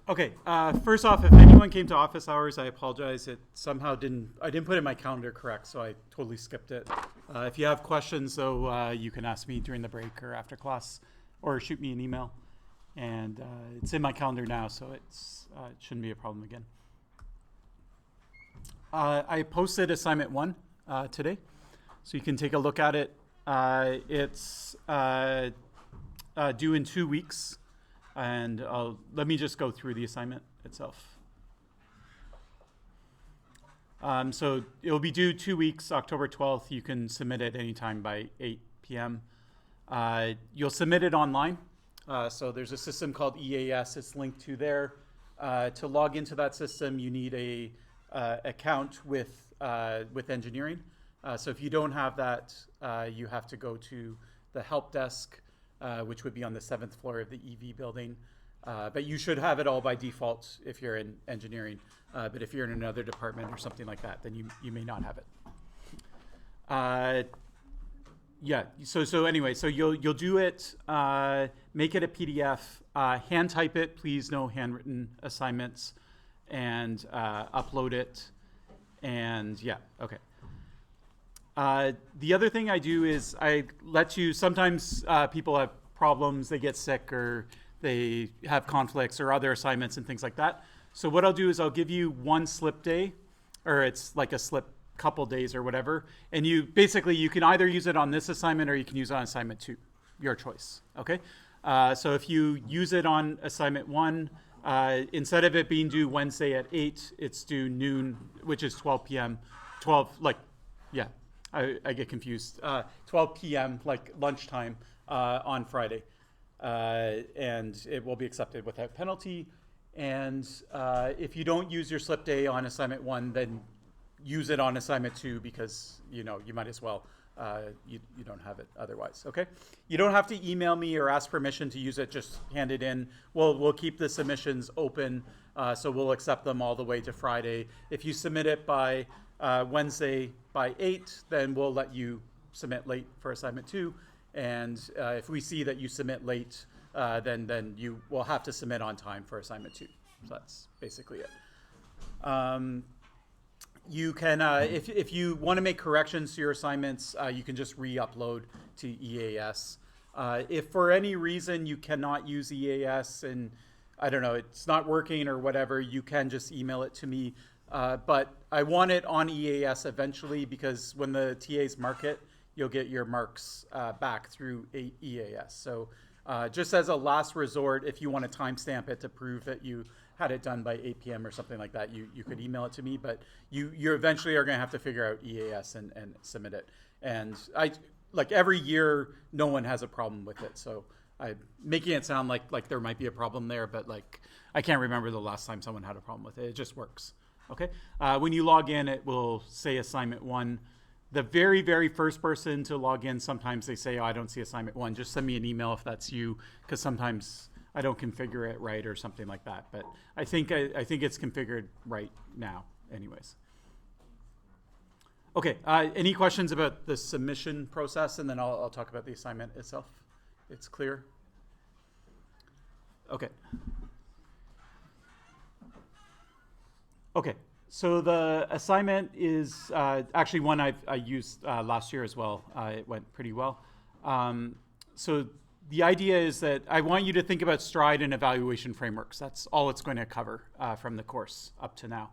Okay, first off, if anyone came to office hours, I apologize. It somehow I didn't put it in my calendar correct, so I totally skipped it. If you have questions, though, you can ask me during the break or after class, or shoot me an email. And it's in my calendar now, so it shouldn't be a problem again. I posted assignment 1 today, so you can take a look at it. It's due in 2 weeks. And let me just go through the assignment itself. So it'll be due 2 weeks, October 12th. You can submit it anytime by 8 p.m. You'll submit it online. So there's a system called EAS. It's linked to there. To log into that system, you need a account with engineering. So if you don't have that, you have to go to the help desk, which would be on the 7th floor of the EV building. But you should have it all by default if you're in engineering. But if you're in another department or something like that, then you may not have it. Yeah, so anyway, so you'll do it, make it a PDF, hand type it, please, no handwritten assignments, and upload it. And yeah, okay. The other thing I do is I let you, sometimes people have problems, they get sick or they have conflicts or other assignments and things like that. So what I'll do is I'll give you one slip day, or it's like a slip couple days or whatever. And you can either use it on this assignment or you can use it on assignment 2, your choice, okay? So if you use it on assignment 1, instead of it being due Wednesday at 8, it's due noon, which is 12 p.m., 12, like, yeah. I get confused. 12 p.m., like lunchtime on Friday. And it will be accepted without penalty. And if you don't use your slip day on assignment 1, then use it on assignment 2 because, you might as well. You don't have it otherwise, okay? You don't have to email me or ask permission to use it. Just hand it in. We'll keep the submissions open, so we'll accept them all the way to Friday. If you submit it by Wednesday by 8, then we'll let you submit late for assignment 2. And if we see that you submit late, then you will have to submit on time for assignment 2. So that's basically it. You can, if you want to make corrections to your assignments, you can just re-upload to EAS. If for any reason you cannot use EAS and, I don't know, it's not working or whatever, you can just email it to me. But I want it on EAS eventually because when the TAs mark it, you'll get your marks back through EAS. So just as a last resort, if you want to timestamp it to prove that you had it done by 8 p.m. or something like that, you could email it to me. But you eventually are going to have to figure out EAS and submit it. And every year, no one has a problem with it. So I'm making it sound like there might be a problem there, but I can't remember the last time someone had a problem with it. It just works. Okay. When you log in, it will say assignment 1. The very, very first person to log in, sometimes they say, oh, I don't see assignment 1. Just send me an email if that's you, because sometimes I don't configure it right or something like that. But I think it's configured right now anyways. Okay, any questions about the submission process? And then I'll talk about the assignment itself. It's clear? Okay. Okay, so the assignment is actually one I used last year as well. It went pretty well. So the idea is that I want you to think about STRIDE and evaluation frameworks. That's all it's going to cover from the course up to now.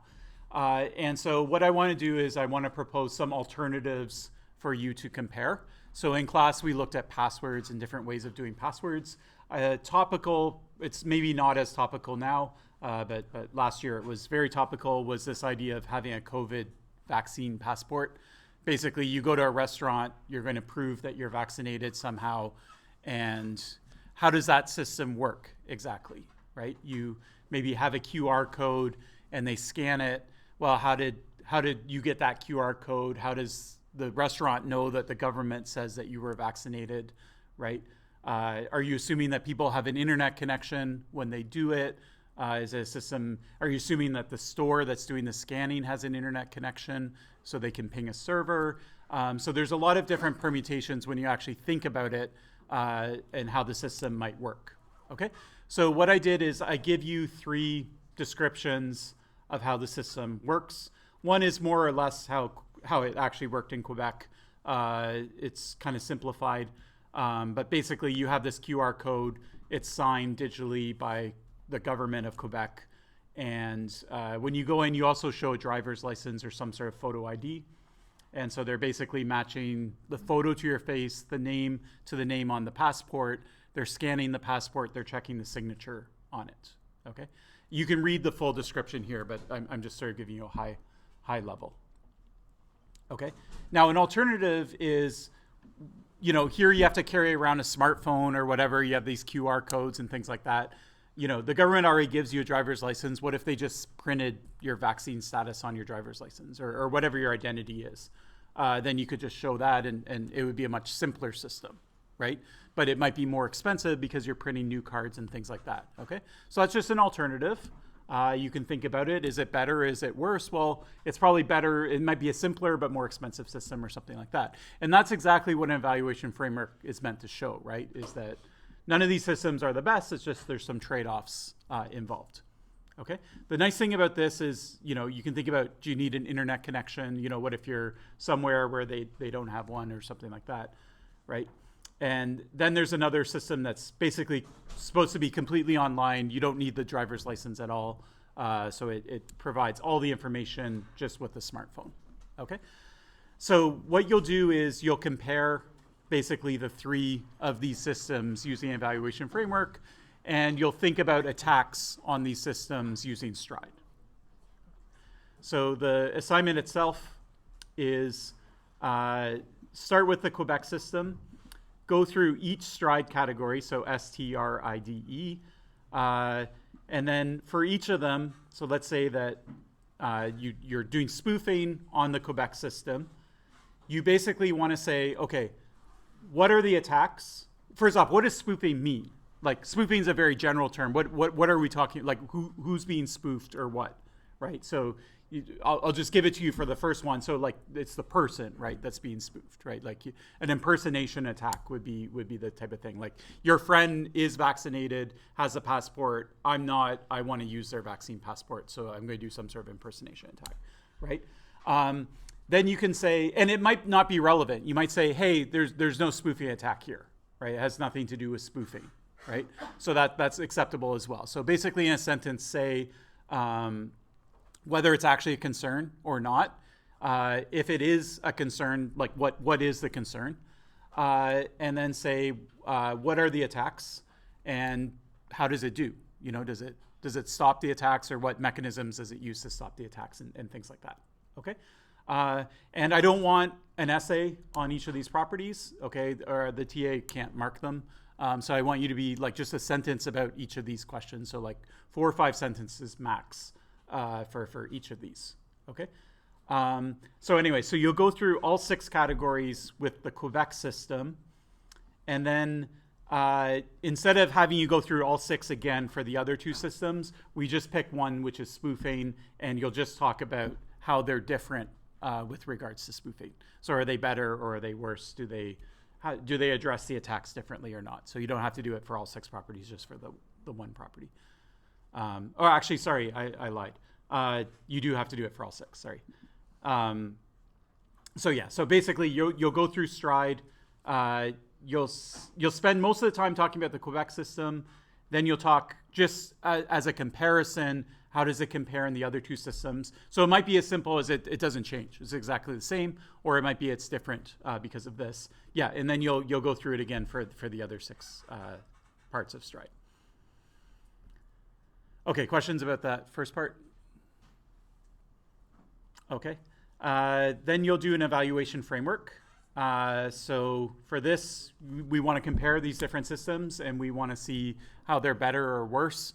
And so what I want to do is I want to propose some alternatives for you to compare. So in class, we looked at passwords and different ways of doing passwords. Topical, it's maybe not as topical now, but last year it was very topical, was this idea of having a COVID vaccine passport. Basically, you go to a restaurant, you're going to prove that you're vaccinated somehow. And how does that system work exactly, right? You maybe have a QR code and they scan it. Well, how did you get that QR code? How does the restaurant know that the government says that you were vaccinated, right? Are you assuming that people have an internet connection when they do it? Is it a system, are you assuming that the store that's doing the scanning has an internet connection so they can ping a server? So there's a lot of different permutations when you actually think about it and how the system might work, okay? So what I did is I give you 3 descriptions of how the system works. One is more or less how it actually worked in Quebec. It's kind of simplified, but basically you have this QR code. It's signed digitally by the government of Quebec. And when you go in, you also show a driver's license or some sort of photo ID. And so they're basically matching the photo to your face, the name to the name on the passport. They're scanning the passport. They're checking the signature on it. Okay. You can read the full description here, but I'm just sort of giving you a high level. Okay. Now, an alternative is, here you have to carry around a smartphone or whatever. You have these QR codes and things like that. The government already gives you a driver's license. What if they just printed your vaccine status on your driver's license or whatever your identity is? Then you could just show that and it would be a much simpler system, right? But it might be more expensive because you're printing new cards and things like that, okay? So that's just an alternative. You can think about it. Is it better? Is it worse? Well, it's probably better. It might be a simpler but more expensive system or something like that. And that's exactly what an evaluation framework is meant to show, right? Is that none of these systems are the best. It's just there's some trade-offs involved. Okay. The nice thing about this is, you can think about, do you need an internet connection? What if you're somewhere where they don't have one or something like that, right? And then there's another system that's basically supposed to be completely online. You don't need the driver's license at all. So it provides all the information just with the smartphone. Okay. So what you'll do is you'll compare basically the 3 of these systems using an evaluation framework, and you'll think about attacks on these systems using STRIDE. So the assignment itself is start with the Quebec system, go through each STRIDE category, so STRIDE, and then for each of them, so let's say that you're doing spoofing on the Quebec system, you basically want to say, okay, what are the attacks? First off, what does spoofing mean? Like, spoofing is a very general term. What are we talking? Like, who's being spoofed or what, right? So I'll just give it to you for the first one. So like, it's the person, right, that's being spoofed, right? Like an impersonation attack would be the type of thing. Like, your friend is vaccinated, has a passport. I'm not. I want to use their vaccine passport, so I'm going to do some sort of impersonation attack, right? Then you can say, and it might not be relevant. You might say, hey, there's no spoofing attack here, right? It has nothing to do with spoofing, right? So that's acceptable as well. So basically in a sentence, say whether it's actually a concern or not. If it is a concern, like what is the concern? And then say, what are the attacks and how does it do? Does it stop the attacks, or what mechanisms does it use to stop the attacks and things like that, okay? And I don't want an essay on each of these properties, okay? Or the TA can't mark them. So I want you to be like just a sentence about each of these questions. So like 4 or 5 sentences max for each of these, okay? So anyway, so you'll go through all 6 categories with the Quebec system. And then instead of having you go through all 6 again for the other 2 systems, we just pick one, which is spoofing, and you'll just talk about how they're different with regards to spoofing. So are they better or are they worse? Do they address the attacks differently or not? So you don't have to do it for all 6 properties, just for the one property. Or actually, sorry, I lied. You do have to do it for all 6, sorry. So yeah, so basically you'll go through STRIDE. You'll spend most of the time talking about the Quebec system. Then you'll talk just as a comparison, how does it compare in the other 2 systems? So it might be as simple as it doesn't change. It's exactly the same, or it might be it's different because of this. Yeah, and then you'll go through it again for the other 6 parts of STRIDE. Okay, questions about that first part? Okay. Then you'll do an evaluation framework. So for this, we want to compare these different systems, and we want to see how they're better or worse.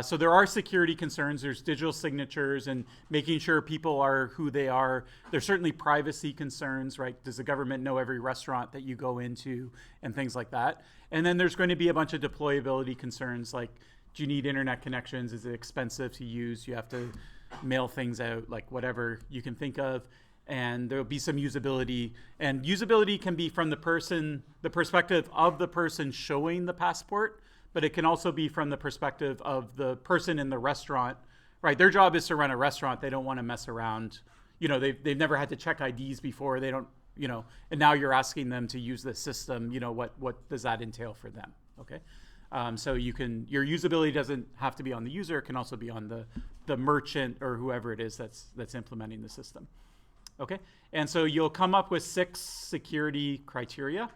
So there are security concerns. There's digital signatures and making sure people are who they are. There's certainly privacy concerns, right? Does the government know every restaurant that you go into and things like that? And then there's going to be a bunch of deployability concerns, like, do you need internet connections? Is it expensive to use? You have to mail things out, like whatever you can think of. And there'll be some usability. And usability can be from the perspective of the person showing the passport, but it can also be from the perspective of the person in the restaurant, right? Their job is to run a restaurant. They don't want to mess around. They've never had to check IDs before. They don't, and now you're asking them to use this system. What does that entail for them? Okay. So your usability doesn't have to be on the user. It can also be on the merchant or whoever it is that's implementing the system. Okay. And so you'll come up with 6 security criteria,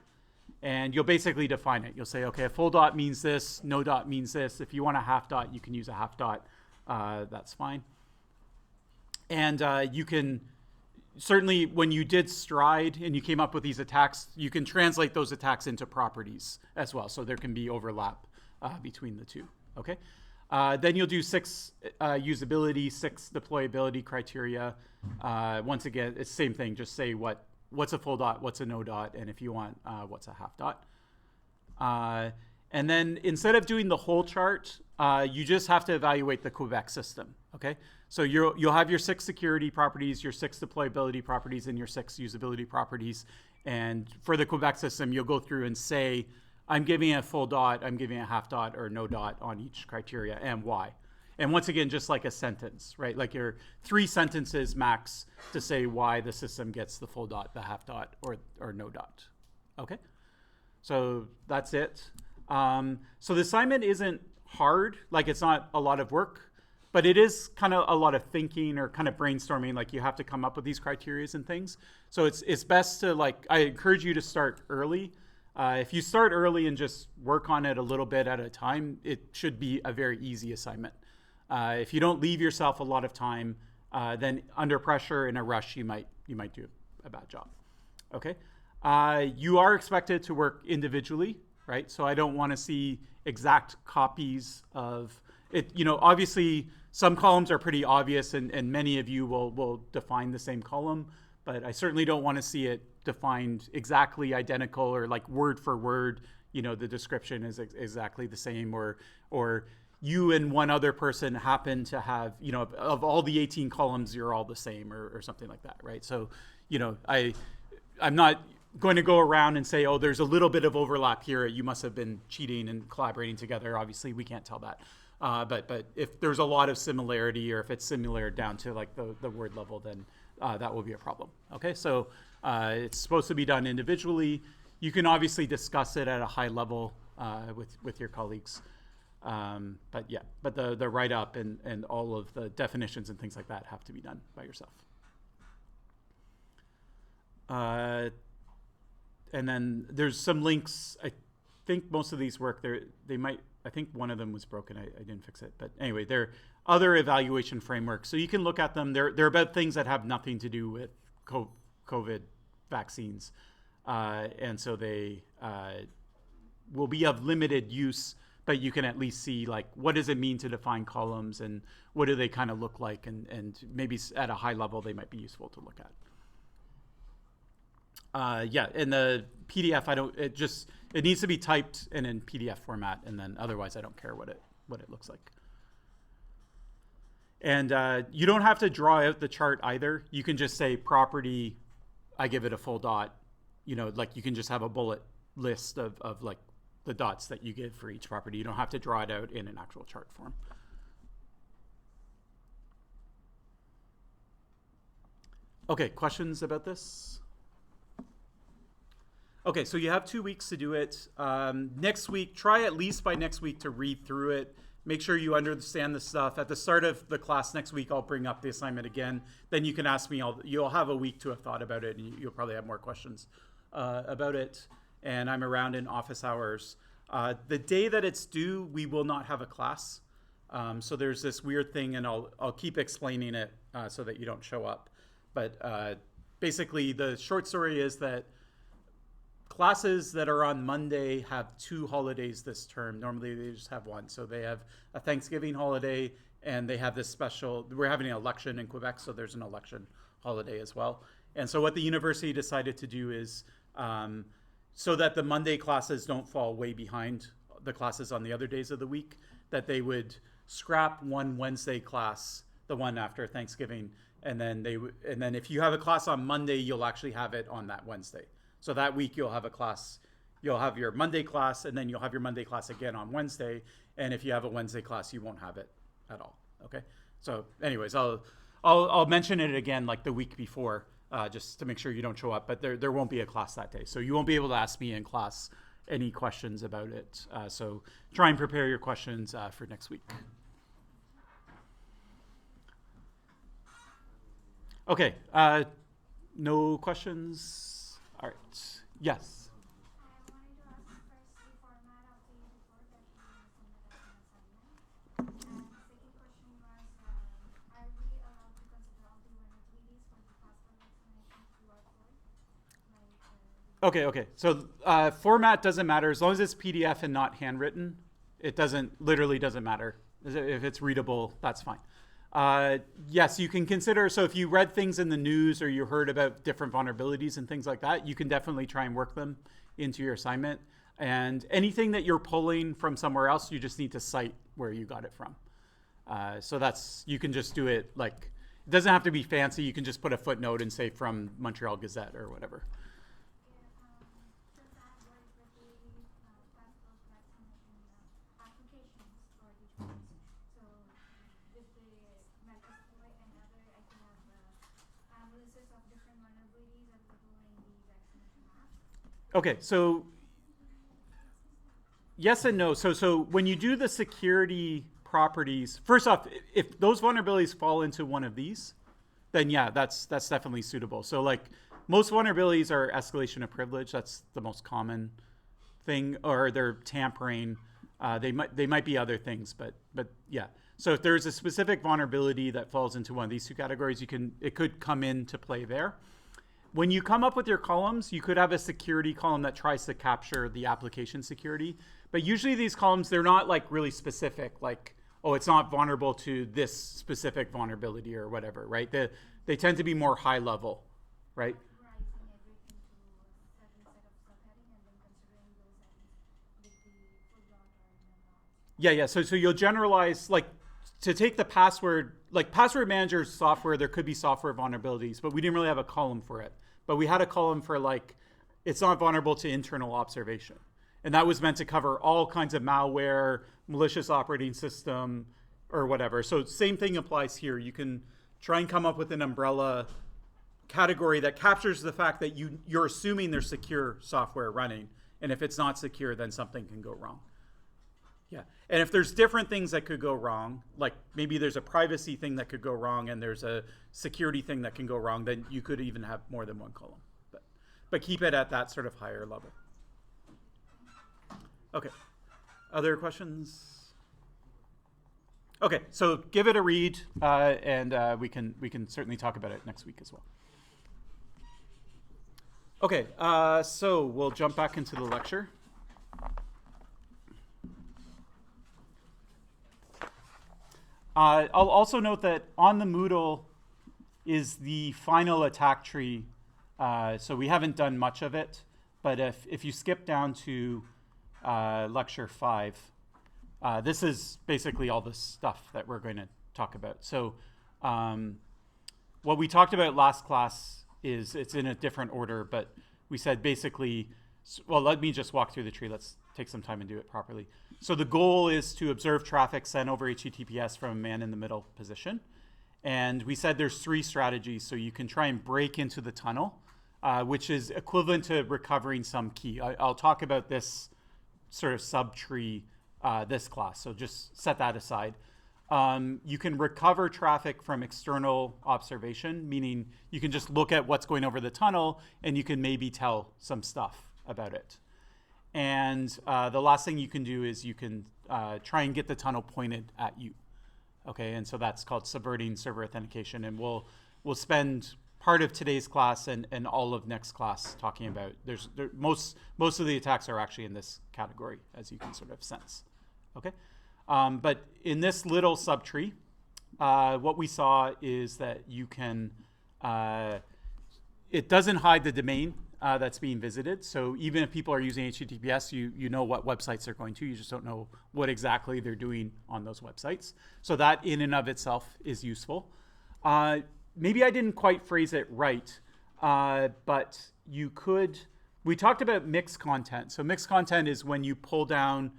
and you'll basically define it. You'll say, okay, a full dot means this, no dot means this. If you want a half dot, you can use a half dot. That's fine. And you can certainly, when you did Stride and you came up with these attacks, you can translate those attacks into properties as well. So there can be overlap between the two. Okay. Then you'll do 6 usability, 6 deployability criteria. Once again, it's the same thing. Just say what's a full dot, what's a no dot, and if you want, what's a half dot. And then instead of doing the whole chart, you just have to evaluate the Quebec system. Okay, so you'll have your 6 security properties, your 6 deployability properties, and your 6 usability properties. And for the Quebec system, you'll go through and say, I'm giving a full dot, I'm giving a half dot, or no dot on each criteria, and why. And once again, just like a sentence, right? Like your 3 sentences max to say why the system gets the full dot, the half dot, or no dot. Okay, so that's it. So the assignment isn't hard, like it's not a lot of work, but it is kind of a lot of thinking or kind of brainstorming. Like you have to come up with these criteria and things. So it's best to I encourage you to start early. If you start early and just work on it a little bit at a time, it should be a very easy assignment. If you don't leave yourself a lot of time, then under pressure in a rush, you might do a bad job. Okay. You are expected to work individually, right? So I don't want to see exact copies of it. Obviously some columns are pretty obvious, and many of you will define the same column, but I certainly don't want to see it defined exactly identical or like word for word, the description is exactly the same, or you and one other person happen to have, of all the 18 columns, you're all the same or something like that, right? So, I'm not going to go around and say, oh, there's a little bit of overlap here. You must have been cheating and collaborating together. Obviously, we can't tell that. But if there's a lot of similarity, or if it's similar down to like the word level, then that will be a problem. Okay, so it's supposed to be done individually. You can obviously discuss it at a high level with your colleagues. But the write-up and all of the definitions and things like that have to be done by yourself. And then there's some links. I think most of these work. I think one of them was broken. I didn't fix it. But anyway, there are other evaluation frameworks. So you can look at them. They're about things that have nothing to do with COVID vaccines. And so they will be of limited use, but you can at least see like what does it mean to define columns and what do they kind of look like, and maybe at a high level they might be useful to look at. In the PDF, it needs to be typed and in PDF format, and then otherwise I don't care what it looks like. And you don't have to draw out the chart either. You can just say property, I give it a full dot. Like you can just have a bullet list of like the dots that you give for each property. You don't have to draw it out in an actual chart form. Okay, questions about this? Okay, so you have 2 weeks to do it. Next week, try at least by next week to read through it. Make sure you understand the stuff. At the start of the class next week, I'll bring up the assignment again. Then you can ask me. You'll have a week to have thought about it, and you'll probably have more questions about it. And I'm around in office hours. The day that it's due, we will not have a class. So there's this weird thing, and I'll keep explaining it so that you don't show up. But basically, the short story is that classes that are on Monday have 2 holidays this term. Normally they just have 1. So they have a Thanksgiving holiday, and they have this special, we're having an election in Quebec, so there's an election holiday as well. And so what the university decided to do is, so that the Monday classes don't fall way behind the classes on the other days of the week, that they would scrap one Wednesday class, the one after Thanksgiving, and then if you have a class on Monday, you'll actually have it on that Wednesday. So that week you'll have a class You'll have your Monday class, and then you'll have your Monday class again on Wednesday. And if you have a Wednesday class, you won't have it at all. Okay. So, anyways, I'll mention it again like the week before, just to make sure you don't show up. But there won't be a class that day, so you won't be able to ask me in class any questions about it. So try and prepare your questions for next week. Okay. No questions. All right. Yes. Okay. So format doesn't matter as long as it's PDF and not handwritten. It literally doesn't matter. If it's readable, that's fine. Yes, you can consider. So if you read things in the news or you heard about different vulnerabilities and things like that, you can definitely try and work them into your assignment. And anything that you're pulling from somewhere else, you just need to cite where you got it from. So you can just do it like, it doesn't have to be fancy. You can just put a footnote and say from Montreal Gazette or whatever. Okay, so yes and no. So when you do the security properties, first off, if those vulnerabilities fall into one of these, then yeah, that's definitely suitable. So like most vulnerabilities are escalation of privilege. That's the most common thing, or they're tampering. They might be other things, but yeah. So if there's a specific vulnerability that falls into one of these two categories, it could come into play there. When you come up with your columns, you could have a security column that tries to capture the application security. But usually these columns, they're not like really specific, like, oh, it's not vulnerable to this specific vulnerability or whatever, right? They tend to be more high level, right? Yeah. So you'll generalize, like, to take the password, like password manager software, there could be software vulnerabilities, but we didn't really have a column for it. But we had a column for like, it's not vulnerable to internal observation. And that was meant to cover all kinds of malware, malicious operating system, or whatever. So same thing applies here. You can try and come up with an umbrella category that captures the fact that you're assuming there's secure software running. And if it's not secure, then something can go wrong. Yeah, and if there's different things that could go wrong, like maybe there's a privacy thing that could go wrong and there's a security thing that can go wrong, then you could even have more than one column. But keep it at that sort of higher level. Okay, other questions? Okay, so give it a read, and we can certainly talk about it next week as well. Okay, so we'll jump back into the lecture. I'll also note that on the Moodle is the final attack tree. So we haven't done much of it, but if you skip down to lecture 5, this is basically all the stuff that we're going to talk about. So what we talked about last class it's in a different order, but we said basically, well, let me just walk through the tree. Let's take some time and do it properly. So the goal is to observe traffic sent over HTTPS from a man-in-the-middle position. And we said there's 3 strategies. So you can try and break into the tunnel, which is equivalent to recovering some key. I'll talk about this sort of subtree this class, so just set that aside. You can recover traffic from external observation, meaning you can just look at what's going over the tunnel and you can maybe tell some stuff about it. And the last thing you can do is you can try and get the tunnel pointed at you. Okay, and so that's called subverting server authentication. And we'll spend part of today's class and all of next class talking about, most of the attacks are actually in this category, as you can sort of sense. Okay, but in this little subtree, what we saw is that you can, it doesn't hide the domain that's being visited. So even if people are using HTTPS, you know what websites they're going to. You just don't know what exactly they're doing on those websites. So that in and of itself is useful. Maybe I didn't quite phrase it right, but you could we talked about mixed content. So mixed content is when you pull down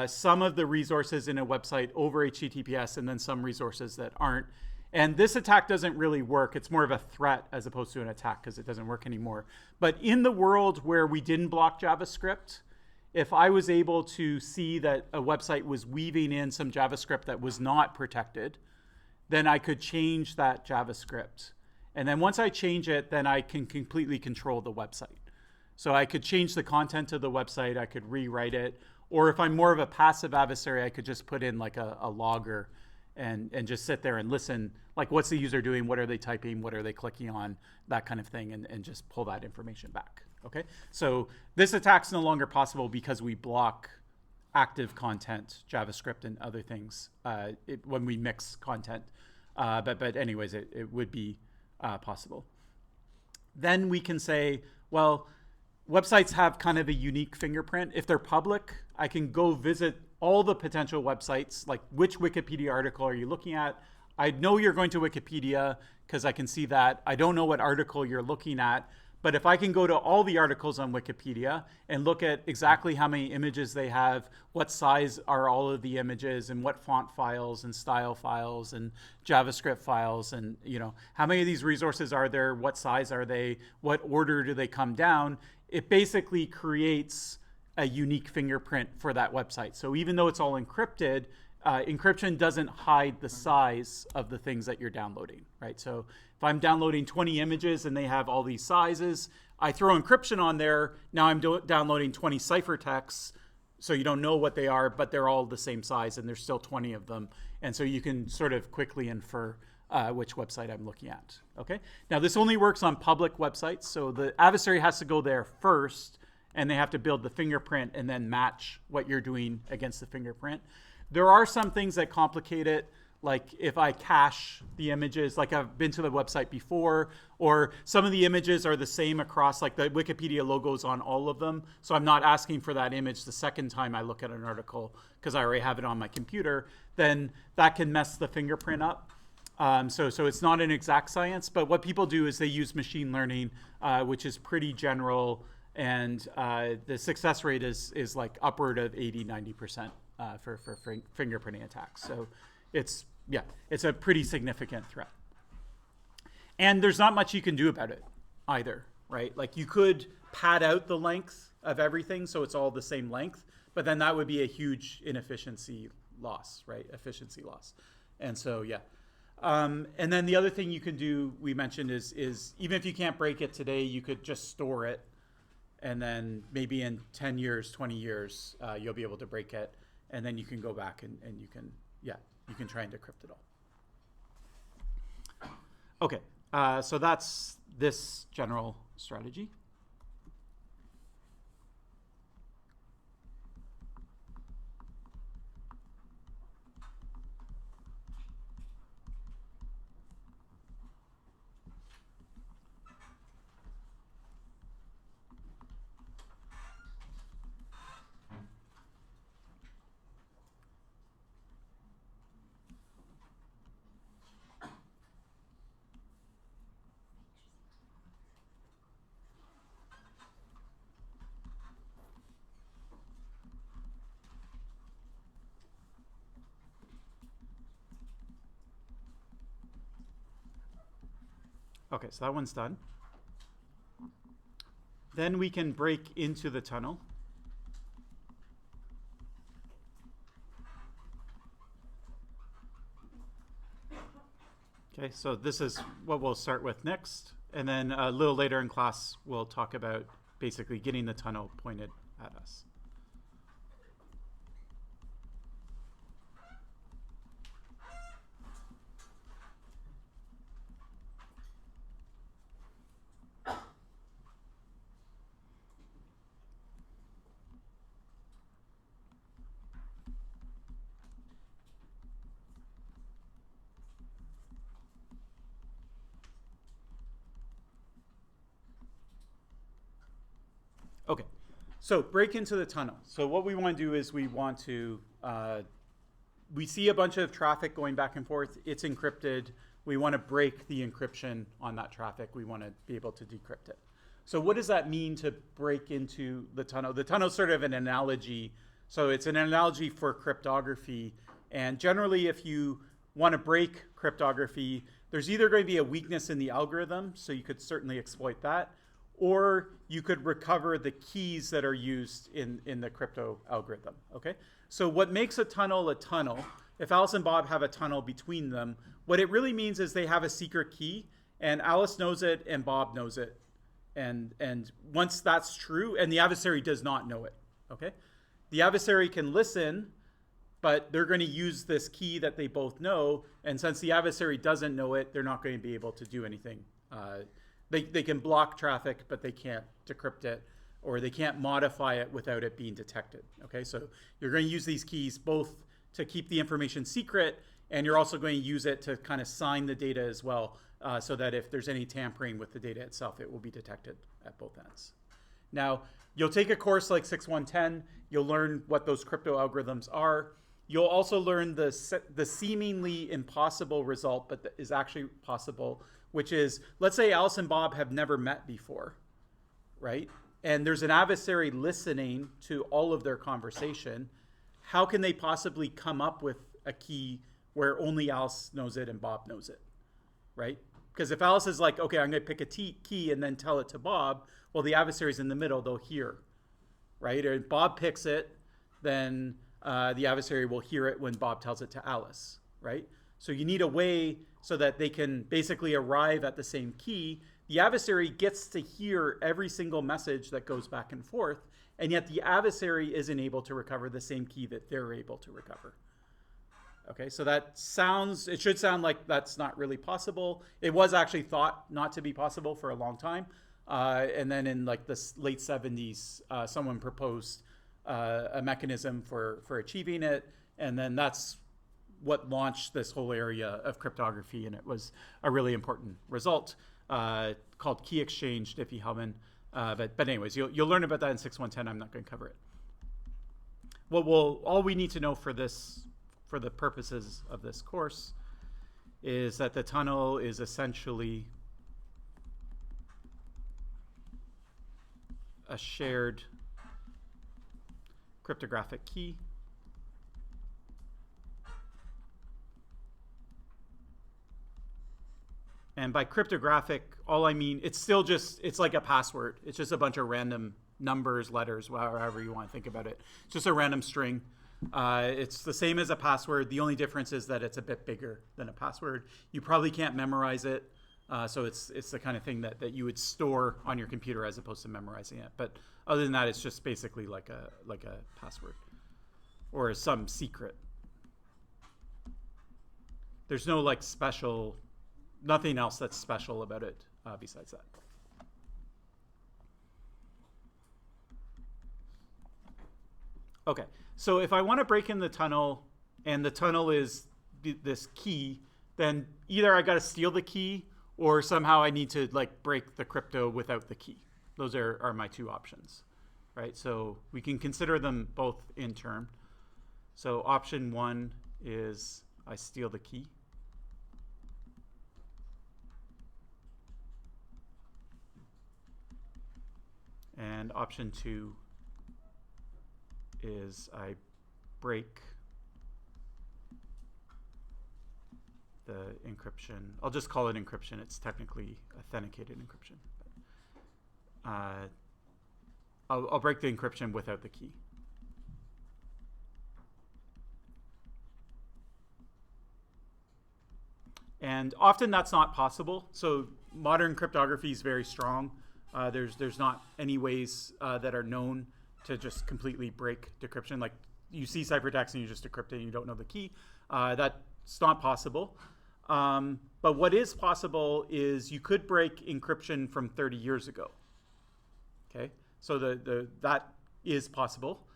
some of the resources in a website over HTTPS and then some resources that aren't. And this attack doesn't really work. It's more of a threat as opposed to an attack because it doesn't work anymore. But in the world where we didn't block JavaScript, if I was able to see that a website was weaving in some JavaScript that was not protected, then I could change that JavaScript. And then once I change it, then I can completely control the website. So I could change the content of the website, I could rewrite it, or if I'm more of a passive adversary, I could just put in like a logger and just sit there and listen, like what's the user doing, what are they typing, what are they clicking on, that kind of thing, and just pull that information back, okay? So this attack's no longer possible because we block active content, JavaScript and other things when we mix content. But anyways, it would be possible. Then we can say, well, websites have kind of a unique fingerprint. If they're public, I can go visit all the potential websites, like which Wikipedia article are you looking at? I know you're going to Wikipedia because I can see that. I don't know what article you're looking at, but if I can go to all the articles on Wikipedia and look at exactly how many images they have, what size are all of the images, and what font files and style files and JavaScript files, and how many of these resources are there, what size are they, what order do they come down, it basically creates a unique fingerprint for that website. So even though it's all encrypted, encryption doesn't hide the size of the things that you're downloading, right? So if I'm downloading 20 images and they have all these sizes, I throw encryption on there. Now I'm downloading 20 ciphertexts, so you don't know what they are, but they're all the same size and there's still 20 of them. And so you can sort of quickly infer which website I'm looking at, okay? Now this only works on public websites, so the adversary has to go there first and they have to build the fingerprint and then match what you're doing against the fingerprint. There are some things that complicate it, like if I cache the images, like I've been to the website before, or some of the images are the same across, like the Wikipedia logo's on all of them, so I'm not asking for that image the second time I look at an article because I already have it on my computer, then that can mess the fingerprint up. So it's not an exact science, but what people do is they use machine learning, which is pretty general, and the success rate is like upward of 80-90% for fingerprinting attacks. So it's a pretty significant threat. And there's not much you can do about it either, right? Like you could pad out the length of everything so it's all the same length, but then that would be a huge efficiency loss. And so, yeah. And then the other thing you can do, we mentioned, is even if you can't break it today, you could just store it. And then maybe in 10 years, 20 years, you'll be able to break it. And then you can go back and you can try and decrypt it all. Okay, so that's this general strategy. Okay, so that one's done. Then we can break into the tunnel. Okay, so this is what we'll start with next. And then a little later in class, we'll talk about basically getting the tunnel pointed at us. Okay, so break into the tunnel. So what we want to do is we want to, we see a bunch of traffic going back and forth. It's encrypted. We want to break the encryption on that traffic. We want to be able to decrypt it. So what does that mean to break into the tunnel? The tunnel is sort of an analogy. So it's an analogy for cryptography. And generally, if you want to break cryptography, there's either going to be a weakness in the algorithm, so you could certainly exploit that, or you could recover the keys that are used in the crypto algorithm, okay? So what makes a tunnel, if Alice and Bob have a tunnel between them, what it really means is they have a secret key, and Alice knows it, and Bob knows it. And once that's true, and the adversary does not know it, okay? The adversary can listen, but they're going to use this key that they both know, and since the adversary doesn't know it, they're not going to be able to do anything. They can block traffic, but they can't decrypt it, or they can't modify it without it being detected, okay? So you're going to use these keys both to keep the information secret, and you're also going to use it to kind of sign the data as well, so that if there's any tampering with the data itself, it will be detected at both ends. Now, you'll take a course like 6110, you'll learn what those crypto algorithms are. You'll also learn the seemingly impossible result, but that is actually possible, which is, let's say Alice and Bob have never met before, right? And there's an adversary listening to all of their conversation. How can they possibly come up with a key where only Alice knows it and Bob knows it, right? Because if Alice is like, okay, I'm going to pick a key and then tell it to Bob, well, the adversary's in the middle, they'll hear, right? Or if Bob picks it, then the adversary will hear it when Bob tells it to Alice, right? So you need a way so that they can basically arrive at the same key. The adversary gets to hear every single message that goes back and forth, and yet the adversary isn't able to recover the same key that they're able to recover. Okay, so it should sound like that's not really possible. It was actually thought not to be possible for a long time. And then in like the late 70s, someone proposed a mechanism for achieving it. And then that's what launched this whole area of cryptography. And it was a really important result called key exchange, Diffie-Hellman. But anyways, you'll learn about that in 6110. I'm not going to cover it. All we need to know for the purposes of this course is that the tunnel is essentially a shared cryptographic key. And by cryptographic, all I mean, it's like a password. It's just a bunch of random numbers, letters, however you want to think about it. It's just a random string. It's the same as a password. The only difference is that it's a bit bigger than a password. You probably can't memorize it. So it's the kind of thing that you would store on your computer as opposed to memorizing it. But other than that, it's just basically like a password or some secret. There's no like nothing else that's special about it besides that. Okay, so if I want to break in the tunnel and the tunnel is this key, then either I got to steal the key or somehow I need to like break the crypto without the key. Those are my two options, right? So we can consider them both in turn. So option one is I steal the key. And option two is I break the encryption. I'll just call it encryption. It's technically authenticated encryption. But, I'll break the encryption without the key. And often that's not possible. So modern cryptography is very strong. There's not any ways that are known to just completely break decryption. Like you see ciphertext and you just decrypt it and you don't know the key. That's not possible. But what is possible is you could break encryption from 30 years ago. Okay, so that is possible.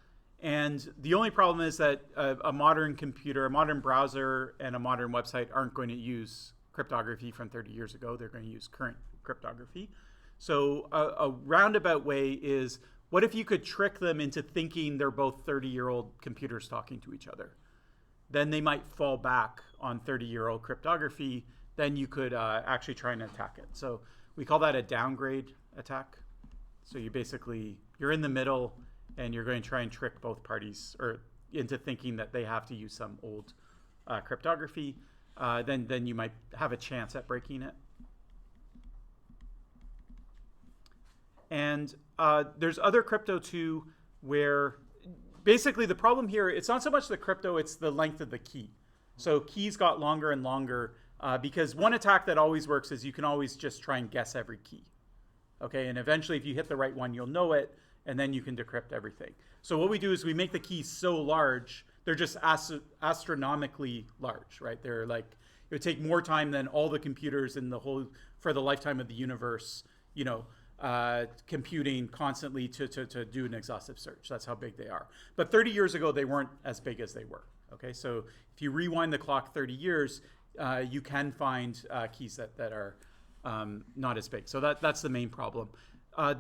And the only problem is that a modern computer, a modern browser, and a modern website aren't going to use cryptography from 30 years ago. They're going to use current cryptography. So a roundabout way is, what if you could trick them into thinking they're both 30-year-old computers talking to each other? Then they might fall back on 30-year-old cryptography. Then you could actually try and attack it. So we call that a downgrade attack. So you're in the middle, and you're going to try and trick both parties or into thinking that they have to use some old cryptography. Then you might have a chance at breaking it. And there's other crypto too, where basically the problem here, it's not so much the crypto, it's the length of the key. So keys got longer and longer because one attack that always works is you can always just try and guess every key. Okay, and eventually if you hit the right one, you'll know it, and then you can decrypt everything. So what we do is we make the keys so large, they're just astronomically large, right? They're like, it would take more time than all the computers in the whole, for the lifetime of the universe, you know, computing constantly to do an exhaustive search. That's how big they are. But 30 years ago, they weren't as big as they were. Okay, so if you rewind the clock 30 years, you can find keys that are not as big. So that's the main problem.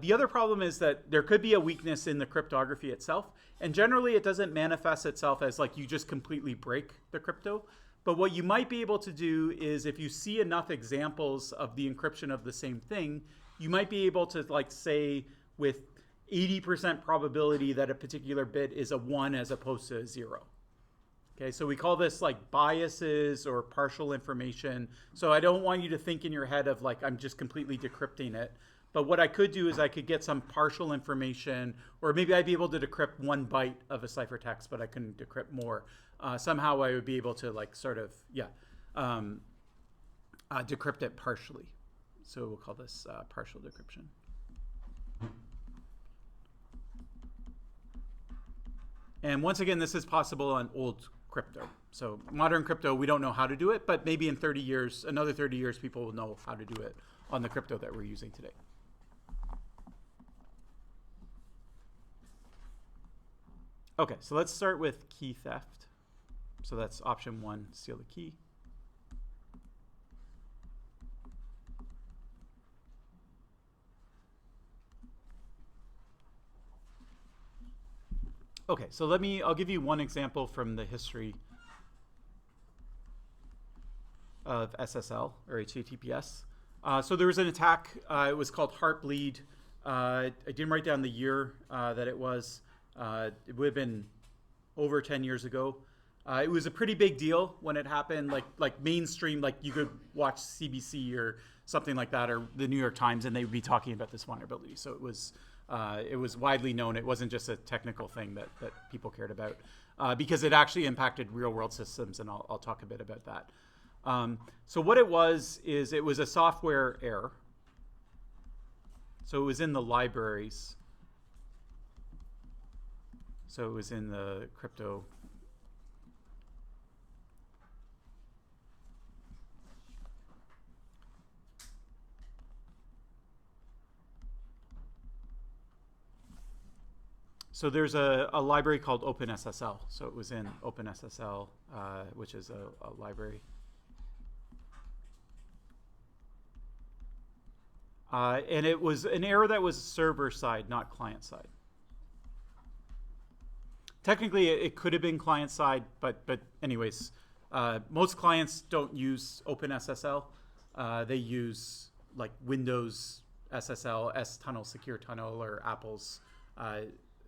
The other problem is that there could be a weakness in the cryptography itself. And generally, it doesn't manifest itself as like you just completely break the crypto. But what you might be able to do is if you see enough examples of the encryption of the same thing, you might be able to like say with 80% probability that a particular bit is a 1 as opposed to a 0. Okay, so we call this like biases or partial information. So I don't want you to think in your head of like I'm just completely decrypting it. But what I could do is I could get some partial information, or maybe I'd be able to decrypt 1 byte of a ciphertext, but I couldn't decrypt more. Somehow I would be able to like sort of, decrypt it partially. So we'll call this partial decryption. And once again, this is possible on old crypto. So modern crypto, we don't know how to do it, but maybe in 30 years, another 30 years, people will know how to do it on the crypto that we're using today. Okay, so let's start with key theft. So that's option 1, steal the key. Okay, so I'll give you one example from the history of SSL or HTTPS. So there was an attack, it was called Heartbleed. I didn't write down the year that it was. It would have been over 10 years ago. It was a pretty big deal when it happened, like mainstream, like you could watch CBC or something like that, or the New York Times, and they would be talking about this vulnerability. So it was widely known. It wasn't just a technical thing that people cared about because it actually impacted real world systems, and I'll talk a bit about that. So what it was is it was a software error. So it was in the libraries. So it was in the crypto. So there's a library called OpenSSL. So it was in OpenSSL, which is a library. And it was an error that was server side, not client side. Technically, it could have been client side, but anyways, most clients don't use OpenSSL. They use like Windows SSL, S-Tunnel, Secure Tunnel, or Apple's.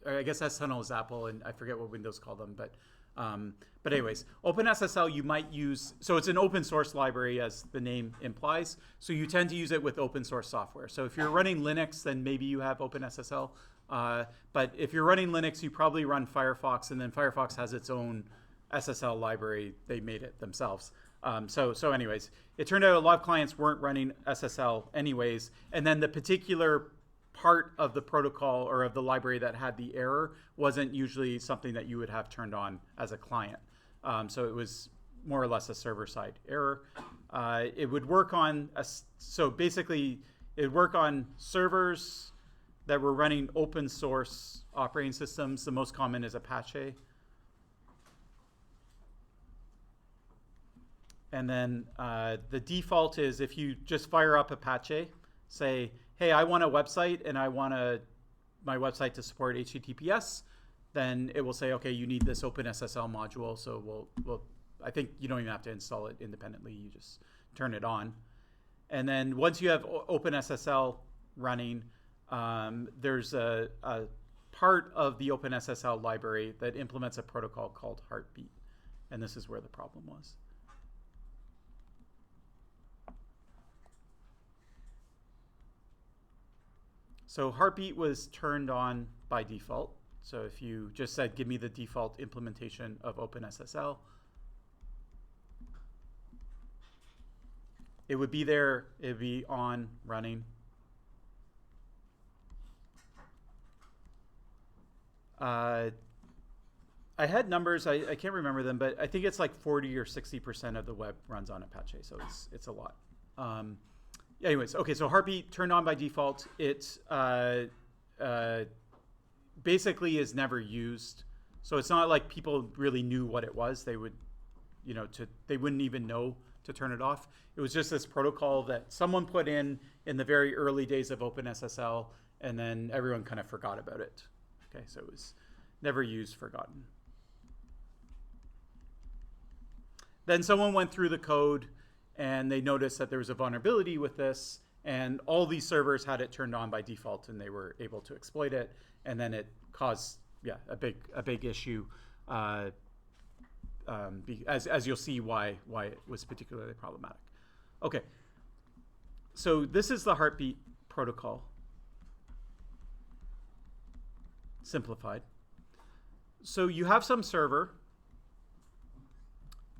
Or I guess S-Tunnel is Apple, and I forget what Windows call them. But anyways, OpenSSL you might use. So it's an open source library, as the name implies. So you tend to use it with open source software. So if you're running Linux, then maybe you have OpenSSL. But if you're running Linux, you probably run Firefox, and then Firefox has its own SSL library. They made it themselves. So anyways, it turned out a lot of clients weren't running SSL anyways, and then the particular part of the protocol or of the library that had the error wasn't usually something that you would have turned on as a client. So it was more or less a server-side error. It would work on, so basically it would work on servers that were running open source operating systems. The most common is Apache. And then the default is if you just fire up Apache, say, hey, I want a website and I want my website to support HTTPS, then it will say, okay, you need this OpenSSL module. So I think you don't even have to install it independently. You just turn it on. And then once you have OpenSSL running, there's a part of the OpenSSL library that implements a protocol called Heartbeat. And this is where the problem was. So Heartbeat was turned on by default. So if you just said, give me the default implementation of OpenSSL, it would be there, it would be on, running. I had numbers, I can't remember them, but I think it's like 40 or 60% of the web runs on Apache, so it's a lot. Anyways, okay, so Heartbeat turned on by default. It basically is never used. So it's not like people really knew what it was. They would, they wouldn't even know to turn it off. It was just this protocol that someone put in the very early days of OpenSSL, and then everyone kind of forgot about it. Okay, so it was never used, forgotten. Then someone went through the code and they noticed that there was a vulnerability with this, and all these servers had it turned on by default, and they were able to exploit it, and then it caused a big issue, as you'll see why it was particularly problematic. Okay, so this is the Heartbeat protocol, simplified. So you have some server.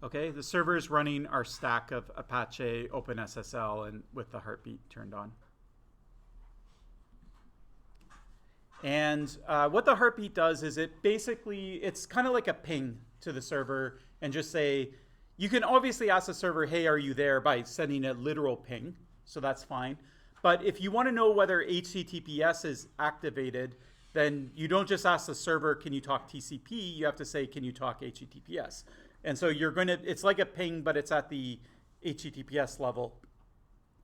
Okay, the server is running our stack of Apache, OpenSSL, and with the Heartbeat turned on. And what the Heartbeat does is it's kind of like a ping to the server, and just say, you can obviously ask the server, hey, are you there, by sending a literal ping, so that's fine. But if you want to know whether HTTPS is activated, then you don't just ask the server, can you talk TCP? You have to say, can you talk HTTPS? And so it's like a ping, but it's at the HTTPS level,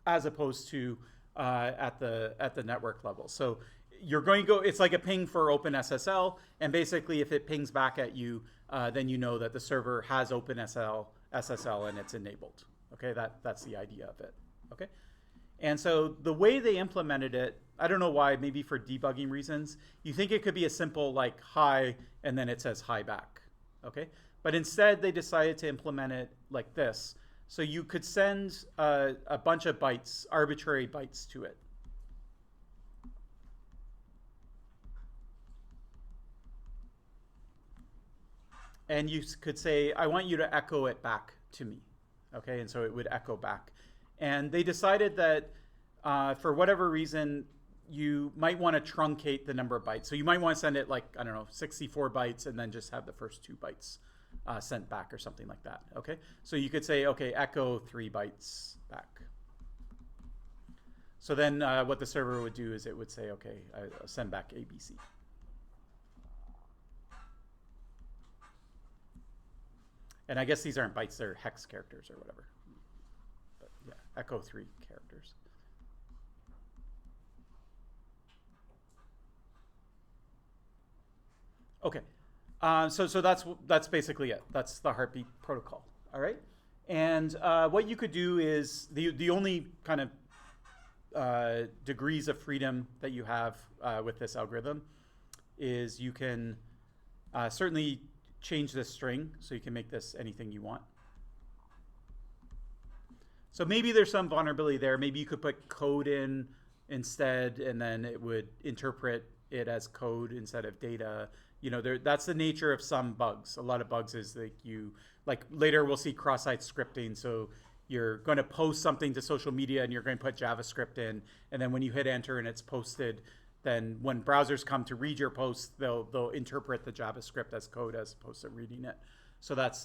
as opposed to at the network level. So it's like a ping for OpenSSL, and basically if it pings back at you, then you know that the server has OpenSSL and it's enabled. Okay, that's the idea of it. Okay, and so the way they implemented it, I don't know why, maybe for debugging reasons, you think it could be a simple like hi, and then it says hi back. Okay. But instead, they decided to implement it like this. So you could send a bunch of bytes, arbitrary bytes to it. And you could say, I want you to echo it back to me. Okay, and so it would echo back. And they decided that for whatever reason, you might want to truncate the number of bytes. So you might want to send it like, I don't know, 64 bytes, and then just have the first 2 bytes sent back or something like that. Okay, so you could say, okay, echo 3 bytes back. So then what the server would do is it would say, okay, I'll send back ABC. And I guess these aren't bytes, they're hex characters or whatever. But yeah, echo 3 characters. Okay. So that's basically it. That's the Heartbeat protocol. All right. And what you could do is the only kind of degrees of freedom that you have with this algorithm is you can certainly change this string, so you can make this anything you want. So maybe there's some vulnerability there. Maybe you could put code in instead, and then it would interpret it as code instead of data. That's the nature of some bugs. A lot of bugs is like later we'll see cross-site scripting. So you're going to post something to social media and you're going to put JavaScript in, and then when you hit enter and it's posted, then when browsers come to read your post, they'll interpret the JavaScript as code as opposed to reading it. So that's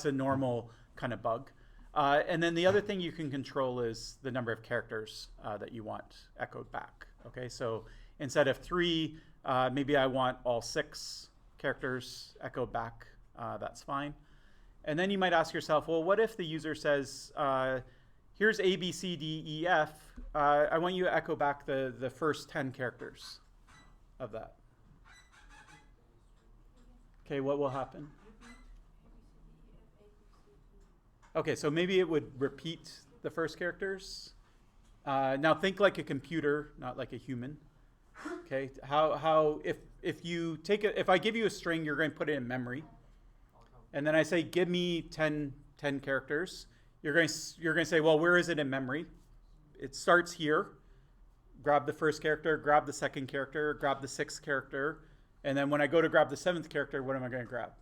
a normal kind of bug. And then the other thing you can control is the number of characters that you want echoed back. Okay, so instead of 3, maybe I want all 6 characters echoed back. That's fine. And then you might ask yourself, well, what if the user says, here's A, B, C, D, E, F. I want you to echo back the first 10 characters of that. Okay, what will happen? Okay, so maybe it would repeat the first characters. Now think like a computer, not like a human. Okay, if I give you a string, you're going to put it in memory, and then I say give me 10 characters. You're going to say, well, where is it in memory? It starts here. Grab the first character, grab the second character, grab the sixth character, and then when I go to grab the seventh character, what am I going to grab?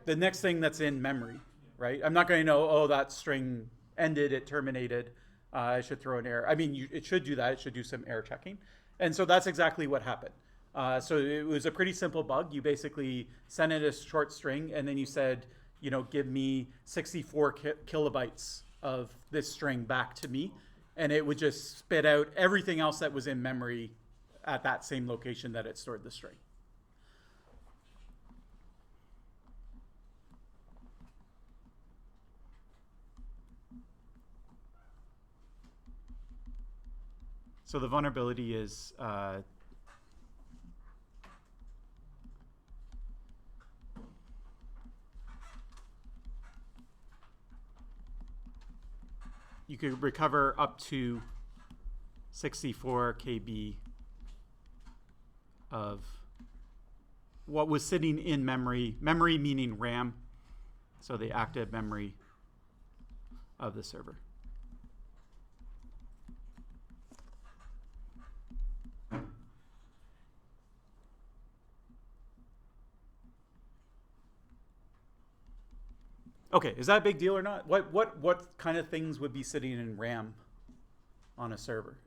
The next thing that's in memory, right? I'm not going to know, oh, that string ended, it terminated. I should throw an error. I mean, it should do that. It should do some error checking. And so that's exactly what happened. So it was a pretty simple bug. You basically sent it a short string, and then you said, give me 64 kilobytes of this string back to me. And it would just spit out everything else that was in memory at that same location that it stored the string. So the vulnerability is you could recover up to 64 KB of what was sitting in memory, memory meaning RAM, so the active memory of the server. Okay, is that a big deal or not? What kind of things would be sitting in RAM on a server?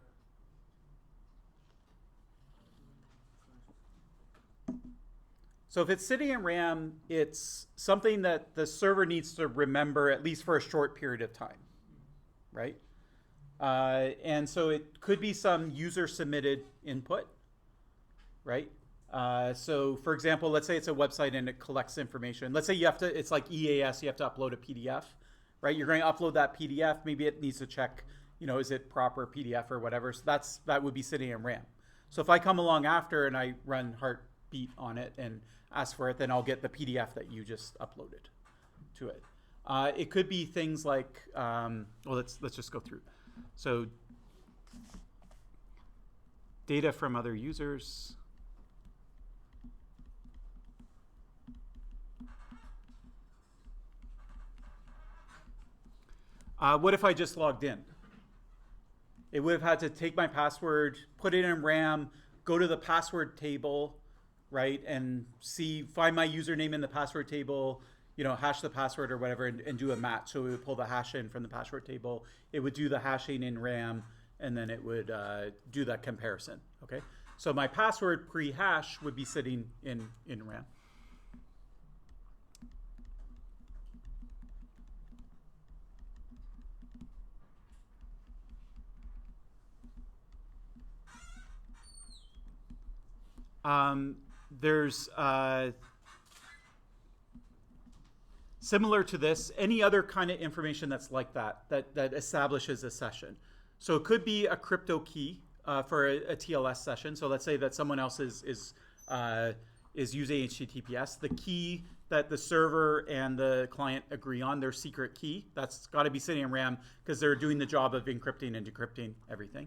So if it's sitting in RAM, it's something that the server needs to remember at least for a short period of time, right? And so it could be some user submitted input, right? So for example, let's say it's a website and it collects information. Let's say it's like EAS, you have to upload a PDF, right? You're going to upload that PDF. Maybe it needs to check, is it proper PDF or whatever. So that would be sitting in RAM. So if I come along after and I run Heartbeat on it and ask for it, then I'll get the PDF that you just uploaded to it. It could be things like, let's just go through. So data from other users. What if I just logged in? It would have had to take my password, put it in RAM, go to the password table, right, and find my username in the password table, hash the password or whatever, and do a match. So it would pull the hash in from the password table. It would do the hashing in RAM, and then it would do that comparison. Okay, so my password pre-hash would be sitting in RAM. There's similar to this, any other kind of information that's like that establishes a session. So it could be a crypto key for a TLS session. So let's say that someone else is using HTTPS. The key that the server and the client agree on, their secret key, that's got to be sitting in RAM because they're doing the job of encrypting and decrypting everything.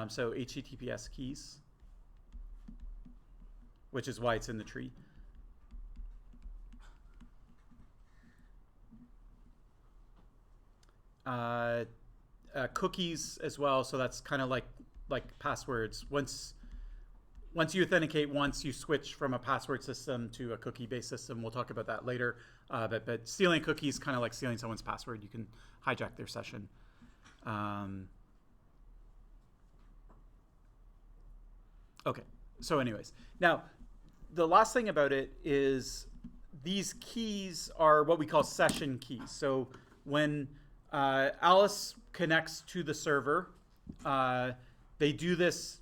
So HTTPS keys, which is why it's in the tree. Cookies as well, so that's kind of like passwords. Once you authenticate once, you switch from a password system to a cookie-based system. We'll talk about that later. But stealing cookies is kind of like stealing someone's password. You can hijack their session. Okay, so anyways. Now, the last thing about it is these keys are what we call session keys. So when Alice connects to the server, they do this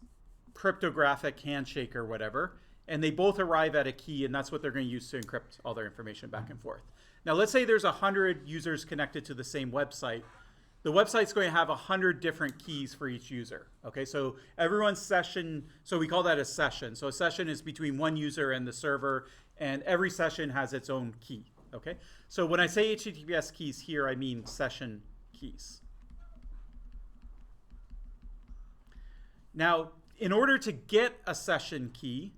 cryptographic handshake or whatever, and they both arrive at a key, and that's what they're going to use to encrypt all their information back and forth. Now, let's say there's 100 users connected to the same website. The website's going to have 100 different keys for each user. Okay, so everyone's session, so we call that a session. So a session is between one user and the server, and every session has its own key. Okay, so when I say HTTPS keys here, I mean session keys. Now, in order to get a session key,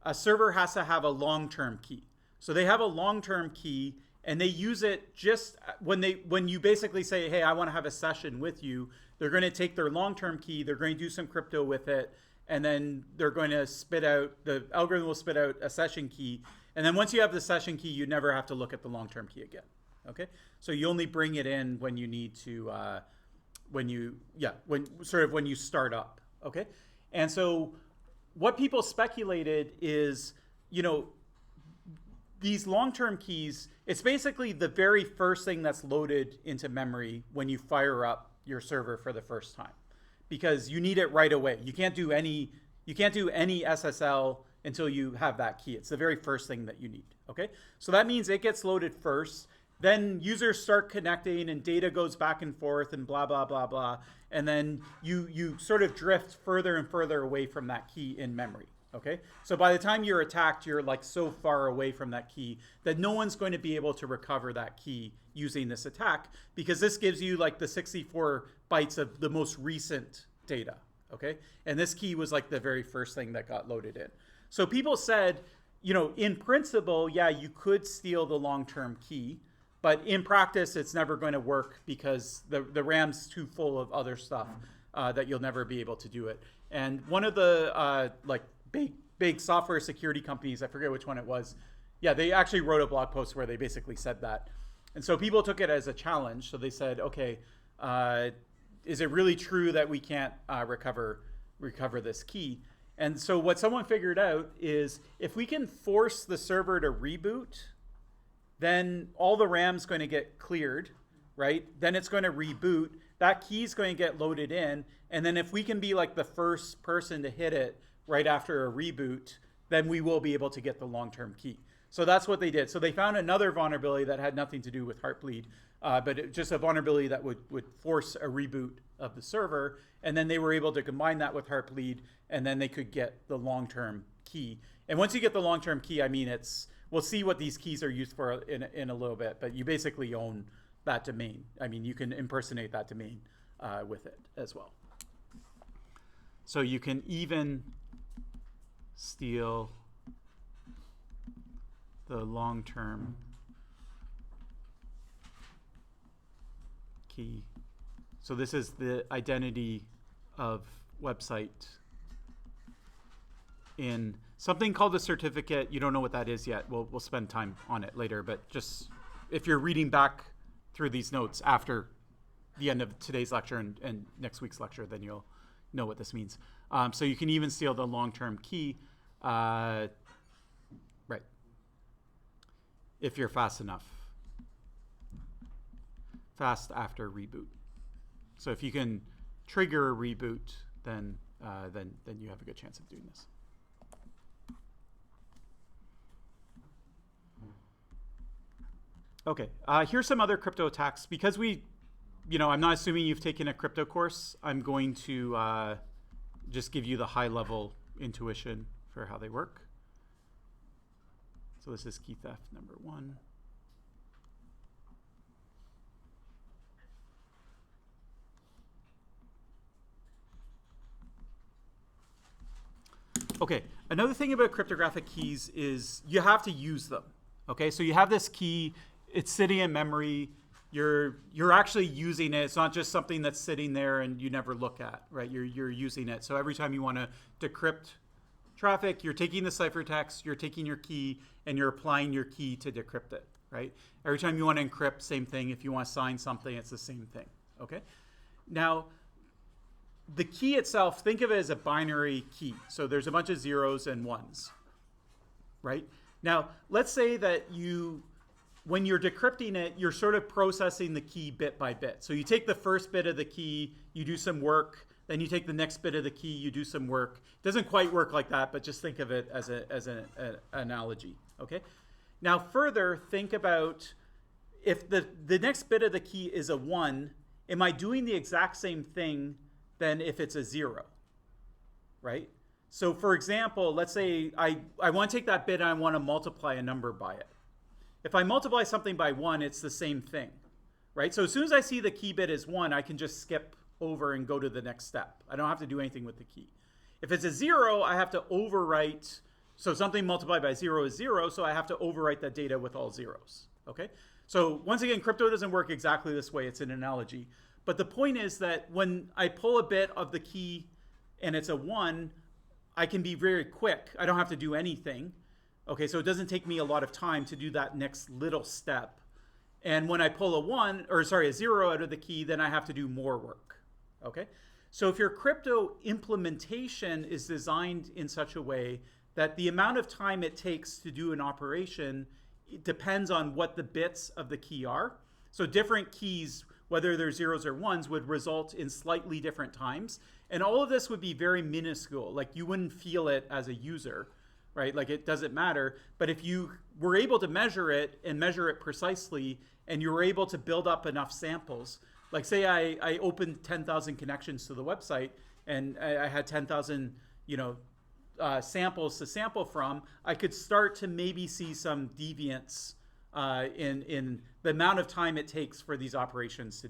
a server has to have a long-term key. So they have a long-term key, and they use it just when you basically say, hey, I want to have a session with you, they're going to take their long-term key, they're going to do some crypto with it, and then they're going to spit out, the algorithm will spit out a session key. And then once you have the session key, you never have to look at the long-term key again. Okay? So you only bring it in when you need to, when you start up. Okay? And so what people speculated is, these long-term keys, it's basically the very first thing that's loaded into memory when you fire up your server for the first time, because you need it right away. You can't do any SSL until you have that key. It's the very first thing that you need. Okay, so that means it gets loaded first. Then users start connecting and data goes back and forth and blah blah blah blah, and then you sort of drift further and further away from that key in memory. Okay, so by the time you're attacked, you're like so far away from that key that no one's going to be able to recover that key using this attack, because this gives you like the 64 bytes of the most recent data. Okay, and this key was like the very first thing that got loaded in. So people said, in principle, yeah, you could steal the long-term key, but in practice, it's never going to work because the RAM's too full of other stuff that you'll never be able to do it. And one of the big software security companies, I forget which one it was, yeah, they actually wrote a blog post where they basically said that. And so people took it as a challenge. So they said, okay, is it really true that we can't recover this key? And so what someone figured out is if we can force the server to reboot, then all the RAM's going to get cleared, right? Then it's going to reboot. That key's going to get loaded in. And then if we can be like the first person to hit it right after a reboot, then we will be able to get the long-term key. So that's what they did. So they found another vulnerability that had nothing to do with Heartbleed, but just a vulnerability that would force a reboot of the server. And then they were able to combine that with Heartbleed, and then they could get the long-term key. And once you get the long-term key, I mean, we'll see what these keys are used for in a little bit, but you basically own that domain. I mean, you can impersonate that domain with it as well. So you can even steal the long-term key. So this is the identity of website in something called a certificate. You don't know what that is yet. We'll spend time on it later, but just if you're reading back through these notes after the end of today's lecture and next week's lecture, then you'll know what this means. So you can even steal the long-term key, right, if you're fast enough, fast after reboot. So if you can trigger a reboot, then you have a good chance of doing this. Okay, here's some other crypto attacks. Because I'm not assuming you've taken a crypto course, I'm going to just give you the high-level intuition for how they work. So this is key theft number 1. Okay, another thing about cryptographic keys is you have to use them. Okay, so you have this key, it's sitting in memory, you're actually using it. It's not just something that's sitting there and you never look at, right? You're using it. So every time you want to decrypt traffic, you're taking the ciphertext, you're taking your key, and you're applying your key to decrypt it, right? Every time you want to encrypt, same thing. If you want to sign something, it's the same thing, okay? Now, the key itself, think of it as a binary key. So there's a bunch of zeros and ones, right? Now, let's say that when you're decrypting it, you're sort of processing the key bit by bit. So you take the first bit of the key, you do some work, then you take the next bit of the key, you do some work. It doesn't quite work like that, but just think of it as an analogy, okay? Now further, think about if the next bit of the key is a 1, am I doing the exact same thing than if it's a 0, right? So for example, let's say I want to take that bit and I want to multiply a number by it. If I multiply something by 1, it's the same thing, right? So as soon as I see the key bit is 1, I can just skip over and go to the next step. I don't have to do anything with the key. If it's a 0, I have to overwrite. So something multiplied by 0 is 0, so I have to overwrite that data with all zeros. Okay? So once again, crypto doesn't work exactly this way. It's an analogy. But the point is that when I pull a bit of the key and it's a 1, I can be very quick. I don't have to do anything. Okay, so it doesn't take me a lot of time to do that next little step. And when I pull a 0 out of the key, then I have to do more work. Okay? So if your crypto implementation is designed in such a way that the amount of time it takes to do an operation, it depends on what the bits of the key are. So different keys, whether they're zeros or ones, would result in slightly different times. And all of this would be very minuscule. Like you wouldn't feel it as a user, right? Like it doesn't matter. But if you were able to measure it and measure it precisely, and you were able to build up enough samples, like say I opened 10,000 connections to the website and I had 10,000, samples to sample from, I could start to maybe see some deviance in the amount of time it takes for these operations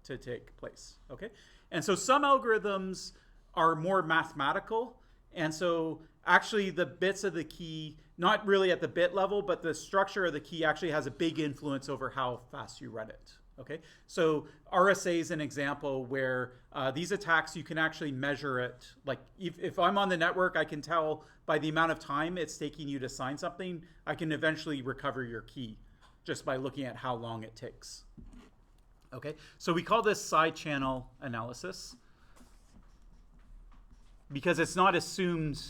to take place. Okay, and so some algorithms are more mathematical, and so actually the bits of the key, not really at the bit level, but the structure of the key actually has a big influence over how fast you run it. Okay, so RSA is an example where these attacks, you can actually measure it. Like if I'm on the network, I can tell by the amount of time it's taking you to sign something, I can eventually recover your key just by looking at how long it takes. Okay, so we call this side channel analysis because it's not assumed,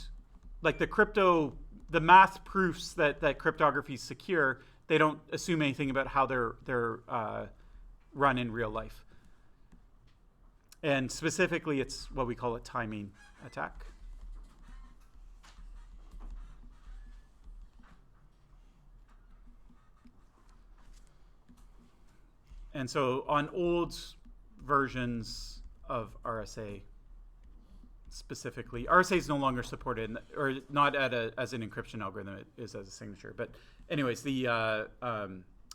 like the math proofs that cryptography is secure, they don't assume anything about how they're run in real life. And specifically, it's what we call a timing attack. And so on old versions of RSA, specifically, RSA is no longer supported, or not as an encryption algorithm, it is as a signature. But anyways,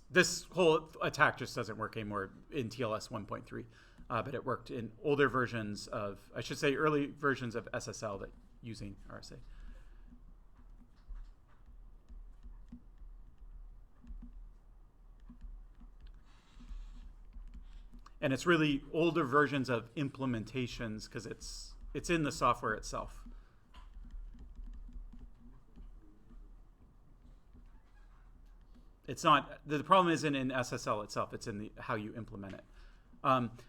this whole attack just doesn't work anymore in TLS 1.3, but it worked in older versions of, I should say early versions of SSL that using RSA. And it's really older versions of implementations because it's in the software itself. It's not, the problem isn't in SSL itself, it's in how you implement it.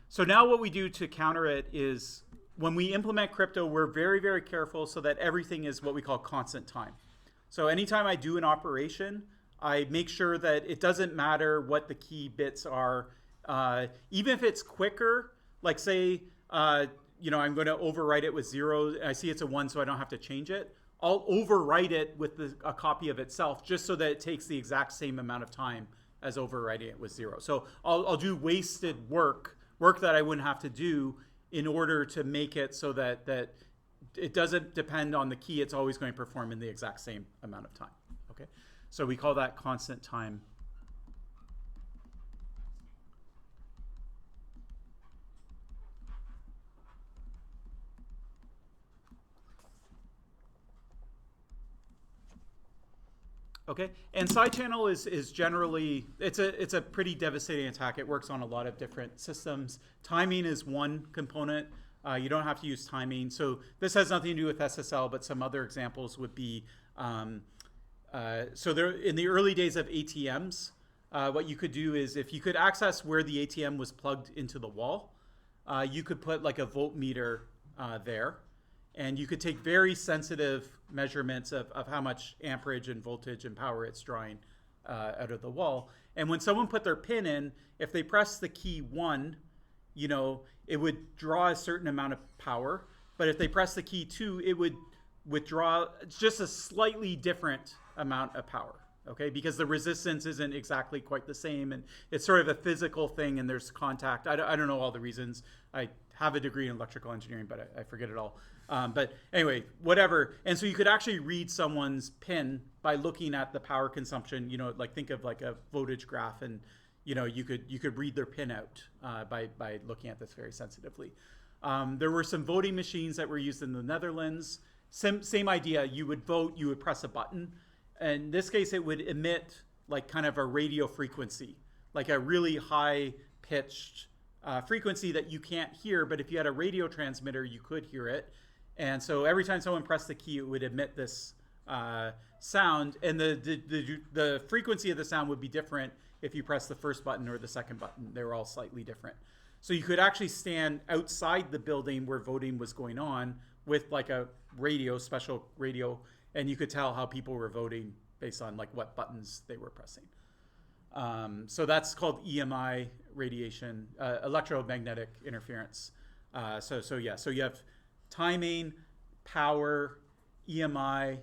So now what we do to counter it is when we implement crypto, we're very, very careful so that everything is what we call constant time. So anytime I do an operation, I make sure that it doesn't matter what the key bits are. Even if it's quicker, like say, I'm going to overwrite it with 0, and I see it's a 1, so I don't have to change it. I'll overwrite it with a copy of itself just so that it takes the exact same amount of time as overwriting it with 0. So I'll do wasted work that I wouldn't have to do in order to make it so that it doesn't depend on the key. It's always going to perform in the exact same amount of time. Okay, so we call that constant time. Okay, and side channel is generally, it's a pretty devastating attack. It works on a lot of different systems. Timing is one component. You don't have to use timing. So this has nothing to do with SSL, but some other examples would be, so there in the early days of ATMs, what you could do is if you could access where the ATM was plugged into the wall, you could put like a voltmeter there. And you could take very sensitive measurements of how much amperage and voltage and power it's drawing out of the wall. And when someone put their pin in, if they press the key 1, it would draw a certain amount of power. But if they press the key 2, it would withdraw just a slightly different amount of power. Okay, because the resistance isn't exactly quite the same, and it's sort of a physical thing, and there's contact. I don't know all the reasons. I have a degree in electrical engineering, but I forget it all. But anyway, whatever. And so you could actually read someone's pin by looking at the power consumption. Like think of like a voltage graph, and you could read their pin out by looking at this very sensitively. There were some voting machines that were used in the Netherlands. Same idea. You would vote, you would press a button. In this case, it would emit like kind of a radio frequency, like a really high pitched frequency that you can't hear, but if you had a radio transmitter, you could hear it. And so every time someone pressed the key, it would emit this sound, and the frequency of the sound would be different if you press the first button or the second button. They were all slightly different. So you could actually stand outside the building where voting was going on with like a radio, special radio, and you could tell how people were voting based on like what buttons they were pressing. So that's called EMI radiation, electromagnetic interference. So you have timing, power, EMI.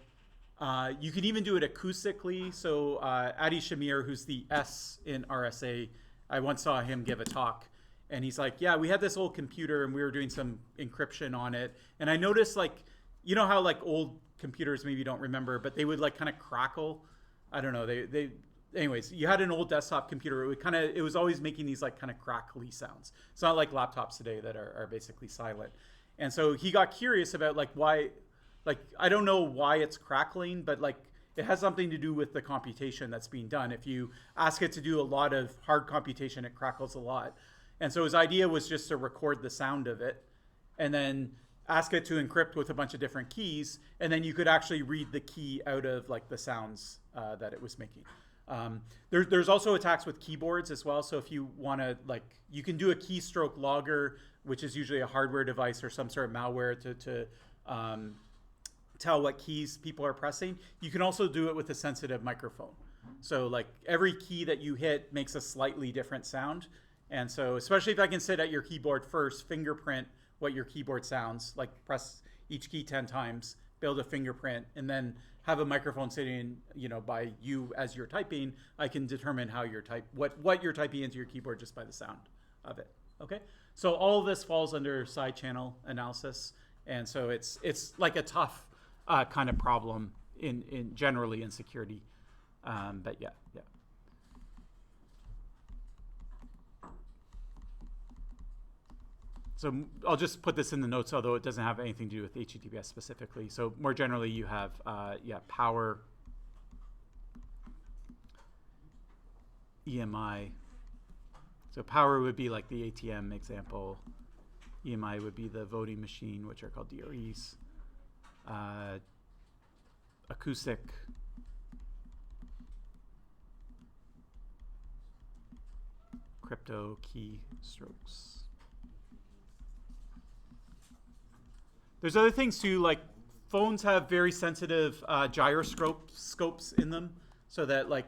You can even do it acoustically. So Adi Shamir, who's the S in RSA, I once saw him give a talk, and he's like, yeah, we had this old computer and we were doing some encryption on it. And I noticed, like, you know how like old computers maybe you don't remember, but they would like kind of crackle. I don't know. Anyways, you had an old desktop computer. It was always making these like kind of crackly sounds. It's not like laptops today that are basically silent. And so he got curious about like why, like, I don't know why it's crackling, but like it has something to do with the computation that's being done. If you ask it to do a lot of hard computation, it crackles a lot. And so his idea was just to record the sound of it and then ask it to encrypt with a bunch of different keys. And then you could actually read the key out of like the sounds that it was making. There's also attacks with keyboards as well. So if you want to, like, you can do a keystroke logger, which is usually a hardware device or some sort of malware to tell what keys people are pressing. You can also do it with a sensitive microphone. So like every key that you hit makes a slightly different sound. And so especially if I can sit at your keyboard first, fingerprint what your keyboard sounds, like press each key 10 times, build a fingerprint, and then have a microphone sitting, by you as you're typing, I can determine how you're what you're typing into your keyboard just by the sound of it. Okay, so all of this falls under side channel analysis, and so it's like a tough kind of problem in generally in security, but yeah. So I'll just put this in the notes, although it doesn't have anything to do with HTTPS specifically. So more generally, you have power, EMI. So power would be like the ATM example. EMI would be the voting machine, which are called DREs. Acoustic. Crypto key strokes. There's other things too, like phones have very sensitive gyroscopes in them, so that like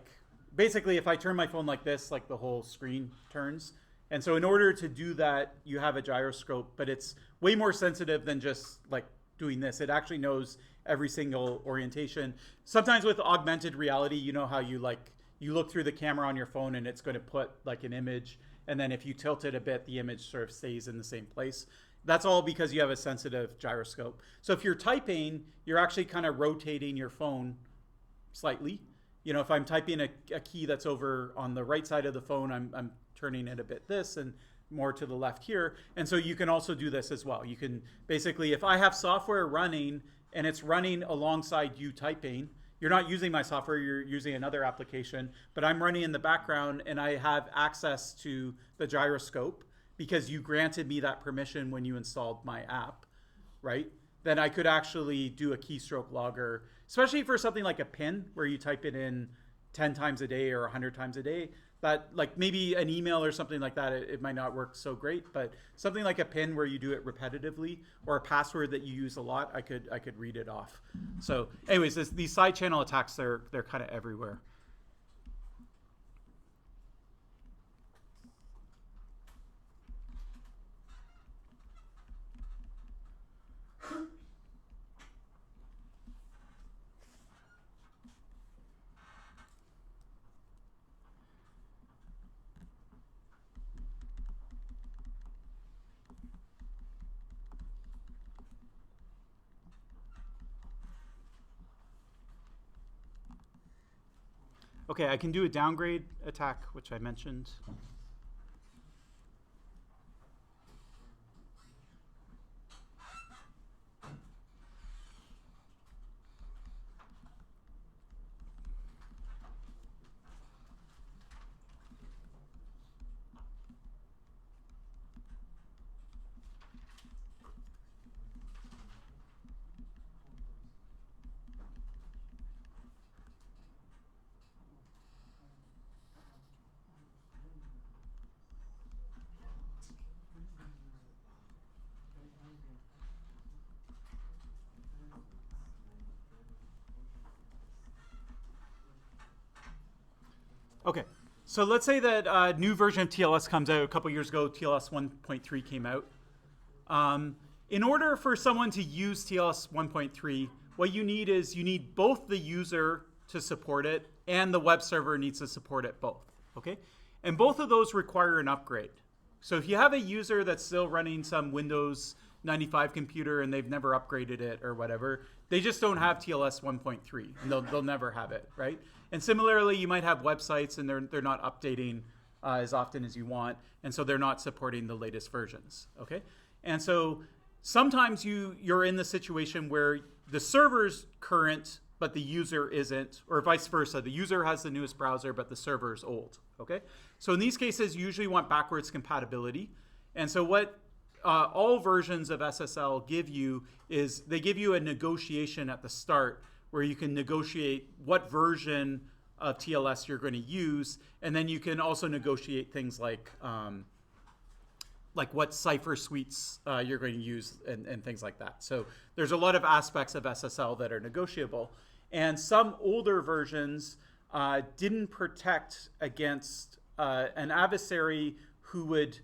basically if I turn my phone like this, like the whole screen turns. And so in order to do that, you have a gyroscope, but it's way more sensitive than just like doing this. It actually knows every single orientation. Sometimes with augmented reality, you know how you look through the camera on your phone and it's going to put like an image, and then if you tilt it a bit, the image sort of stays in the same place. That's all because you have a sensitive gyroscope. So if you're typing, you're actually kind of rotating your phone slightly. If I'm typing a key that's over on the right side of the phone, I'm turning it a bit this and more to the left here. And so you can also do this as well. You can basically, if I have software running and it's running alongside you typing, you're not using my software, you're using another application, but I'm running in the background and I have access to the gyroscope because you granted me that permission when you installed my app, right? Then I could actually do a keystroke logger, especially for something like a PIN where you type it in 10 times a day or 100 times a day. That, like, maybe an email or something like that, it might not work so great, but something like a PIN where you do it repetitively, or a password that you use a lot, I could read it off. So anyways, these side channel attacks, they're kind of everywhere. Okay, I can do a downgrade attack, which I mentioned. Okay, so let's say that a new version of TLS comes out a couple years ago. TLS 1.3 came out. In order for someone to use TLS 1.3, what you need is you need both the user to support it and the web server needs to support it both. Okay, and both of those require an upgrade. So if you have a user that's still running some Windows 95 computer and they've never upgraded it or whatever, they just don't have TLS 1.3 and they'll never have it, right? And similarly, you might have websites and they're not updating as often as you want, and so they're not supporting the latest versions, okay? And so sometimes you're in the situation where the server's current, but the user isn't, or vice versa. The user has the newest browser, but the server is old, okay? So in these cases, you usually want backwards compatibility. And so what all versions of SSL give you is they give you a negotiation at the start where you can negotiate what version of TLS you're going to use, and then you can also negotiate things like what cipher suites you're going to use and things like that. So there's a lot of aspects of SSL that are negotiable. And some older versions didn't protect against an adversary who would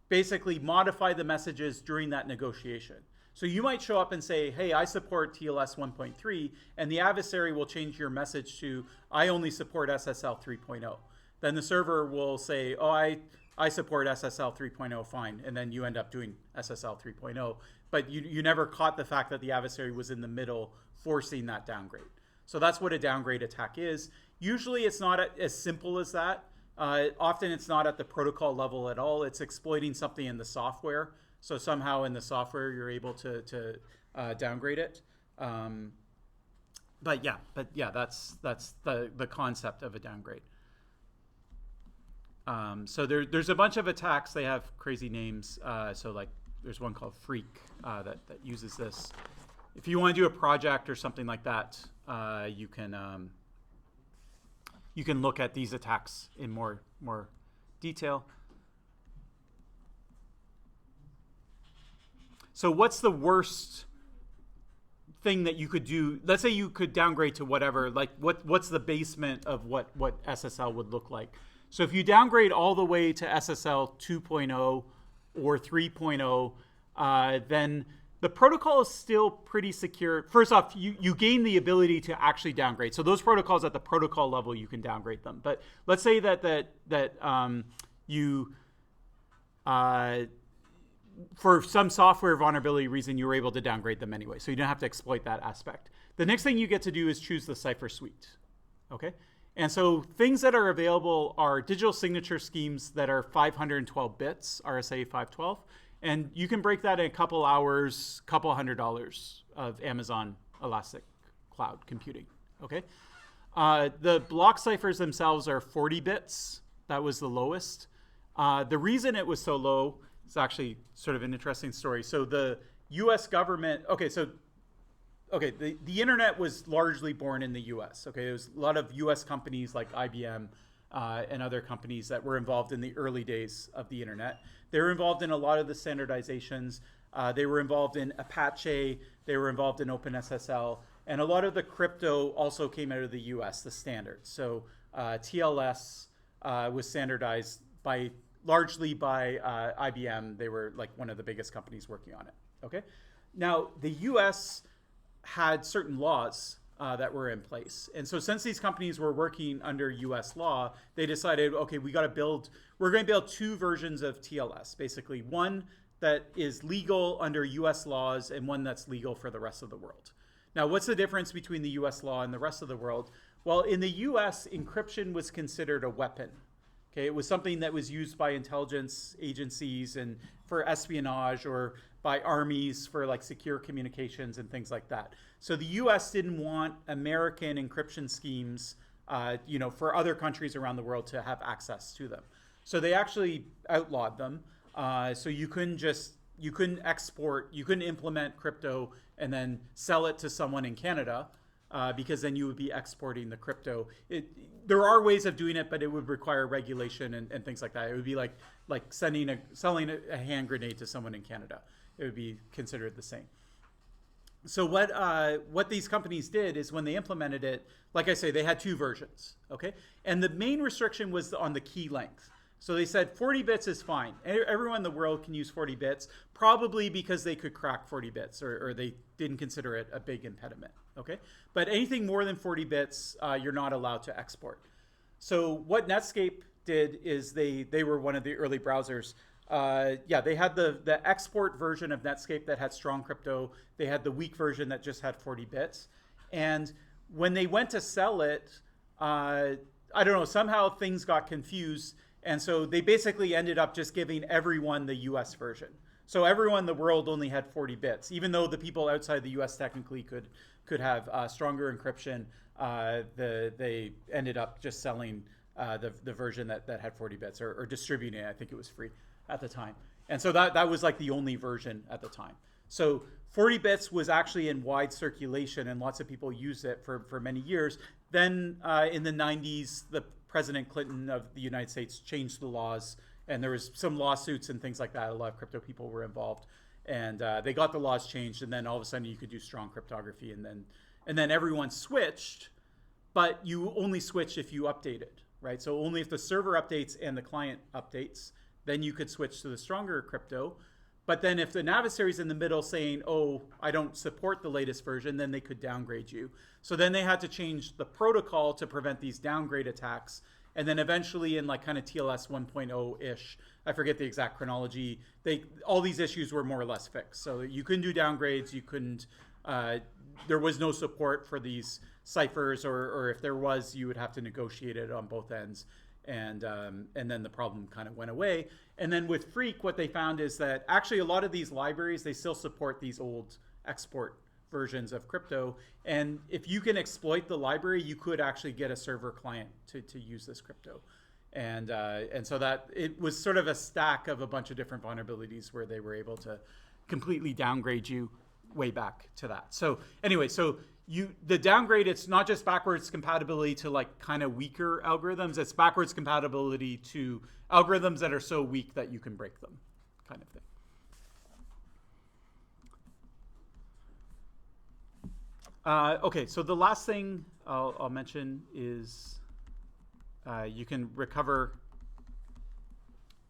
basically modify the messages during that negotiation. So you might show up and say, hey, I support TLS 1.3, and the adversary will change your message to, I only support SSL 3.0. Then the server will say, oh, I support SSL 3.0, fine, and then you end up doing SSL 3.0. But you never caught the fact that the adversary was in the middle forcing that downgrade. So that's what a downgrade attack is. Usually it's not as simple as that. Often it's not at the protocol level at all. It's exploiting something in the software. So somehow in the software you're able to downgrade it. But yeah, that's the concept of a downgrade. So there's a bunch of attacks. They have crazy names. So like there's one called Freak that uses this. If you want to do a project or something like that, you can look at these attacks in more detail. So what's the worst thing that you could do? Let's say you could downgrade to whatever, like what's the basement of what SSL would look like? So if you downgrade all the way to SSL 2.0 or 3.0, then the protocol is still pretty secure. First off, you gain the ability to actually downgrade. So those protocols at the protocol level, you can downgrade them. But let's say that you for some software vulnerability reason, you were able to downgrade them anyway. So you don't have to exploit that aspect. The next thing you get to do is choose the cipher suite. Okay? And so things that are available are digital signature schemes that are 512 bits, RSA 512. And you can break that in a couple hours, couple $100 of Amazon Elastic Cloud computing. Okay? The block ciphers themselves are 40 bits. That was the lowest. The reason it was so low, it's actually sort of an interesting story. So the U.S. government, the internet was largely born in the U.S. Okay, there was a lot of U.S. companies like IBM and other companies that were involved in the early days of the internet. They were involved in a lot of the standardizations. They were involved in Apache. They were involved in OpenSSL. And a lot of the crypto also came out of the U.S., the standards. So TLS was standardized largely by IBM. They were like one of the biggest companies working on it. Okay. Now the U.S. had certain laws that were in place, and so since these companies were working under U.S. law, they decided, okay, we're going to build two versions of TLS, basically one that is legal under U.S. laws and one that's legal for the rest of the world. Now, what's the difference between the U.S. law and the rest of the world? Well, in the U.S., encryption was considered a weapon. Okay, it was something that was used by intelligence agencies and for espionage, or by armies for like secure communications and things like that. So the U.S. didn't want American encryption schemes, for other countries around the world to have access to them. So they actually outlawed them. So you couldn't implement crypto and then sell it to someone in Canada. Because then you would be exporting the crypto. There are ways of doing it, but it would require regulation and things like that. It would be like selling a hand grenade to someone in Canada. It would be considered the same. So what these companies did is when they implemented it, like I say, they had two versions, okay? And the main restriction was on the key length. So they said 40 bits is fine. Everyone in the world can use 40 bits, probably because they could crack 40 bits or they didn't consider it a big impediment, okay? But anything more than 40 bits, you're not allowed to export. So what Netscape did is they were one of the early browsers. They had the export version of Netscape that had strong crypto. They had the weak version that just had 40 bits. And when they went to sell it, I don't know, somehow things got confused. And so they basically ended up just giving everyone the US version. So everyone in the world only had 40 bits, even though the people outside the US technically could have stronger encryption. They ended up just selling the version that had 40 bits or distributing it. I think it was free at the time. And so that was like the only version at the time. So 40 bits was actually in wide circulation and lots of people used it for many years. Then in the 90s, the President Clinton of the United States changed the laws and there was some lawsuits and things like that. A lot of crypto people were involved and they got the laws changed and then all of a sudden you could do strong cryptography and then everyone switched, but you only switch if you updated, right? So only if the server updates and the client updates, then you could switch to the stronger crypto. But then if the adversary's in the middle saying, oh, I don't support the latest version, then they could downgrade you. So then they had to change the protocol to prevent these downgrade attacks. And then eventually in like kind of TLS 1.0-ish, I forget the exact chronology, all these issues were more or less fixed. So you couldn't do downgrades, you couldn't, there was no support for these ciphers, or if there was, you would have to negotiate it on both ends. And then the problem kind of went away. And then with Freak, what they found is that actually a lot of these libraries, they still support these old export versions of crypto. And if you can exploit the library, you could actually get a server client to use this crypto. And so that it was sort of a stack of a bunch of different vulnerabilities where they were able to completely downgrade you way back to that. So anyway, so the downgrade, it's not just backwards compatibility to like kind of weaker algorithms, it's backwards compatibility to algorithms that are so weak that you can break them, kind of thing. Okay, so the last thing I'll mention is you can recover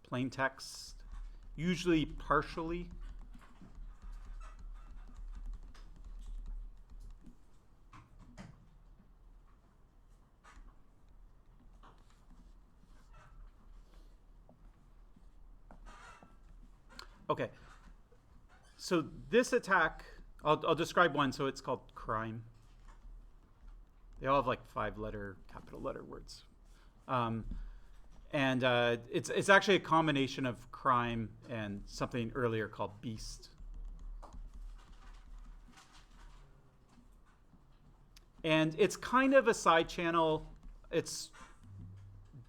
plain text, usually partially. Okay, so this attack, I'll describe one. So it's called crime. They all have like 5-letter, capital letter words. It's actually a combination of crime and something earlier called beast. And it's kind of a side channel.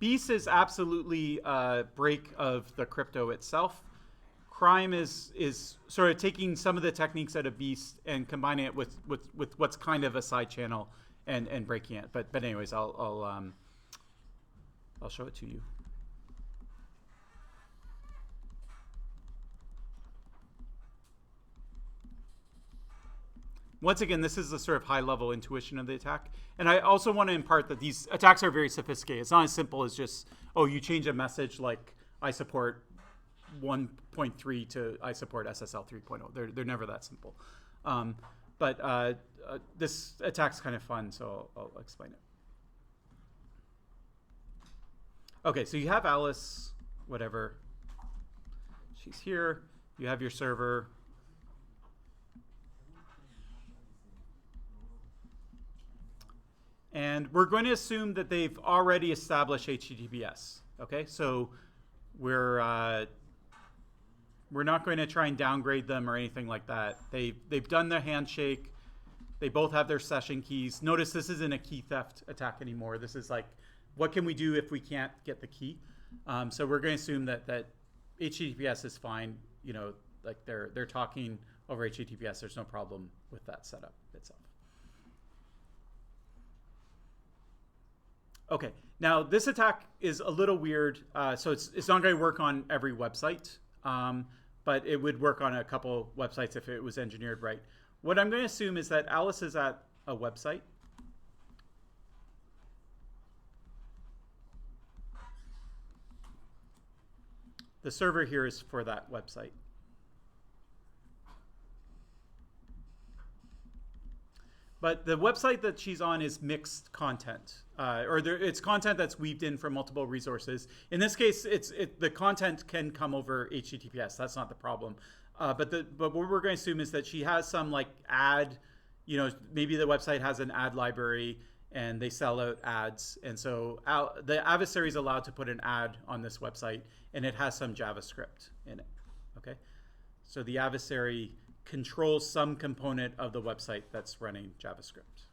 Beast is absolutely a break of the crypto itself. Crime is sort of taking some of the techniques out of Beast and combining it with what's kind of a side channel and breaking it. But anyways, I'll show it to you. Once again, this is the sort of high-level intuition of the attack. And I also want to impart that these attacks are very sophisticated. It's not as simple as just, oh, you change a message like I support 1.3 to I support SSL 3.0. They're never that simple. But this attack's kind of fun, so I'll explain it. Okay, so you have Alice, whatever. She's here. You have your server. And we're going to assume that they've already established HTTPS. Okay, so we're not going to try and downgrade them or anything like that. They've done their handshake. They both have their session keys. Notice this isn't a key theft attack anymore. This is like, what can we do if we can't get the key? So we're going to assume that HTTPS is fine. You know, like they're talking over HTTPS. There's no problem with that setup itself. Okay, now this attack is a little weird. So it's not going to work on every website, but it would work on a couple websites if it was engineered right. what I'm going to assume is that Alice is at a website. The server here is for that website. But the website that she's on is mixed content, it's content that's weaved in from multiple resources. In this case, the content can come over HTTPS. That's not the problem. But what we're going to assume is that she has some like ad, maybe the website has an ad library and they sell out ads. And so the adversary is allowed to put an ad on this website and it has some JavaScript in it, okay? So the adversary controls some component of the website that's running JavaScript.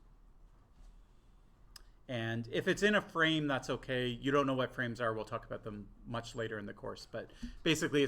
And if it's in a frame, that's okay. You don't know what frames are. We'll talk about them much later in the course. But basically,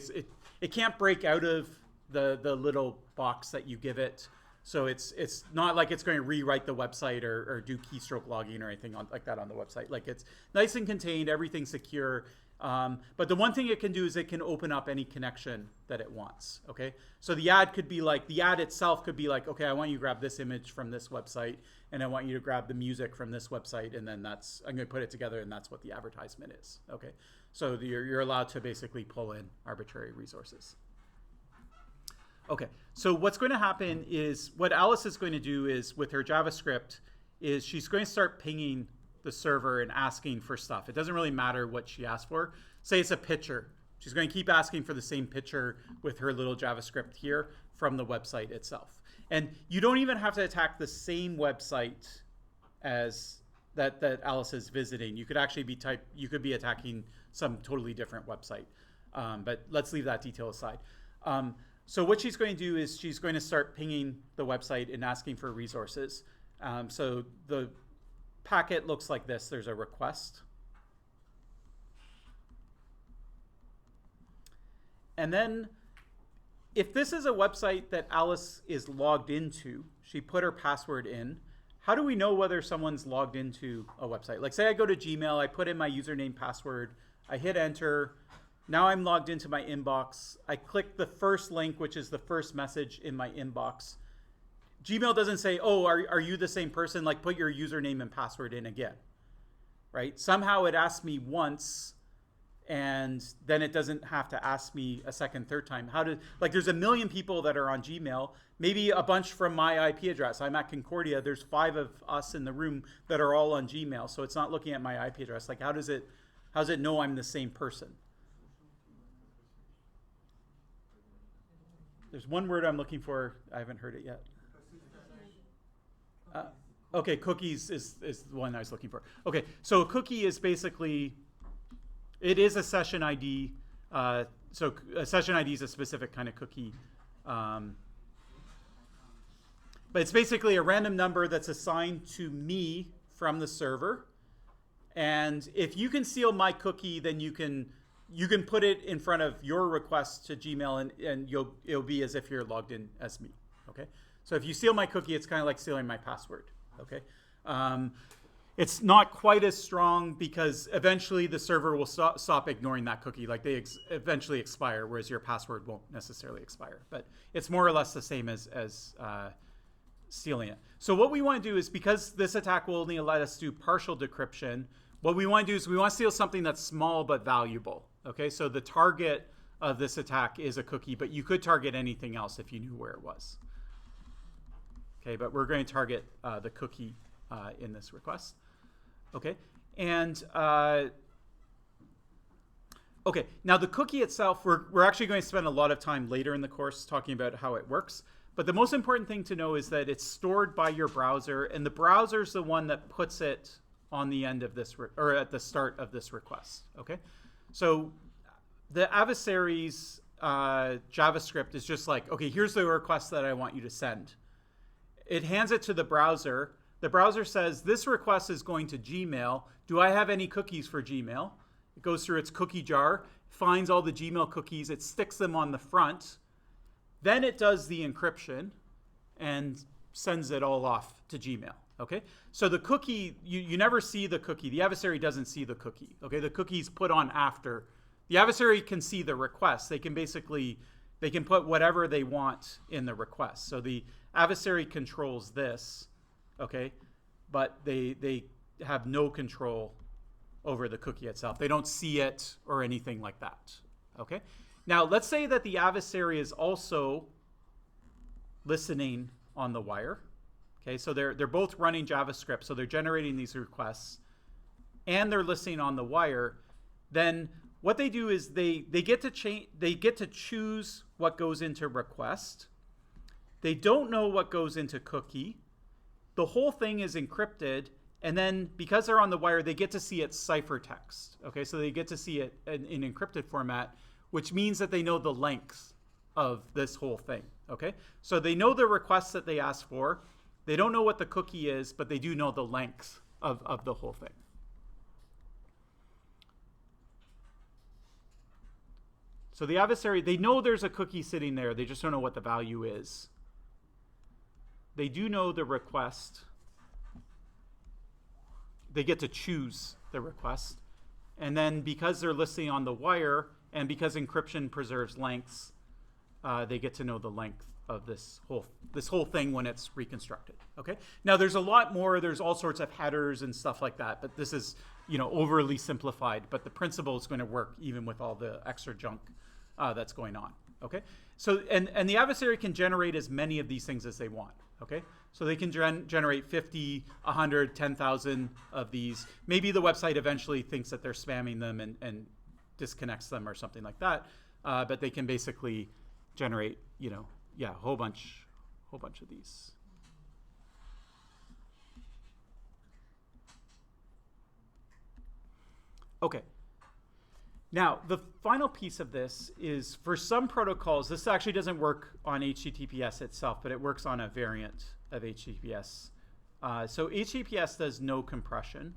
it can't break out of the little box that you give it. So it's not like it's going to rewrite the website or do keystroke logging or anything like that on the website. Like it's nice and contained, everything's secure. But the one thing it can do is it can open up any connection that it wants, okay? So the ad could be like, the ad itself could be like, okay, I want you to grab this image from this website, and I want you to grab the music from this website, and then I'm going to put it together, and that's what the advertisement is, okay? So you're allowed to basically pull in arbitrary resources. Okay, so what's going to happen is, what Alice is going to do is, with her JavaScript, is she's going to start pinging the server and asking for stuff. It doesn't really matter what she asks for. Say it's a picture. She's going to keep asking for the same picture with her little JavaScript here from the website itself. And you don't even have to attack the same website as that Alice is visiting. You could actually be attacking some totally different website. But let's leave that detail aside. So what she's going to do is she's going to start pinging the website and asking for resources. So the packet looks like this. There's a request. And then if this is a website that Alice is logged into, she put her password in, how do we know whether someone's logged into a website? Like say I go to Gmail, I put in my username, password, I hit enter, now I'm logged into my inbox, I click the first link, which is the first message in my inbox. Gmail doesn't say, oh, are you the same person? Like put your username and password in again, right? Somehow it asks me once and then it doesn't have to ask me a second, third time. There's a million people that are on Gmail, maybe a bunch from my IP address. I'm at Concordia, there's 5 of us in the room that are all on Gmail. So it's not looking at my IP address. Like how does it know I'm the same person? There's one word I'm looking for, I haven't heard it yet. Okay, cookies is the one I was looking for. Okay, so a cookie is basically, it is a session ID. So a session ID is a specific kind of cookie. But it's basically a random number that's assigned to me from the server. And if you can steal my cookie, then you can put it in front of your request to Gmail and it'll be as if you're logged in as me, okay? So if you steal my cookie, it's kind of like stealing my password, okay? It's not quite as strong because eventually the server will stop ignoring that cookie. Like they eventually expire, whereas your password won't necessarily expire. But it's more or less the same as stealing it. So what we want to do is, because this attack will only let us do partial decryption, what we want to do is we want to steal something that's small but valuable, okay? So the target of this attack is a cookie, but you could target anything else if you knew where it was. Okay, but we're going to target the cookie in this request. Okay, and okay, now the cookie itself, we're actually going to spend a lot of time later in the course talking about how it works. But the most important thing to know is that it's stored by your browser, and the browser is the one that puts it on the end of this, or at the start of this request. Okay, so the adversary's JavaScript is just like, okay, here's the request that I want you to send. It hands it to the browser. The browser says, this request is going to Gmail. Do I have any cookies for Gmail? It goes through its cookie jar, finds all the Gmail cookies, it sticks them on the front. Then it does the encryption and sends it all off to Gmail, okay? So the cookie, you never see the cookie. The adversary doesn't see the cookie, okay? The cookie's put on after. The adversary can see the request. They can basically They can put whatever they want in the request. So the adversary controls this, okay, but they have no control over the cookie itself. They don't see it or anything like that, okay? Now, let's say that the adversary is also listening on the wire, okay? So they're both running JavaScript, so they're generating these requests, and they're listening on the wire. Then what they do is they get to choose what goes into request. They don't know what goes into cookie. The whole thing is encrypted, and then because they're on the wire, they get to see its ciphertext. Okay, so they get to see it in encrypted format, which means that they know the length of this whole thing. Okay, so they know the request that they asked for. They don't know what the cookie is, but they do know the length of the whole thing. So the adversary, they know there's a cookie sitting there. They just don't know what the value is. They do know the request. They get to choose the request. And then because they're listening on the wire and because encryption preserves lengths, they get to know the length of this whole thing when it's reconstructed. Okay. Now there's a lot more. There's all sorts of headers and stuff like that. But this is, overly simplified. But the principle is going to work even with all the extra junk that's going on. Okay. So and the adversary can generate as many of these things as they want. Okay. So they can generate 50, 100, 10,000 of these. Maybe the website eventually thinks that they're spamming them and disconnects them or something like that. But they can basically generate, a whole bunch of these. Okay. Now, the final piece of this is for some protocols, this actually doesn't work on HTTPS itself, but it works on a variant of HTTPS. So HTTPS does no compression.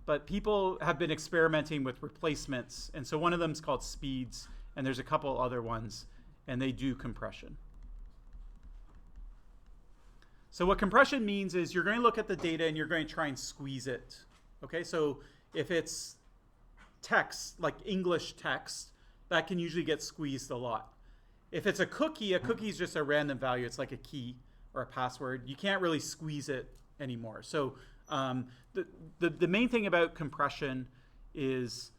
But people have been experimenting with replacements. And so one of them is called speeds, and there's a couple other ones, and they do compression. So what compression means is you're going to look at the data and you're going to try and squeeze it. Okay, so if it's text, like English text, that can usually get squeezed a lot. If it's a cookie is just a random value. It's like a key or a password. You can't really squeeze it anymore. So the main thing about compression is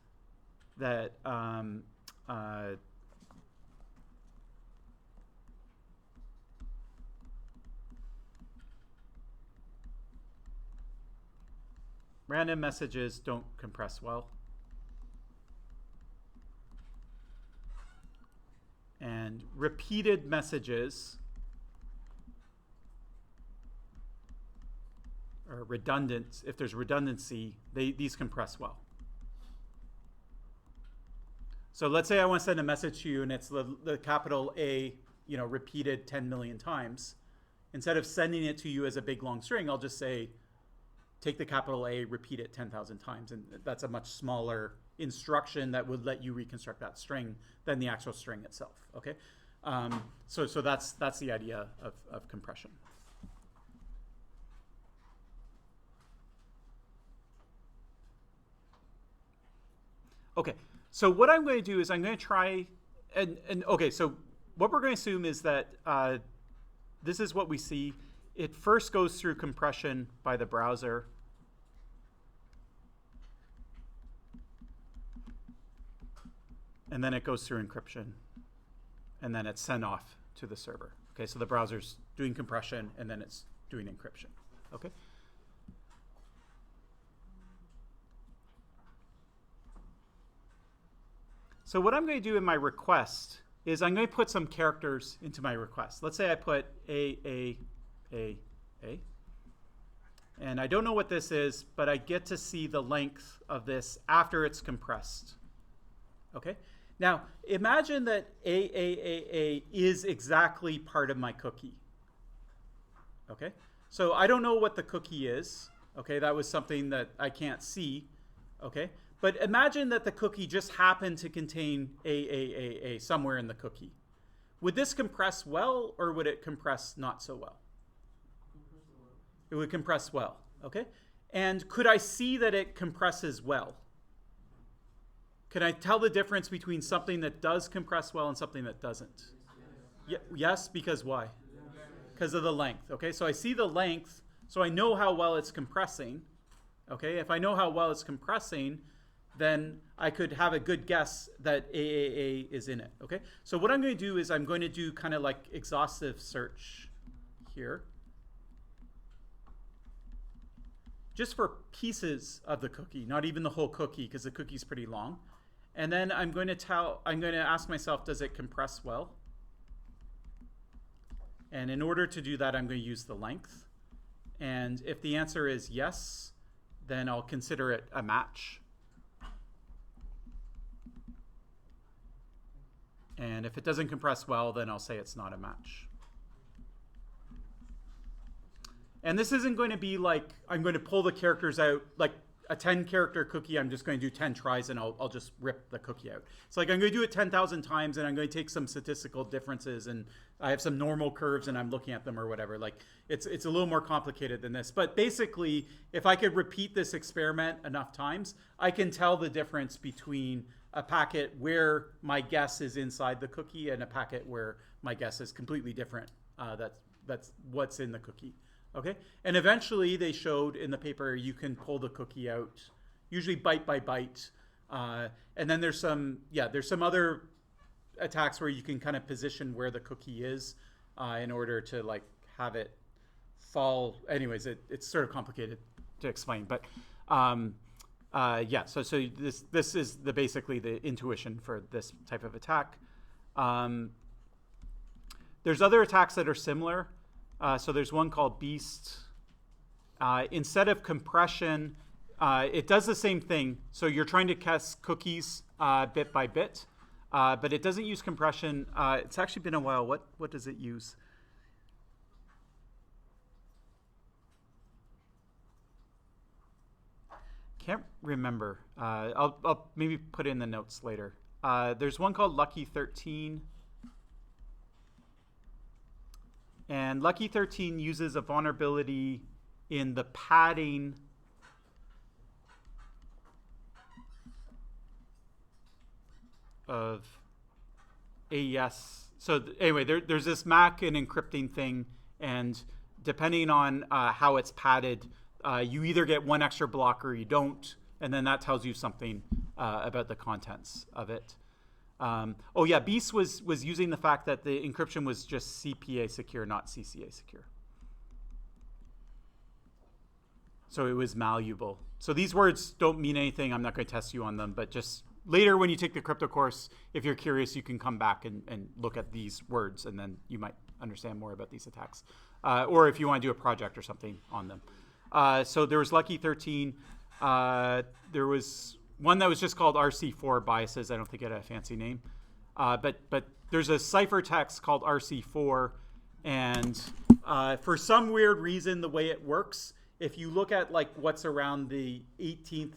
that random messages don't compress well. And repeated messages or redundant, if there's redundancy, these compress well. So let's say I want to send a message to you and it's the capital A, repeated 10 million times. Instead of sending it to you as a big long string, I'll just say, take the capital A, repeat it 10,000 times. And that's a much smaller instruction that would let you reconstruct that string than the actual string itself. Okay, so that's the idea of compression. Okay, so what I'm going to do is I'm going to try and okay, so what we're going to assume is that this is what we see. It first goes through compression by the browser. And then it goes through encryption. And then it's sent off to the server. Okay, so the browser's doing compression and then it's doing encryption. Okay. So what I'm going to do in my request is I'm going to put some characters into my request. Let's say I put A. And I don't know what this is, but I get to see the length of this after it's compressed. Okay? Now, imagine that A is exactly part of my cookie. Okay? So I don't know what the cookie is. Okay? That was something that I can't see. Okay? But imagine that the cookie just happened to contain A somewhere in the cookie. Would this compress well, or would it compress not so well? It would compress well, okay? And could I see that it compresses well? Can I tell the difference between something that does compress well and something that doesn't? Yes, because why? Because of the length. Okay, so I see the length, so I know how well it's compressing. Okay, if I know how well it's compressing, then I could have a good guess that AAA is in it. Okay, so what I'm going to do is I'm going to do kind of like exhaustive search here, just for pieces of the cookie, not even the whole cookie, because the cookie's pretty long. And then I'm going to ask myself, does it compress well? And in order to do that, I'm going to use the length. And if the answer is yes, then I'll consider it a match. And if it doesn't compress well, then I'll say it's not a match. And this isn't going to be like, I'm going to pull the characters out, like a 10-character cookie, I'm just going to do 10 tries and I'll just rip the cookie out. It's like I'm going to do it 10,000 times and I'm going to take some statistical differences and I have some normal curves and I'm looking at them or whatever. Like it's a little more complicated than this. But basically, if I could repeat this experiment enough times, I can tell the difference between a packet where my guess is inside the cookie and a packet where my guess is completely different. That's what's in the cookie. Okay, and eventually they showed in the paper you can pull the cookie out, usually byte by byte, and then there's some other attacks where you can kind of position where the cookie is in order to like have it fall. Anyways, it's sort of complicated to explain, but yeah. So this is basically the intuition for this type of attack. There's other attacks that are similar. So there's one called Beast. Instead of compression, it does the same thing. So you're trying to test cookies bit by bit, but it doesn't use compression. It's actually been a while. What does it use? Can't remember. I'll maybe put in the notes later. There's one called Lucky 13. And Lucky 13 uses a vulnerability in the padding of AES. So anyway, there's this MAC and encrypting thing, and depending on how it's padded, you either get one extra block or you don't, and then that tells you something about the contents of it. Oh yeah, Beast was using the fact that the encryption was just CPA secure, not CCA secure. So it was malleable. So these words don't mean anything. I'm not going to test you on them, but just later when you take the crypto course, if you're curious, you can come back and look at these words, and then you might understand more about these attacks. Or if you want to do a project or something on them. So there was Lucky 13. There was one that was just called RC4 biases. I don't think it had a fancy name. But there's a ciphertext called RC4. And for some weird reason, the way it works, if you look at like what's around the 18th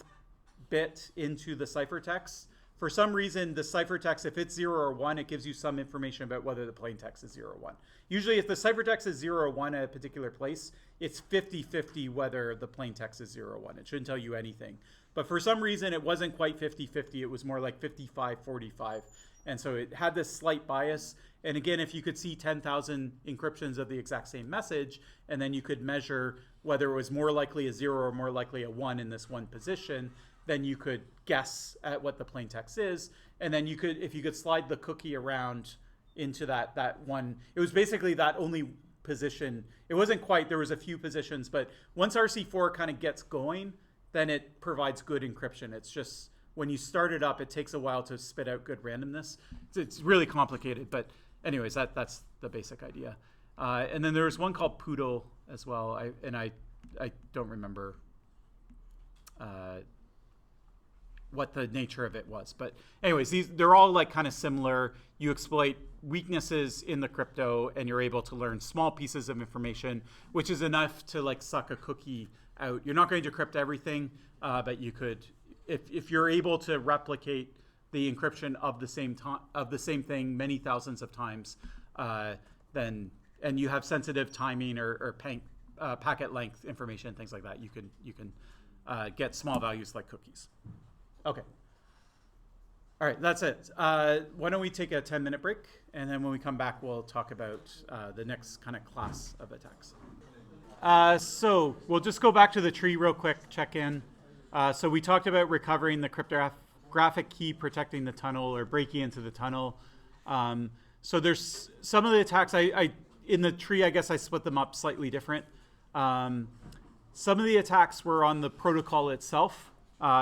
bit into the ciphertext, for some reason, the ciphertext, if it's 0 or 1, it gives you some information about whether the plaintext is 0 or 1. Usually, if the ciphertext is 0 or 1 at a particular place, it's 50-50 whether the plaintext is 0 or 1. It shouldn't tell you anything. But for some reason, it wasn't quite 50-50. It was more like 55-45. And so it had this slight bias. And again, if you could see 10,000 encryptions of the exact same message, and then you could measure whether it was more likely a 0 or more likely a 1 in this one position, then you could guess at what the plaintext is. And then you could, if you could slide the cookie around into that one, it was basically that only position. It wasn't quite, there was a few positions, but once RC4 kind of gets going, then it provides good encryption. It's just, when you start it up, it takes a while to spit out good randomness. It's really complicated, but anyways, that's the basic idea. And then there was one called Poodle as well, I don't remember what the nature of it was. But anyways, they're all like kind of similar. You exploit weaknesses in the crypto and you're able to learn small pieces of information, which is enough to like suck a cookie out. You're not going to decrypt everything, but you could, if you're able to replicate the encryption of the same thing many thousands of times, then, and you have sensitive timing or packet length information, things like that, you can get small values like cookies. Okay. All right, that's it. Why don't we take a 10-minute break, and then when we come back, we'll talk about the next kind of class of attacks. So we'll just go back to the tree real quick, check in. So we talked about recovering the cryptographic key, protecting the tunnel, or breaking into the tunnel. So there's some of the attacks, in the tree, I guess I split them up slightly different. Some of the attacks were on the protocol itself.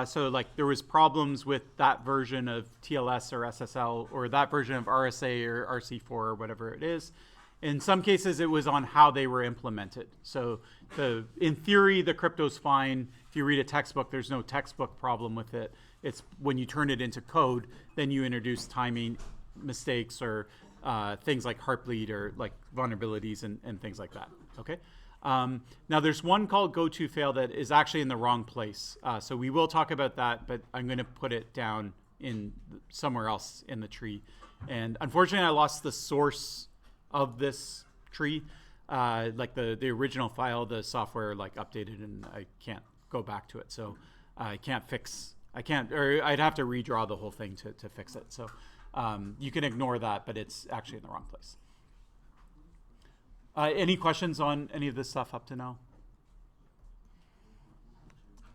So like there was problems with that version of TLS or SSL, or that version of RSA or RC4 or whatever it is. In some cases, it was on how they were implemented. So in theory, the crypto's fine. If you read a textbook, there's no textbook problem with it. It's when you turn it into code, then you introduce timing mistakes or things like heartbleed or like vulnerabilities and things like that, okay? Now there's one called go-to-fail that is actually in the wrong place. So we will talk about that, but I'm going to put it down in somewhere else in the tree. And unfortunately, I lost the source of this tree. Like the original file, the software like updated, and I can't go back to it. So I'd have to redraw the whole thing to fix it. So you can ignore that, but it's actually in the wrong place. Any questions on any of this stuff up to now?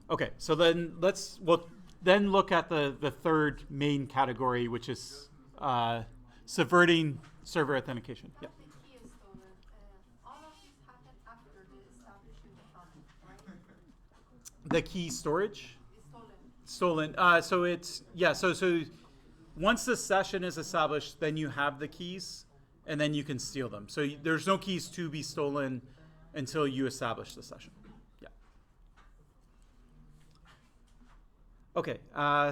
Okay, so then we'll look at the third main category, which is subverting server authentication. Yeah. The key is stolen. All of this happened after the establishment of tunnel, right? The key storage? It's stolen. Stolen. So once the session is established, then you have the keys, and then you can steal them. So there's no keys to be stolen until you establish the session. Yeah. Okay,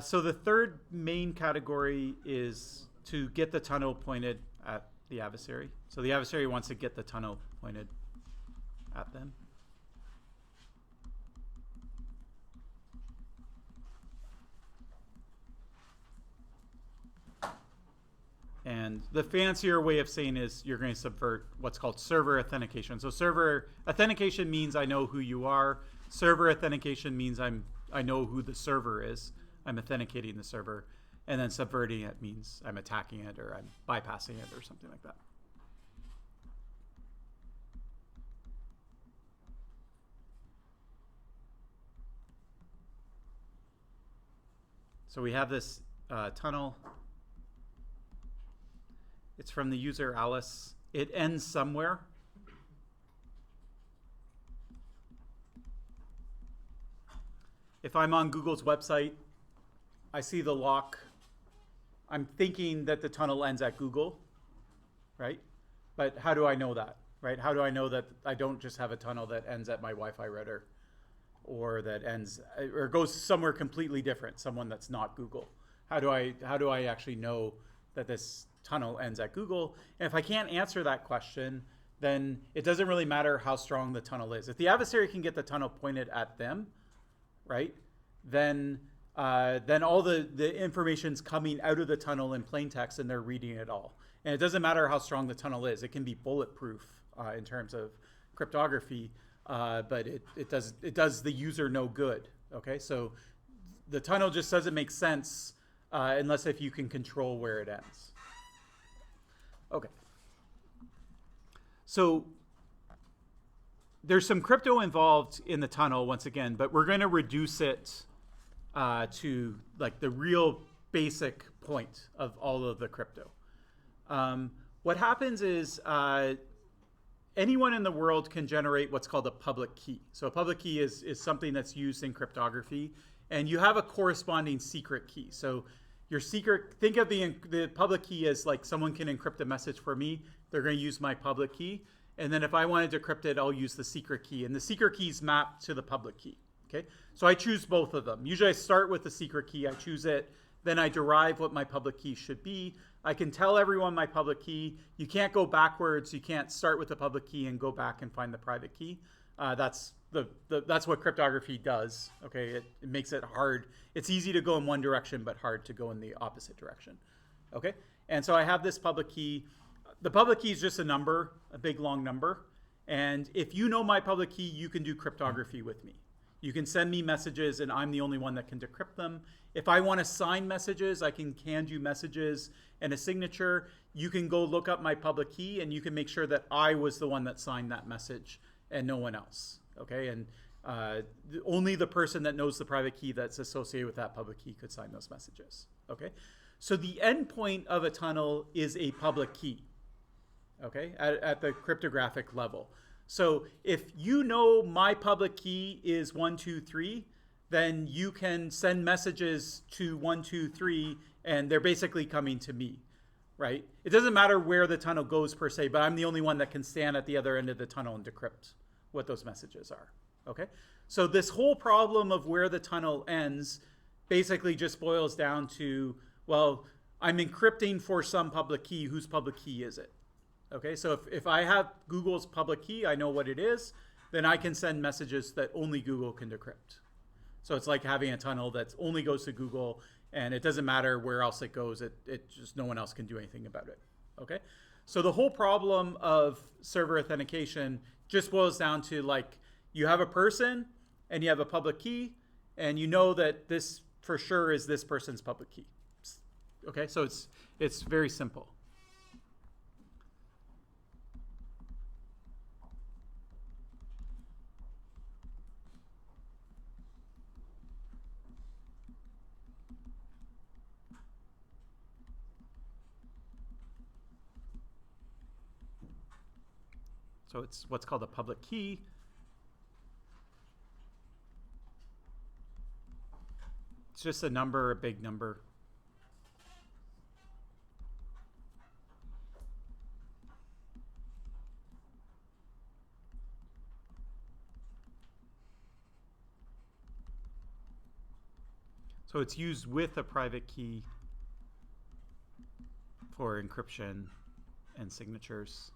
so the third main category is to get the tunnel pointed at the adversary. So the adversary wants to get the tunnel pointed at them. And the fancier way of saying is you're going to subvert what's called server authentication. So server authentication means I know who you are. Server authentication means I know who the server is. I'm authenticating the server. And then subverting it means I'm attacking it or I'm bypassing it or something like that. So we have this tunnel. It's from the user Alice. It ends somewhere. If I'm on Google's website, I see the lock. I'm thinking that the tunnel ends at Google, right? But how do I know that, right? How do I know that I don't just have a tunnel that ends at my Wi-Fi router, or that ends or goes somewhere completely different, someone that's not Google? How do I actually know that this tunnel ends at Google? And if I can't answer that question, then it doesn't really matter how strong the tunnel is. If the adversary can get the tunnel pointed at them, right, then all the information's coming out of the tunnel in plain text and they're reading it all. And it doesn't matter how strong the tunnel is. It can be bulletproof in terms of cryptography, but it does the user no good. Okay, so the tunnel just doesn't make sense unless if you can control where it ends. Okay. So there's some crypto involved in the tunnel once again, but we're going to reduce it to like the real basic point of all of the crypto. What happens is anyone in the world can generate what's called a public key. So a public key is something that's used in cryptography, and you have a corresponding secret key. So your secret, think of the public key as like someone can encrypt a message for me. They're going to use my public key. And then if I wanted to decrypt it, I'll use the secret key. And the secret key is mapped to the public key. Okay, so I choose both of them. Usually I start with the secret key. I choose it. Then I derive what my public key should be. I can tell everyone my public key. You can't go backwards. You can't start with the public key and go back and find the private key. That's what cryptography does. Okay, it makes it hard. It's easy to go in one direction, but hard to go in the opposite direction. Okay, and so I have this public key. The public key is just a number, a big long number. And if you know my public key, you can do cryptography with me. You can send me messages and I'm the only one that can decrypt them. If I want to sign messages, I can hand you messages and a signature. You can go look up my public key and you can make sure that I was the one that signed that message and no one else. Okay, and only the person that knows the private key that's associated with that public key could sign those messages. Okay, so the endpoint of a tunnel is a public key. Okay, at the cryptographic level. So if you know my public key is 123, then you can send messages to 123 and they're basically coming to me, right? It doesn't matter where the tunnel goes per se, but I'm the only one that can stand at the other end of the tunnel and decrypt what those messages are, okay? So this whole problem of where the tunnel ends basically just boils down to, well, I'm encrypting for some public key. Whose public key is it? Okay, so if I have Google's public key, I know what it is, then I can send messages that only Google can decrypt. So it's like having a tunnel that only goes to Google, and it doesn't matter where else it goes, it just no one else can do anything about it. Okay, so the whole problem of server authentication just boils down to, like, you have a person and you have a public key, and you know that this for sure is this person's public key. Okay, so it's very simple. So it's what's called a public key. It's just a number, a big number. So it's used with a private key for encryption and signatures.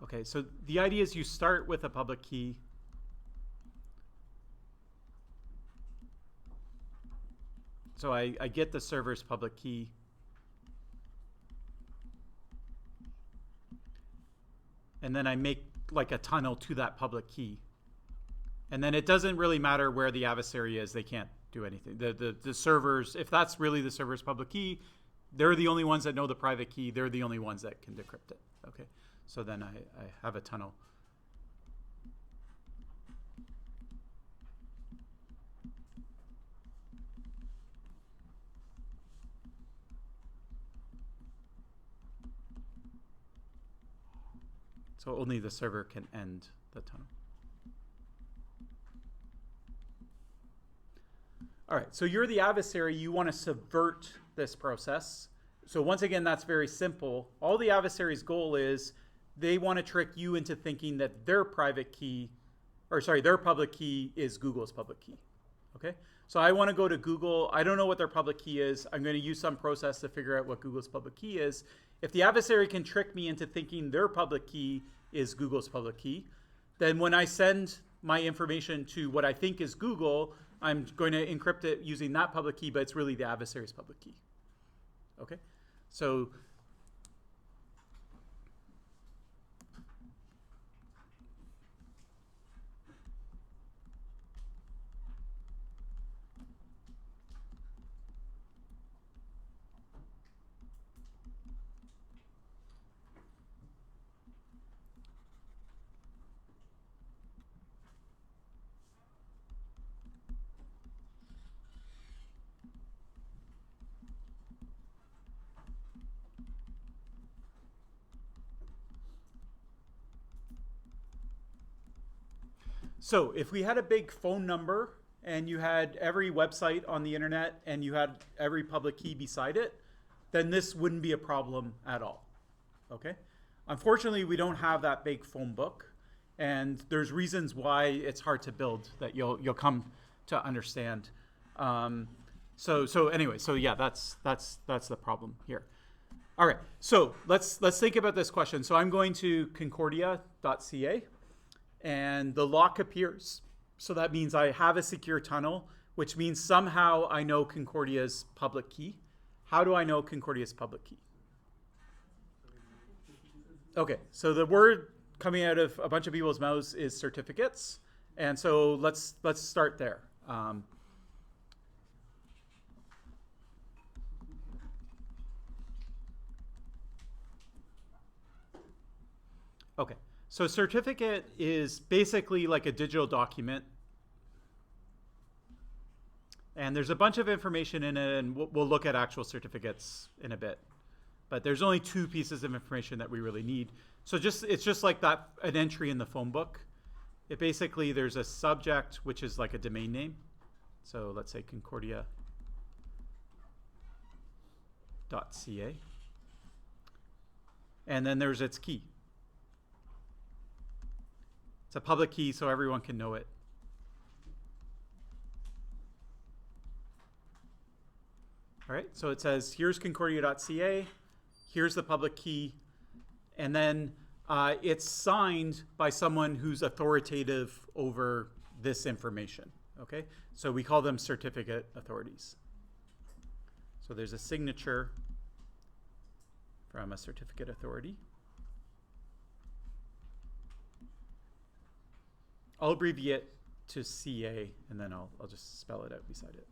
Okay, so the idea is you start with a public key. So I get the server's public key. And then I make like a tunnel to that public key. And then it doesn't really matter where the adversary is. They can't do anything. The servers, if that's really the server's public key, they're the only ones that know the private key. They're the only ones that can decrypt it. Okay. So then I have a tunnel. So only the server can end the tunnel. All right, so you're the adversary. You want to subvert this process. So once again, that's very simple. All the adversary's goal is they want to trick you into thinking that their private key, or sorry, their public key is Google's public key. Okay, so I want to go to Google. I don't know what their public key is. I'm going to use some process to figure out what Google's public key is. If the adversary can trick me into thinking their public key is Google's public key, then when I send my information to what I think is Google, I'm going to encrypt it using that public key, but it's really the adversary's public key. Okay, so So if we had a big phone number and you had every website on the internet and you had every public key beside it, then this wouldn't be a problem at all. Okay? Unfortunately, we don't have that big phone book, and there's reasons why it's hard to build that you'll come to understand. So anyway, so yeah, that's the problem here. All right, so let's think about this question. So I'm going to concordia.ca. And the lock appears So that means I have a secure tunnel, which means somehow I know Concordia's public key. How do I know Concordia's public key? Okay, so the word coming out of a bunch of people's mouths is certificates. And so let's start there. Okay, so certificate is basically like a digital document. And there's a bunch of information in it, and we'll look at actual certificates in a bit. But there's only two pieces of information that we really need. So it's just like that, an entry in the phone book. It basically, there's a subject, which is like a domain name. So let's say Concordia.ca. And then there's its key. It's a public key, so everyone can know it. All right, so it says, here's Concordia.ca, here's the public key, and then it's signed by someone who's authoritative over this information, okay? So we call them certificate authorities. So there's a signature from a certificate authority. I'll abbreviate to CA, and then I'll just spell it out beside it.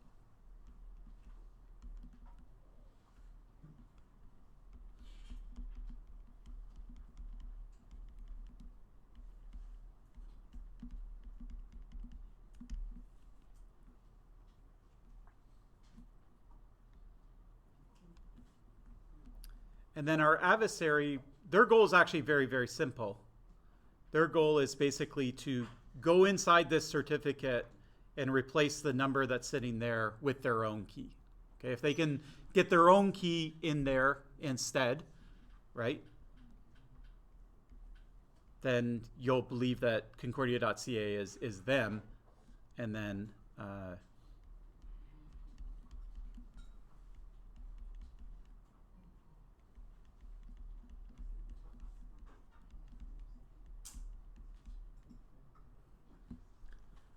And then our adversary, their goal is actually very, very simple. Their goal is basically to go inside this certificate and replace the number that's sitting there with their own key. Okay, if they can get their own key in there instead, right, then you'll believe that Concordia.ca is them, and then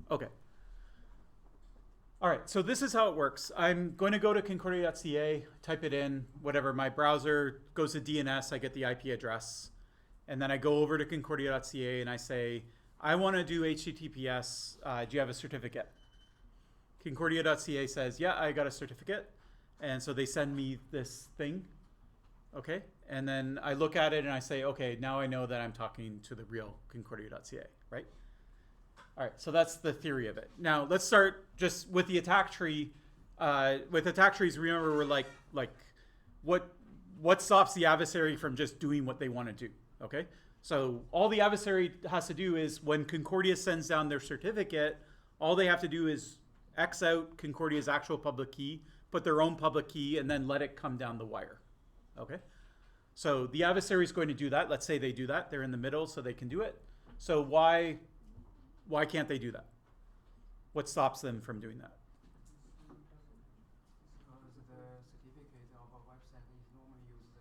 okay. All right, so this is how it works. I'm going to go to Concordia.ca, type it in, whatever. My browser goes to DNS, I get the IP address. And then I go over to Concordia.ca and I say, I want to do HTTPS. Do you have a certificate? Concordia.ca says, yeah, I got a certificate. And so they send me this thing. Okay. And then I look at it and I say, okay, now I know that I'm talking to the real Concordia.ca, right? All right, so that's the theory of it. Now let's start just with the attack tree. With attack trees, remember we're like what stops the adversary from just doing what they want to do? Okay, so all the adversary has to do is when Concordia sends down their certificate, all they have to do is X out Concordia's actual public key, put their own public key, and then let it come down the wire. Okay, so the adversary is going to do that. Let's say they do that. They're in the middle, so they can do it. So why can't they do that? What stops them from doing that? Because the certificate of a website is normally used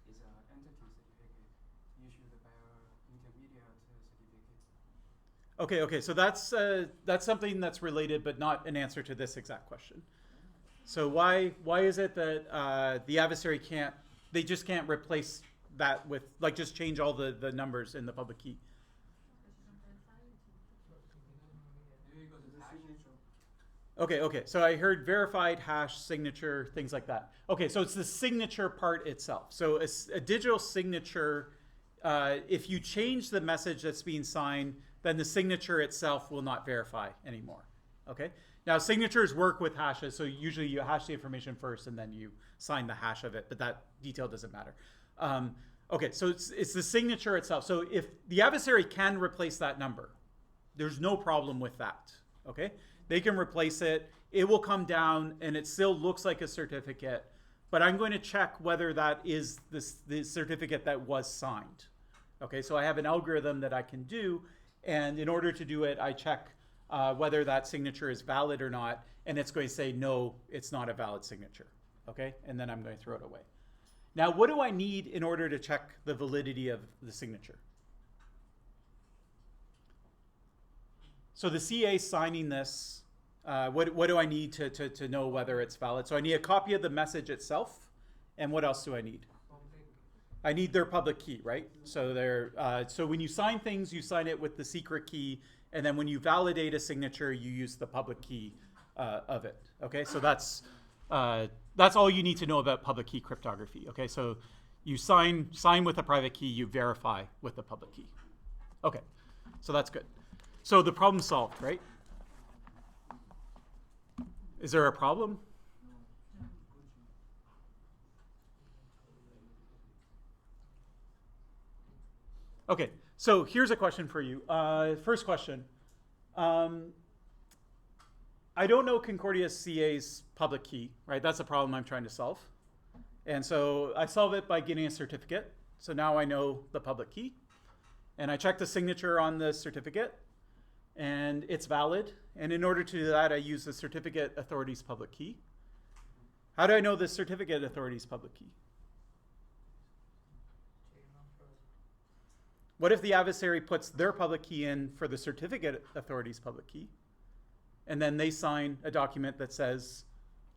is an entity certificate issued by an intermediate certificate. Okay, so that's something that's related, but not an answer to this exact question. So why is it that the adversary just can't replace that with, like, just change all the numbers in the public key? Okay, so I heard verified, hash, signature, things like that. Okay, so it's the signature part itself. So a digital signature, if you change the message that's being signed, then the signature itself will not verify anymore. Okay, now signatures work with hashes, so usually you hash the information first and then you sign the hash of it, but that detail doesn't matter. Okay, so it's the signature itself. So if the adversary can replace that number, there's no problem with that. Okay. They can replace it. It will come down and it still looks like a certificate, but I'm going to check whether that is the certificate that was signed. Okay, so I have an algorithm that I can do, and in order to do it, I check whether that signature is valid or not, and it's going to say, no, it's not a valid signature. Okay, and then I'm going to throw it away. Now, what do I need in order to check the validity of the signature? So the CA signing this, what do I need to know whether it's valid? So I need a copy of the message itself, and what else do I need? I need their public key, right? So so when you sign things, you sign it with the secret key, and then when you validate a signature, you use the public key of it. Okay, so that's all you need to know about public key cryptography. Okay, so you sign with a private key, you verify with the public key. Okay, so that's good. So the problem solved, right? Is there a problem? Okay, so here's a question for you. First question. I don't know Concordia CA's public key, right? That's the problem I'm trying to solve. And so I solve it by getting a certificate. So now I know the public key. And I check the signature on the certificate, and it's valid. And in order to do that, I use the certificate authority's public key. How do I know the certificate authority's public key? What if the adversary puts their public key in for the certificate authority's public key, and then they sign a document that says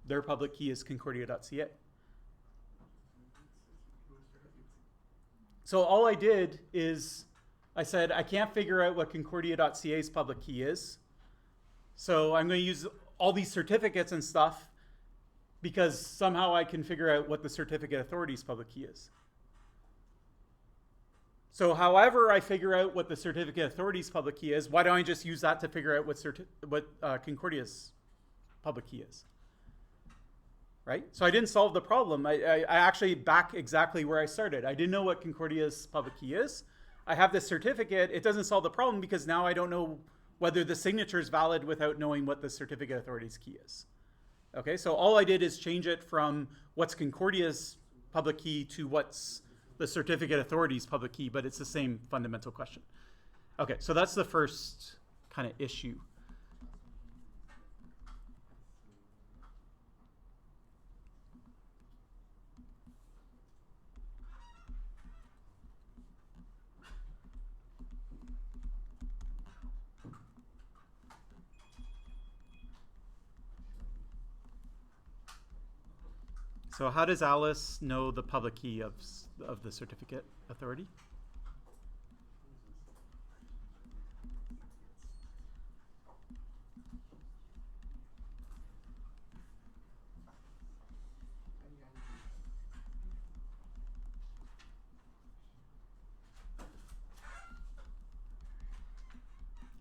their public key is concordia.ca? So all I did is I said, I can't figure out what concordia.ca's public key is. So I'm going to use all these certificates and stuff because somehow I can figure out what the certificate authority's public key is. So however I figure out what the certificate authority's public key is, why don't I just use that to figure out what Concordia's public key is? Right? So I didn't solve the problem. I actually back exactly where I started. I didn't know what Concordia's public key is. I have this certificate. It doesn't solve the problem because now I don't know whether the signature is valid without knowing what the certificate authority's key is. Okay, so all I did is change it from what's Concordia's public key to what's the certificate authority's public key, but it's the same fundamental question. Okay, so that's the first kind of issue. So how does Alice know the public key of the certificate authority?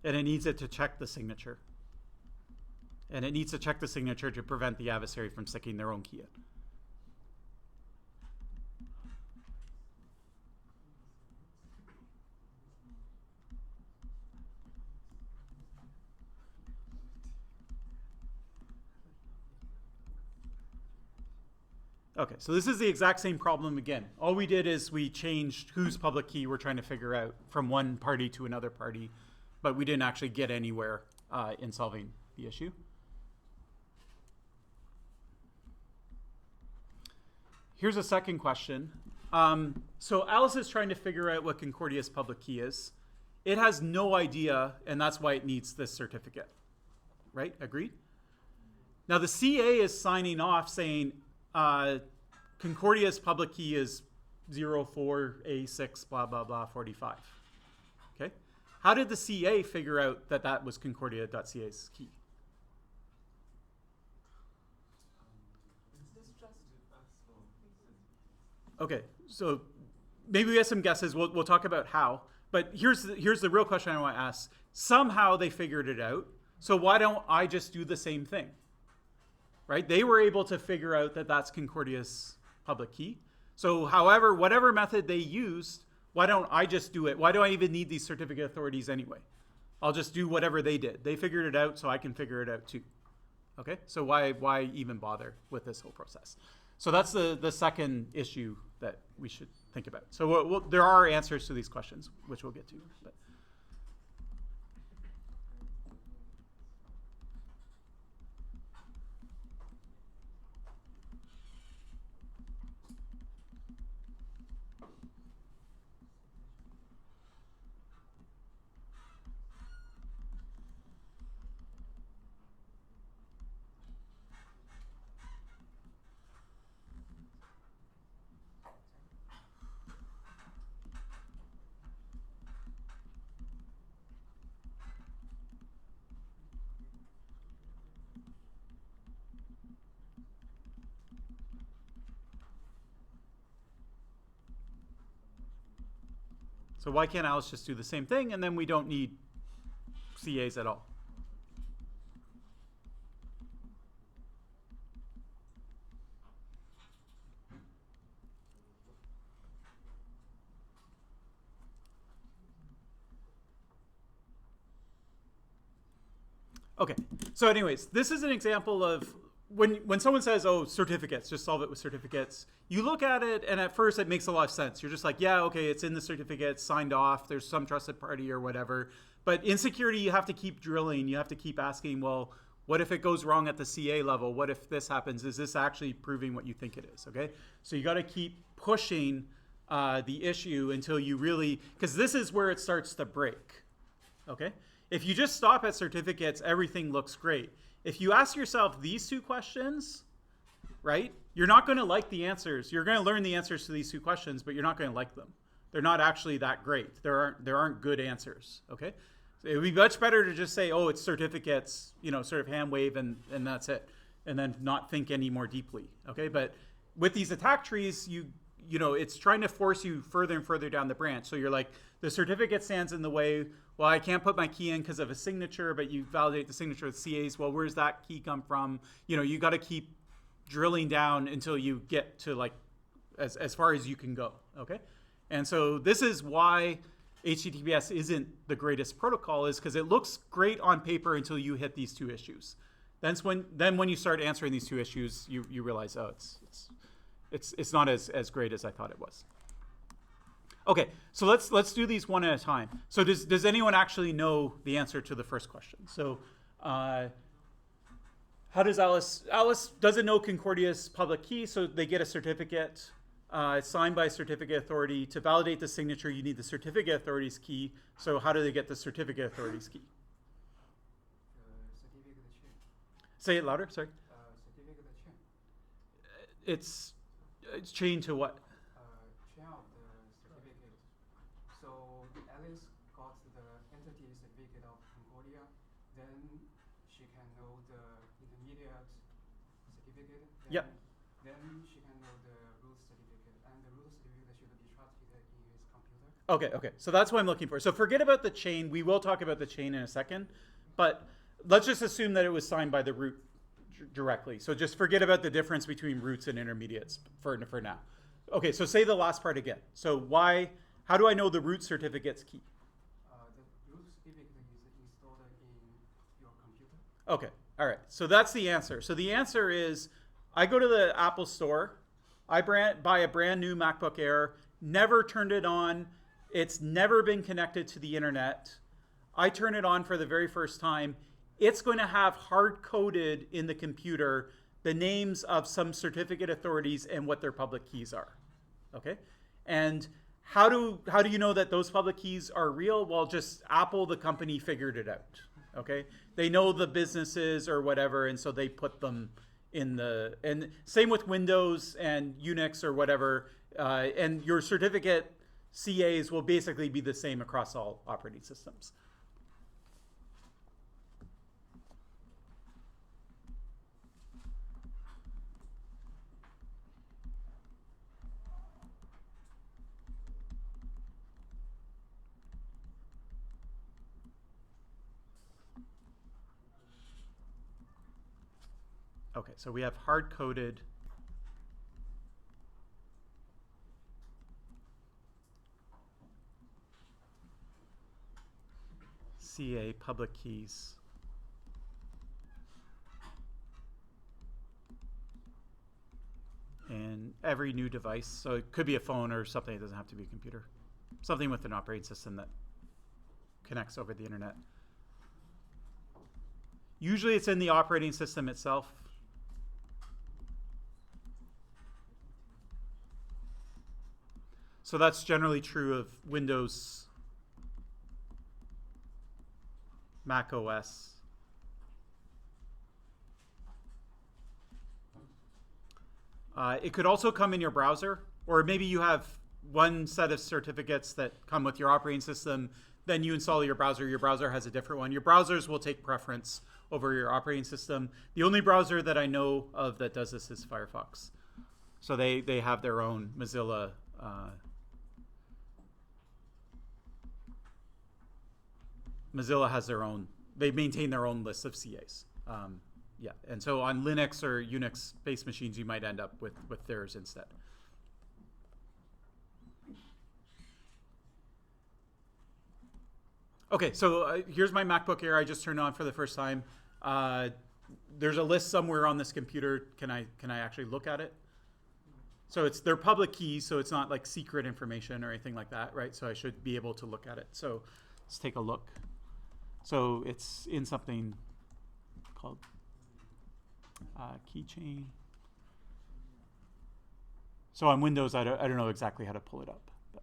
And it needs it to check the signature. And it needs to check the signature to prevent the adversary from sticking their own key in. Okay, so this is the exact same problem again. All we did is we changed whose public key we're trying to figure out from one party to another party, but we didn't actually get anywhere in solving the issue. Here's a second question. So Alice is trying to figure out what Concordia's public key is. It has no idea, and that's why it needs this certificate. Right? Agreed? Now the CA is signing off saying, Concordia's public key is 04A6 blah, blah, blah, 45. Okay? How did the CA figure out that that was concordia.ca's key? Okay, so maybe we have some guesses. We'll talk about how. But here's the real question I want to ask. Somehow they figured it out. So why don't I just do the same thing? Right? They were able to figure out that that's Concordia's public key. So however, whatever method they used, why don't I just do it? Why do I even need these certificate authorities anyway? I'll just do whatever they did. They figured it out, so I can figure it out too. Okay? So why even bother with this whole process? So that's the second issue that we should think about. So there are answers to these questions, which we'll get to. But. So why can't Alice just do the same thing, and then we don't need CAs at all? Okay, so anyways, this is an example of when someone says, oh, certificates, just solve it with certificates, you look at it, and at first it makes a lot of sense. You're just like, yeah, okay, it's in the certificates, signed off, there's some trusted party or whatever. But in security, you have to keep drilling. You have to keep asking, well, what if it goes wrong at the CA level? What if this happens? Is this actually proving what you think it is, okay? So you got to keep pushing the issue until you really, because this is where it starts to break, okay? If you just stop at certificates, everything looks great. If you ask yourself these two questions, right, you're not going to like the answers. You're going to learn the answers to these two questions, but you're not going to like them. They're not actually that great. There aren't good answers, okay? So it would be much better to just say, oh, it's certificates, you know, sort of hand wave and that's it, and then not think any more deeply, okay? But with these attack trees, you know, it's trying to force you further and further down the branch. So you're like, the certificate stands in the way. Well, I can't put my key in because of a signature, but you validate the signature with CAs. Well, where's that key come from? You know, you got to keep drilling down until you get to like as far as you can go, okay? And so this is why HTTPS isn't the greatest protocol, is because it looks great on paper until you hit these two issues. Then when you start answering these two issues, you realize, oh, it's not as great as I thought it was. Okay, so let's do these one at a time. So does anyone actually know the answer to the first question? So how does Alice doesn't know Concordia's public key, so they get a certificate. It's signed by a certificate authority. To validate the signature, you need the certificate authority's key. So how do they get the certificate authority's key? Certificate chain. Say it louder, sorry. Certificate chain. It's chained to what? Chain of the certificate. So Alice got the entity certificate of Concordia, then she can know the intermediate certificate. Yep. Then she can know the root certificate, and the root certificate should be transmitted in his computer. Okay. So that's what I'm looking for. So forget about the chain. We will talk about the chain in a second. But let's just assume that it was signed by the root directly. So just forget about the difference between roots and intermediates for now. Okay, so say the last part again. So how do I know the root certificate's key? The root certificate is installed in your computer. Okay, all right. So that's the answer. So the answer is, I go to the Apple store, I buy a brand new MacBook Air, never turned it on, it's never been connected to the internet. I turn it on for the very first time. It's going to have hard-coded in the computer the names of some certificate authorities and what their public keys are, okay? And how do you know that those public keys are real? Well, just Apple, the company, figured it out, okay? They know the businesses or whatever, and so they put them in and same with Windows and Unix or whatever, and your certificate CAs will basically be the same across all operating systems. Okay, so we have hard-coded CA public keys. In every new device. So it could be a phone or something. It doesn't have to be a computer. Something with an operating system that connects over the internet. Usually it's in the operating system itself. So that's generally true of Windows, Mac OS. It could also come in your browser, or maybe you have one set of certificates that come with your operating system, then you install your browser has a different one. Your browsers will take preference over your operating system. The only browser that I know of that does this is Firefox. So they have their own Mozilla Mozilla has their own, they maintain their own list of CAs. Yeah, and so on Linux or Unix-based machines, you might end up with theirs instead. Okay, so here's my MacBook Air I just turned on for the first time. There's a list somewhere on this computer. Can I actually look at it? So they're public keys, so it's not like secret information or anything like that, right? So I should be able to look at it. So let's take a look. So it's in something called keychain. So on Windows, I don't know exactly how to pull it up. But.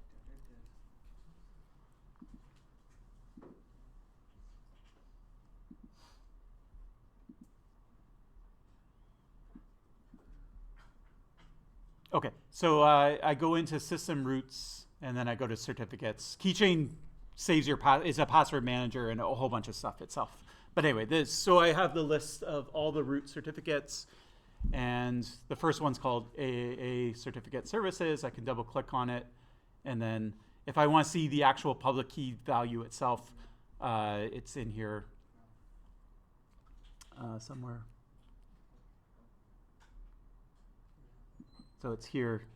Okay, so I go into system roots, and then I go to certificates. Keychain saves your is a password manager and a whole bunch of stuff itself. But anyway, so I have the list of all the root certificates, and the first one's called AAA Certificate Services. I can double click on it, and then if I want to see the actual public key value itself, it's in here somewhere. So it's here.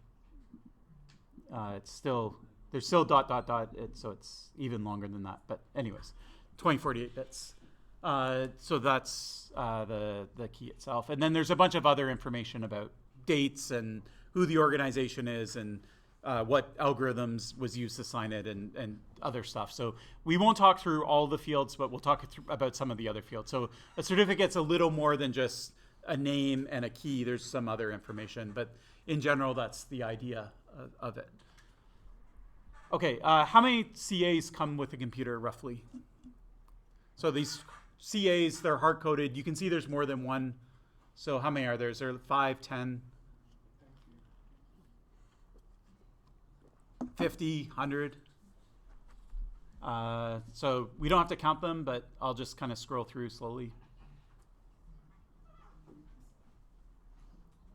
It's still, there's still ... so it's even longer than that. But anyways, 2048 bits. So that's the key itself. And then there's a bunch of other information about dates and who the organization is and what algorithms was used to sign it and other stuff. So we won't talk through all the fields, but we'll talk about some of the other fields. So a certificate's a little more than just a name and a key. There's some other information, but in general, that's the idea of it. Okay, how many CAs come with a computer roughly? So these CAs, they're hard-coded. You can see there's more than one. So how many are there? Is there 5, 10, 50, 100? So we don't have to count them, but I'll just kind of scroll through slowly.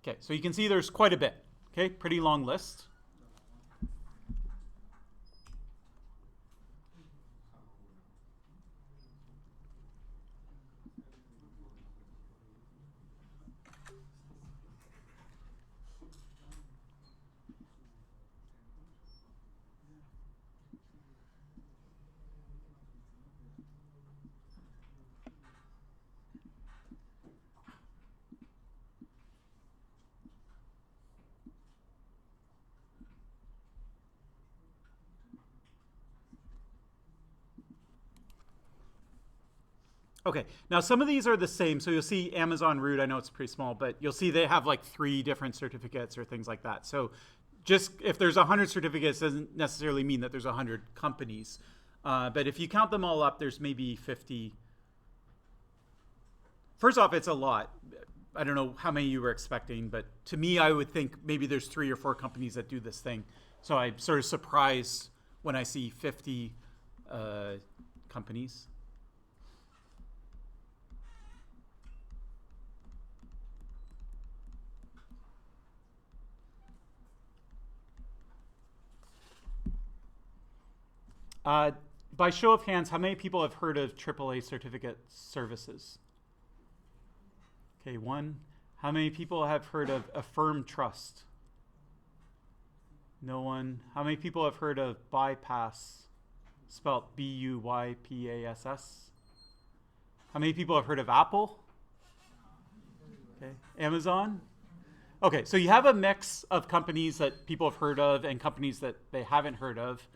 Okay, so you can see there's quite a bit. Okay, pretty long list. Okay, now some of these are the same. So you'll see Amazon root, I know it's pretty small, but you'll see they have like 3 different certificates or things like that. So just if there's 100 certificates doesn't necessarily mean that there's 100 companies. But if you count them all up, there's maybe 50. First off, it's a lot. I don't know how many you were expecting, but to me, I would think maybe there's 3 or 4 companies that do this thing. So I'm sort of surprised when I see 50 companies. By show of hands, how many people have heard of AAA certificate services? Okay, 1. How many people have heard of Affirm Trust? No one. How many people have heard of Bypass, spelled B-U-Y-P-A-S-S? How many people have heard of Apple? Okay, Amazon? Okay, so you have a mix of companies that people have heard of and companies that they haven't heard of.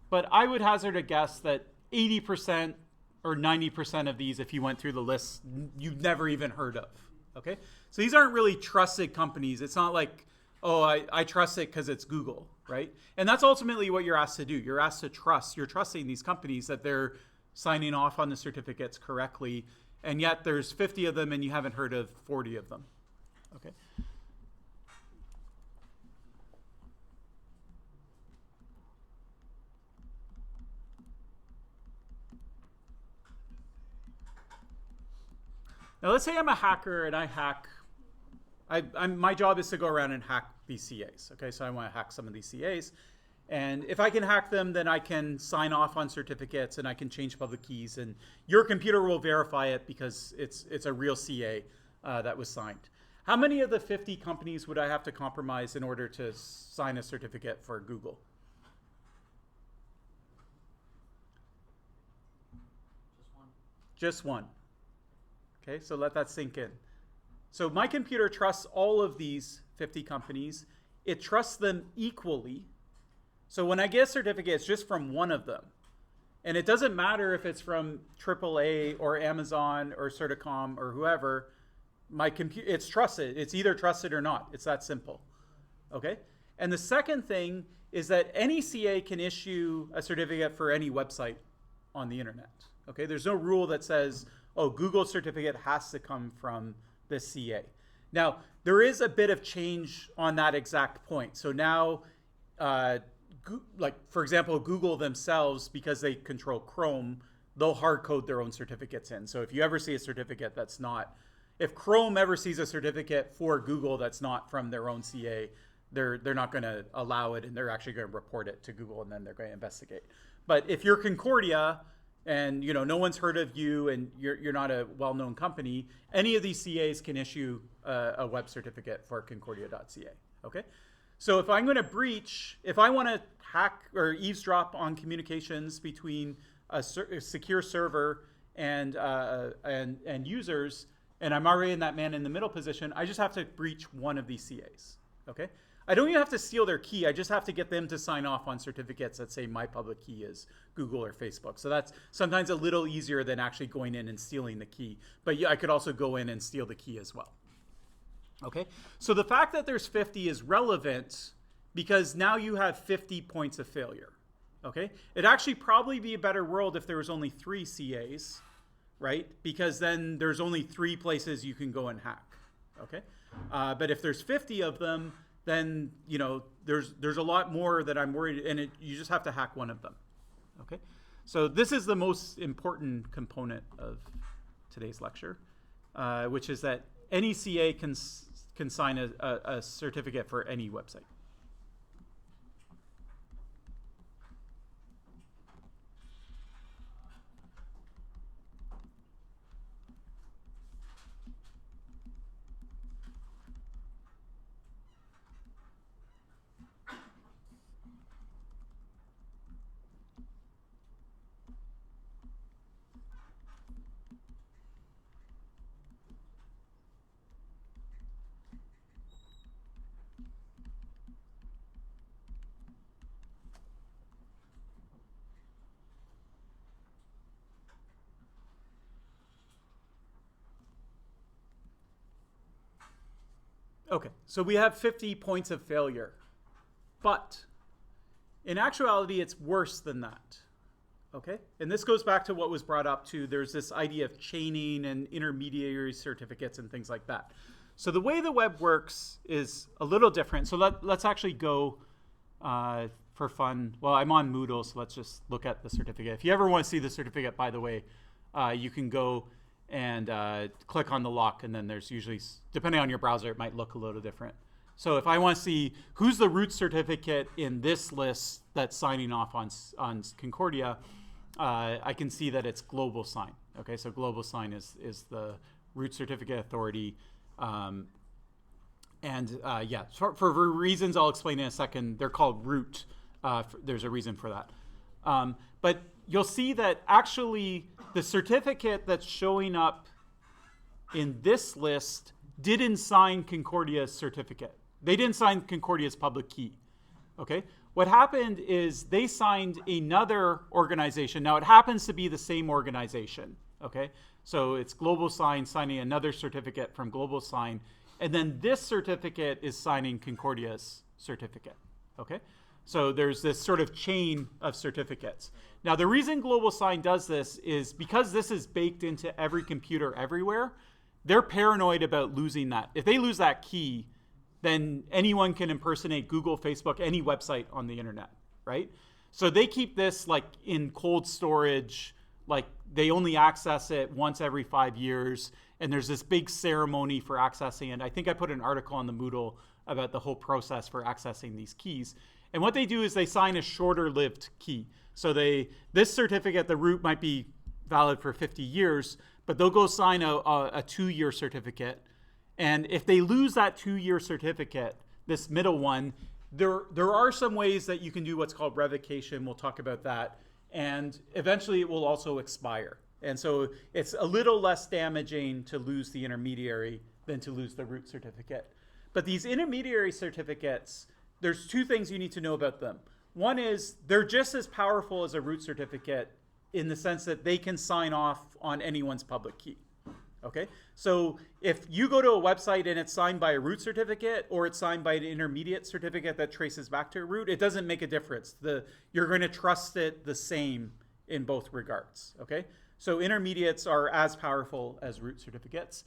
But I would hazard a guess that 80% or 90% of these, if you went through the list, you've never even heard of. Okay, so these aren't really trusted companies. It's not like, oh, I trust it because it's Google, right? And that's ultimately what you're asked to do. You're asked to trust. You're trusting these companies that they're signing off on the certificates correctly, and yet there's 50 of them and you haven't heard of 40 of them. Okay. Now let's say I'm a hacker and I hack. My job is to go around and hack these CAs. Okay, so I want to hack some of these CAs, And if I can hack them, then I can sign off on certificates and I can change public keys. And your computer will verify it because it's a real CA that was signed. How many of the 50 companies would I have to compromise in order to sign a certificate for Google? Just one. Okay, so let that sink in. So my computer trusts all of these 50 companies. It trusts them equally. So when I get a certificate, it's just from one of them. And it doesn't matter if it's from AAA or Amazon or Certicom or whoever. It's trusted. It's either trusted or not. It's that simple. Okay? And the second thing is that any CA can issue a certificate for any website on the internet. Okay? There's no rule that says, oh, Google certificate has to come from this CA. Now, there is a bit of change on that exact point. So now, like, for example, Google themselves, because they control Chrome, they'll hard code their own certificates in. So if you ever see a certificate that's not, if Chrome ever sees a certificate for Google that's not from their own CA, they're not going to allow it, and they're actually going to report it to Google, and then they're going to investigate. But if you're Concordia, and no one's heard of you, and you're not a well-known company, any of these CAs can issue a web certificate for Concordia.ca. Okay, so if I'm going to breach, if I want to hack or eavesdrop on communications between a secure server and users, and I'm already in that man-in-the-middle position, I just have to breach one of these CAs. Okay, I don't even have to steal their key. I just have to get them to sign off on certificates that say my public key is Google or Facebook. So that's sometimes a little easier than actually going in and stealing the key. But yeah, I could also go in and steal the key as well. Okay, so the fact that there's 50 is relevant because now you have 50 points of failure. Okay, it'd actually probably be a better world if there was only 3 CAs, right? Because then there's only 3 places you can go and hack. Okay, but if there's 50 of them, then there's a lot more that I'm worried, and you just have to hack one of them. Okay, so this is the most important component of today's lecture, which is that any CA can sign a certificate for any website. Okay, so we have 50 points of failure, but in actuality, it's worse than that. Okay, and this goes back to what was brought up too. There's this idea of chaining and intermediary certificates and things like that. So the way the web works is a little different. So let's actually go for fun. Well, I'm on Moodle, so let's just look at the certificate. If you ever want to see the certificate, by the way, you can go and click on the lock, and then there's usually, depending on your browser, it might look a little different. So if I want to see who's the root certificate in this list that's signing off on Concordia, I can see that it's Global Sign. Okay, so Global Sign is the root certificate authority. Yeah, for reasons I'll explain in a second, they're called root. There's a reason for that. But you'll see that actually the certificate that's showing up in this list didn't sign Concordia's certificate. They didn't sign Concordia's public key. Okay? What happened is they signed another organization. Now it happens to be the same organization. Okay? So it's Global Sign signing another certificate from Global Sign, and then this certificate is signing Concordia's certificate. Okay? So there's this sort of chain of certificates. Now the reason Global Sign does this is because this is baked into every computer everywhere. They're paranoid about losing that. If they lose that key, then anyone can impersonate Google, Facebook, any website on the internet, right? So they keep this like in cold storage, like they only access it once every 5 years, and there's this big ceremony for accessing it. I think I put an article on the Moodle about the whole process for accessing these keys. And what they do is they sign a shorter lived key. So this certificate, the root might be valid for 50 years, but they'll go sign a 2-year certificate. And if they lose that 2-year certificate, this middle one, there are some ways that you can do what's called revocation. We'll talk about that. And eventually it will also expire. And so it's a little less damaging to lose the intermediary than to lose the root certificate. But these intermediary certificates, there's 2 things you need to know about them. One is they're just as powerful as a root certificate in the sense that they can sign off on anyone's public key. Okay, so if you go to a website and it's signed by a root certificate or it's signed by an intermediate certificate that traces back to a root, it doesn't make a difference. You're going to trust it the same in both regards. Okay, so intermediates are as powerful as root certificates.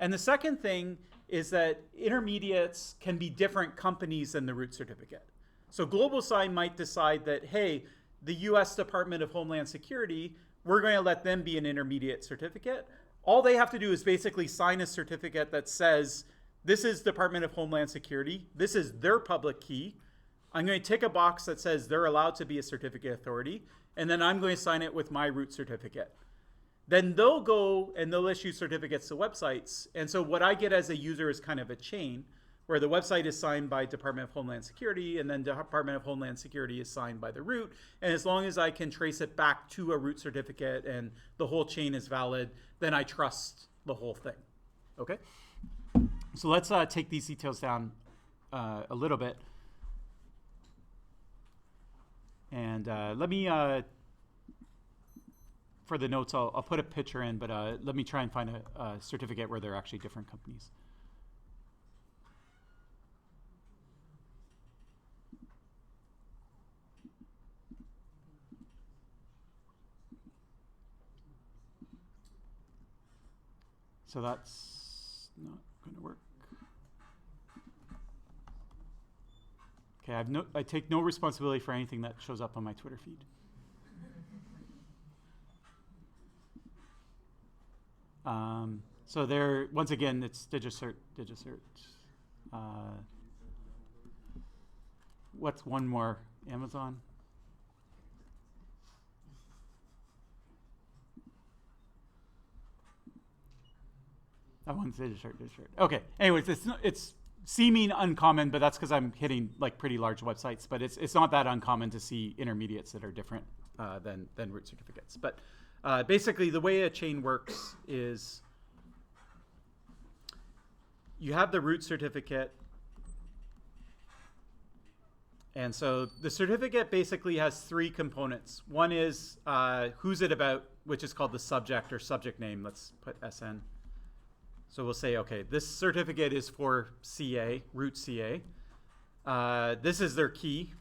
And the second thing is that intermediates can be different companies than the root certificate. So GlobalSign might decide that, hey, the US Department of Homeland Security, we're going to let them be an intermediate certificate. All they have to do is basically sign a certificate that says, this is Department of Homeland Security, this is their public key. I'm going to tick a box that says they're allowed to be a certificate authority, and then I'm going to sign it with my root certificate. Then they'll go and they'll issue certificates to websites. And so what I get as a user is kind of a chain where the website is signed by Department of Homeland Security and then Department of Homeland Security is signed by the root. And as long as I can trace it back to a root certificate and the whole chain is valid, then I trust the whole thing. Okay? So let's take these details down a little bit. And let me, for the notes, I'll put a picture in, but let me try and find a certificate where they're actually different companies. So that's not going to work. Okay, I take no responsibility for anything that shows up on my Twitter feed. So there, once again, it's DigiCert. What's one more? Amazon? That one's DigiCert. Okay, anyways, it's seeming uncommon, but that's because I'm hitting like pretty large websites, but it's not that uncommon to see intermediates that are different than root certificates. But basically, the way a chain works is you have the root certificate. And so the certificate basically has 3 components. One is who's it about, which is called the subject or subject name. Let's put SN. So we'll say, okay, this certificate is for CA, root CA. This is their key.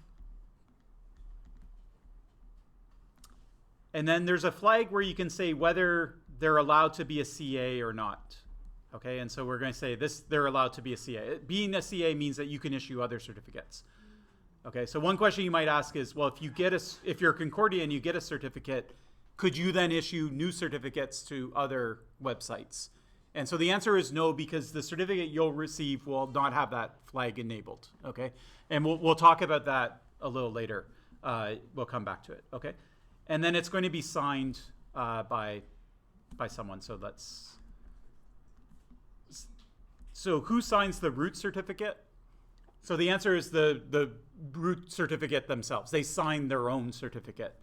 And then there's a flag where you can say whether they're allowed to be a CA or not. Okay, and so we're going to say they're allowed to be a CA. Being a CA means that you can issue other certificates. Okay, so one question you might ask is, well, if you're Concordia and you get a certificate, could you then issue new certificates to other websites? And so the answer is no, because the certificate you'll receive will not have that flag enabled. Okay, and we'll talk about that a little later. We'll come back to it. Okay, and then it's going to be signed by someone. So who signs the root certificate? So the answer is the root certificate themselves. They sign their own certificate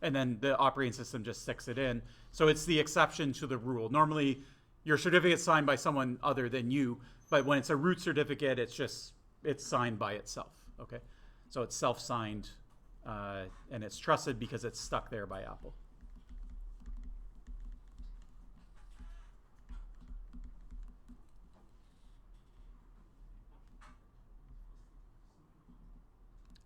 and then the operating system just sticks it in. So it's the exception to the rule. Normally, your certificate is signed by someone other than you, but when it's a root certificate, it's signed by itself. Okay, so it's self-signed and it's trusted because it's stuck there by Apple.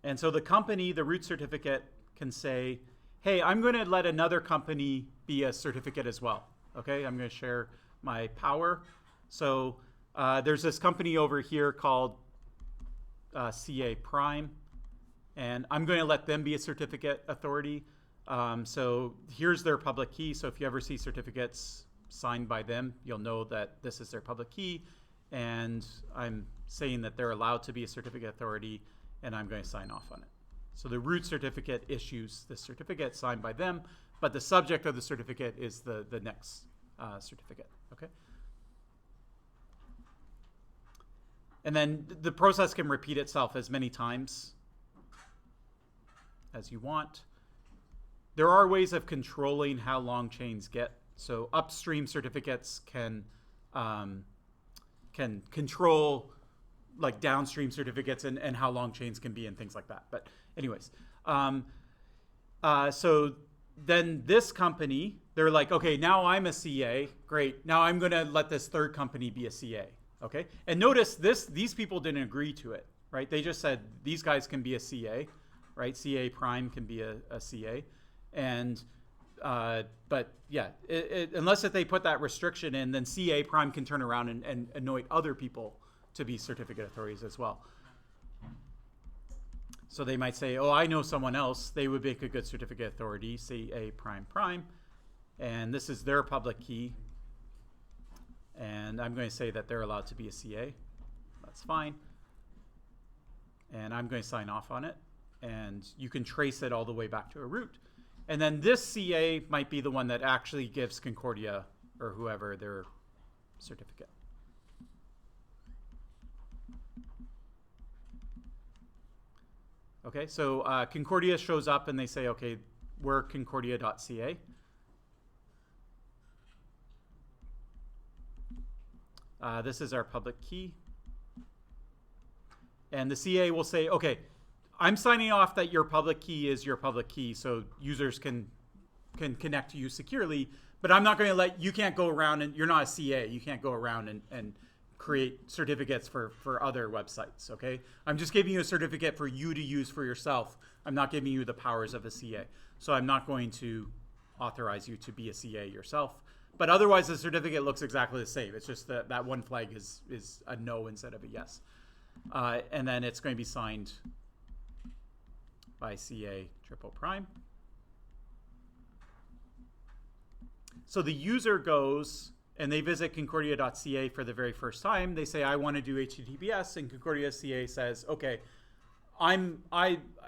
And so the company, the root certificate, can say, hey, I'm going to let another company be a certificate as well. Okay, I'm going to share my power. So there's this company over here called CA Prime, and I'm going to let them be a certificate authority. So here's their public key. So if you ever see certificates signed by them, you'll know that this is their public key, and I'm saying that they're allowed to be a certificate authority, and I'm going to sign off on it. So the root certificate issues the certificate signed by them, but the subject of the certificate is the next certificate, okay? And then the process can repeat itself as many times as you want. There are ways of controlling how long chains get. So upstream certificates can control like downstream certificates and how long chains can be and things like that. But anyways, so then this company, they're like, okay, now I'm a CA. Great. Now I'm going to let this third company be a CA. Okay. And notice these people didn't agree to it, right? They just said these guys can be a CA, right? CA prime can be a CA. And, but yeah, unless if they put that restriction in, then CA prime can turn around and anoint other people to be certificate authorities as well. So they might say, oh, I know someone else. They would make a good certificate authority, CA prime prime. And this is their public key. And I'm going to say that they're allowed to be a CA. That's fine. And I'm going to sign off on it. And you can trace it all the way back to a root. And then this CA might be the one that actually gives Concordia or whoever their certificate. Okay, so Concordia shows up and they say, okay, we're concordia.ca. This is our public key. And the CA will say, okay, I'm signing off that your public key is your public key so users can connect to you securely, but I'm not going to let, you can't go around and, you're not a CA, you can't go around and create certificates for other websites, okay? I'm just giving you a certificate for you to use for yourself. I'm not giving you the powers of a CA. So I'm not going to authorize you to be a CA yourself. But otherwise, the certificate looks exactly the same. It's just that that one flag is a no instead of a yes. And then it's going to be signed by CA triple prime. So the user goes and they visit concordia.ca for the very first time. They say, I want to do HTTPS, and Concordia CA says, okay,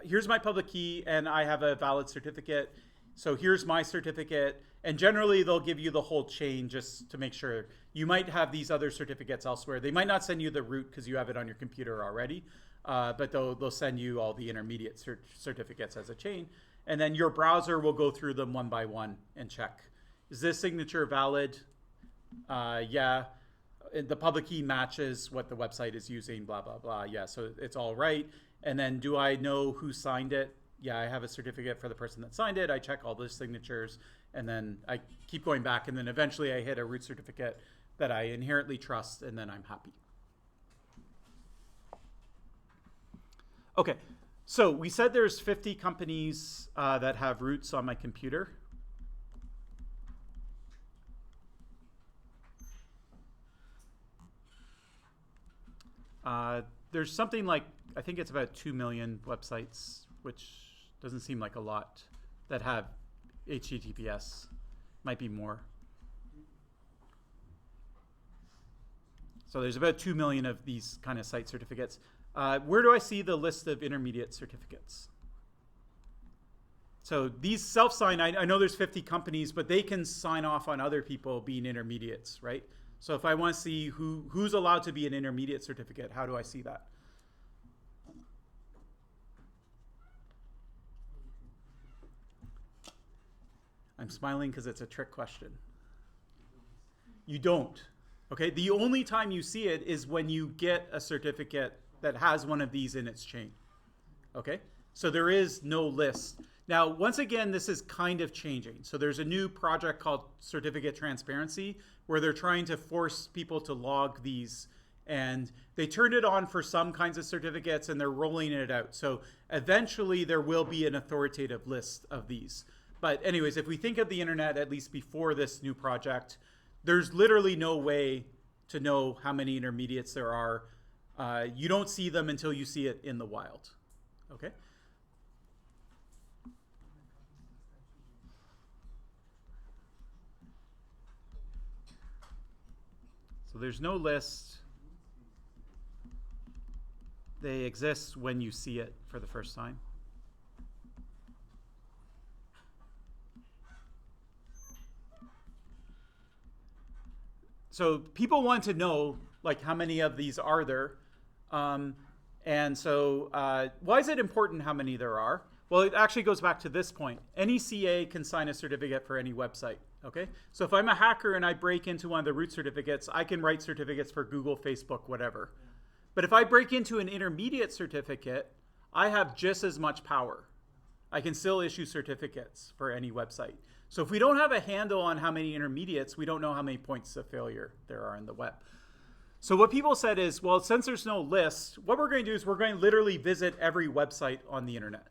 here's my public key and I have a valid certificate. So here's my certificate. And generally they'll give you the whole chain just to make sure. You might have these other certificates elsewhere. They might not send you the root because you have it on your computer already, but they'll send you all the intermediate certificates as a chain. And then your browser will go through them one by one and check. Is this signature valid? Yeah. The public key matches what the website is using, blah, blah, blah. Yeah, so it's all right. And then do I know who signed it? Yeah, I have a certificate for the person that signed it. I check all those signatures, and then I keep going back, and then eventually I hit a root certificate that I inherently trust, and then I'm happy. Okay, so we said there's 50 companies that have roots on my computer. There's something like, I think it's about 2 million websites, which doesn't seem like a lot, that have HTTPS. Might be more. So there's about 2 million of these kind of site certificates. Where do I see the list of intermediate certificates? So these self-sign, I know there's 50 companies, but they can sign off on other people being intermediates, right? So if I want to see who's allowed to be an intermediate certificate, how do I see that? I'm smiling because it's a trick question. You don't. Okay, the only time you see it is when you get a certificate that has one of these in its chain. Okay, so there is no list. Now, once again, this is kind of changing. So there's a new project called Certificate Transparency where they're trying to force people to log these, and they turned it on for some kinds of certificates and they're rolling it out. So eventually there will be an authoritative list of these. But anyways, if we think of the internet, at least before this new project, there's literally no way to know how many intermediates there are. You don't see them until you see it in the wild, okay? So there's no list. They exist when you see it for the first time. So people want to know, like, how many of these are there? And so why is it important how many there are? Well, it actually goes back to this point. Any CA can sign a certificate for any website, okay? So if I'm a hacker and I break into one of the root certificates, I can write certificates for Google, Facebook, whatever. But if I break into an intermediate certificate, I have just as much power. I can still issue certificates for any website. So if we don't have a handle on how many intermediates, we don't know how many points of failure there are in the web. So what people said is, well, since there's no list, what we're going to do is we're going to literally visit every website on the internet.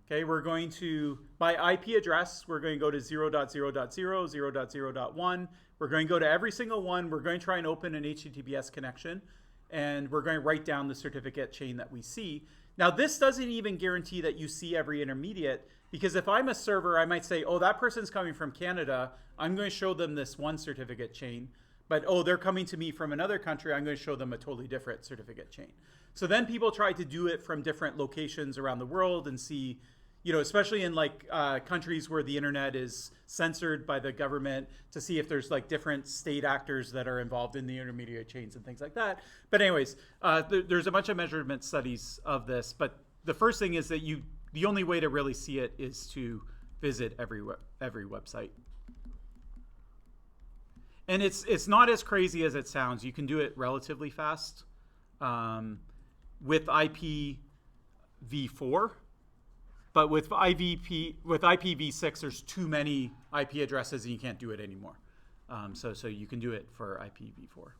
Okay, we're going to, by IP address, we're going to go to 0.0.0, 0.0.1. We're going to go to every single one. We're going to try and open an HTTPS connection. And we're going to write down the certificate chain that we see. Now, this doesn't even guarantee that you see every intermediate, because if I'm a server, I might say, oh, that person's coming from Canada. I'm going to show them this one certificate chain. But, oh, they're coming to me from another country. I'm going to show them a totally different certificate chain. So then people try to do it from different locations around the world and see, you know, especially in like countries where the internet is censored by the government, to see if there's like different state actors that are involved in the intermediate chains and things like that. But anyways, there's a bunch of measurement studies of this. But the first thing is that the only way to really see it is to visit every website. And it's not as crazy as it sounds. You can do it relatively fast with IPv4. But with IPv6, there's too many IP addresses and you can't do it anymore. So you can do it for IPv4.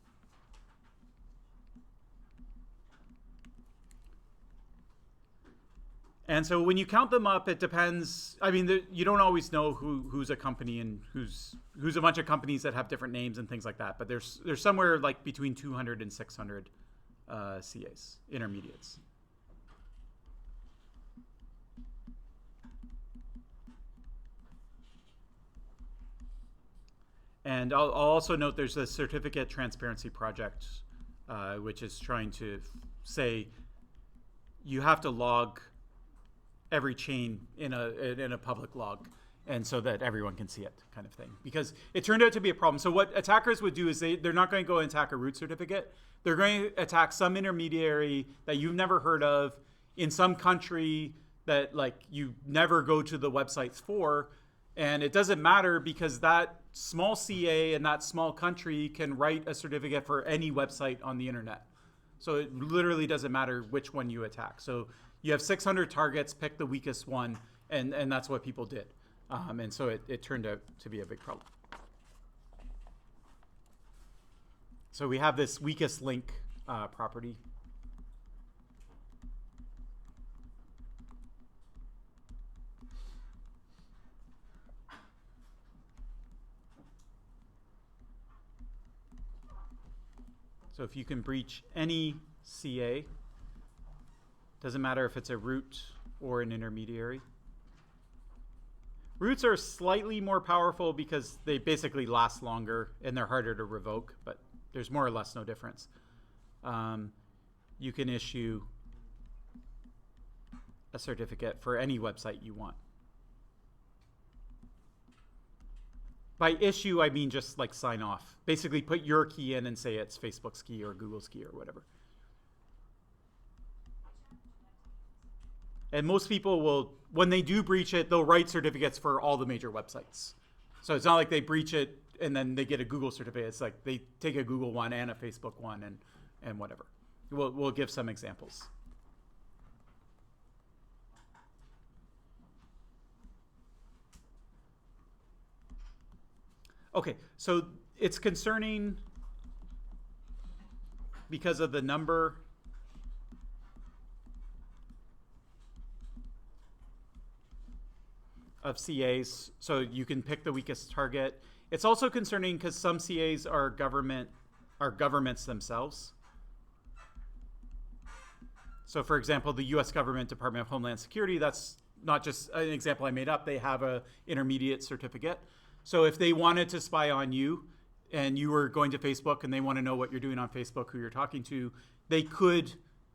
And so when you count them up, it depends. I mean, you don't always know who's a company and who's a bunch of companies that have different names and things like that. But there's somewhere like between 200 and 600 CAs, intermediates. And I'll also note there's a certificate transparency project, which is trying to say you have to log every chain in a public log, and so that everyone can see it, kind of thing. Because it turned out to be a problem. So what attackers would do is they're not going to go and attack a root certificate. They're going to attack some intermediary that you've never heard of in some country that like you never go to the websites for. And it doesn't matter because that small CA in that small country can write a certificate for any website on the internet. So it literally doesn't matter which one you attack. So you have 600 targets, pick the weakest one, and that's what people did. And so it turned out to be a big problem. So we have this weakest link property. So if you can breach any CA, doesn't matter if it's a root or an intermediary. Roots are slightly more powerful because they basically last longer and they're harder to revoke, but there's more or less no difference. You can issue a certificate for any website you want. By issue, I mean just like sign off. Basically put your key in and say it's Facebook's key or Google's key or whatever. And most people will, when they do breach it, they'll write certificates for all the major websites. So it's not like they breach it and then they get a Google certificate. It's like they take a Google one and a Facebook one and whatever. We'll give some examples. Okay, so it's concerning because of the number of CAs, so you can pick the weakest target. It's also concerning because some CAs are governments themselves. So for example, the US government, Department of Homeland Security, that's not just an example I made up, they have an intermediate certificate. So if they wanted to spy on you and you were going to Facebook and they want to know what you're doing on Facebook, who you're talking to, they could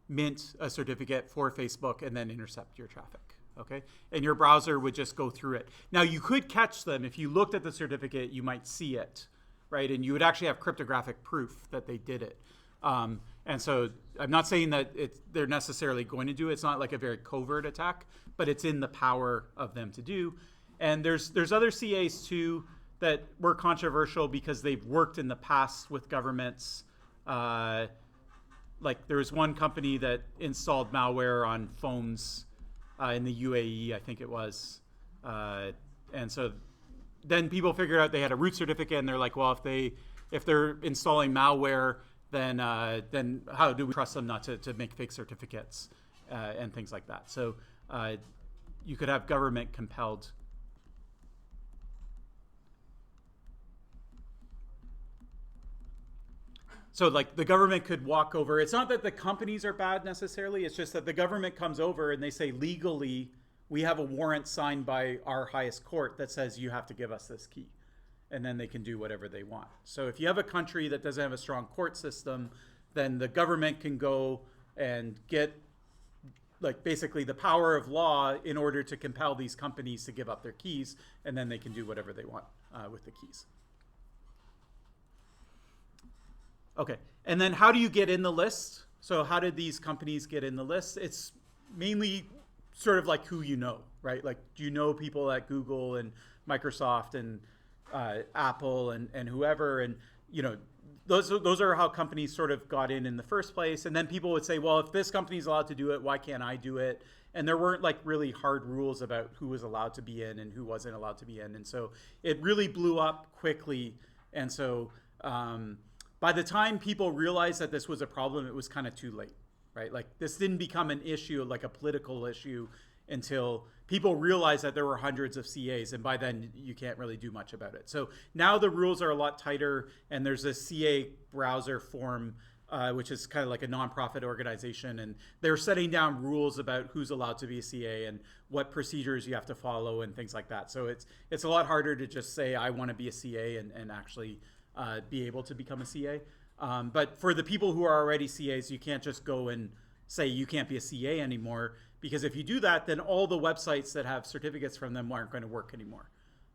mint a certificate for Facebook and then intercept your traffic. Okay, and your browser would just go through it. Now you could catch them if you looked at the certificate, you might see it, right? And you would actually have cryptographic proof that they did it. And so I'm not saying that they're necessarily going to do it. It's not like a very covert attack, but it's in the power of them to do. And there's other CAs too that were controversial because they've worked in the past with governments. Like there was one company that installed malware on phones in the UAE, I think it was. And so then people figured out they had a root certificate, and they're like, well, if they're installing malware, then how do we trust them not to make fake certificates and things like that? So you could have government compelled. So like the government could walk over. It's not that the companies are bad necessarily. It's just that the government comes over and they say legally, we have a warrant signed by our highest court that says you have to give us this key. And then they can do whatever they want. So if you have a country that doesn't have a strong court system, then the government can go and get like basically the power of law in order to compel these companies to give up their keys, and then they can do whatever they want with the keys. Okay, and then how do you get in the list? So how did these companies get in the list? It's mainly sort of like who you know, right? Like, do you know people at Google and Microsoft and Apple and whoever? And, you know, those are how companies sort of got in the first place. And then people would say, well, if this company's allowed to do it, why can't I do it? And there weren't like really hard rules about who was allowed to be in and who wasn't allowed to be in. And so it really blew up quickly. And so by the time people realized that this was a problem, it was kind of too late, right? Like this didn't become an issue, like a political issue, until people realized that there were hundreds of CAs, and by then you can't really do much about it. So now the rules are a lot tighter, and there's a CA browser forum, which is kind of like a nonprofit organization, and they're setting down rules about who's allowed to be a CA and what procedures you have to follow and things like that. So it's a lot harder to just say I want to be a CA and actually be able to become a CA. But for the people who are already CAs, you can't just go and say you can't be a CA anymore, because if you do that, then all the websites that have certificates from them aren't going to work anymore.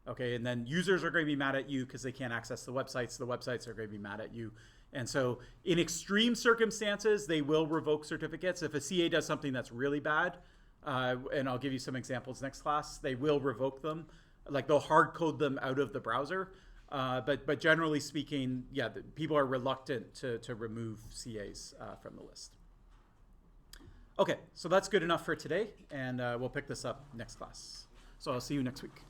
Okay, and then users are going to be mad at you because they can't access the websites. The websites are going to be mad at you. And so in extreme circumstances, they will revoke certificates. If a CA does something that's really bad, and I'll give you some examples next class, they will revoke them. Like they'll hard code them out of the browser. But generally speaking, yeah, people are reluctant to remove CAs from the list. Okay, so that's good enough for today, and we'll pick this up next class. So I'll see you next week.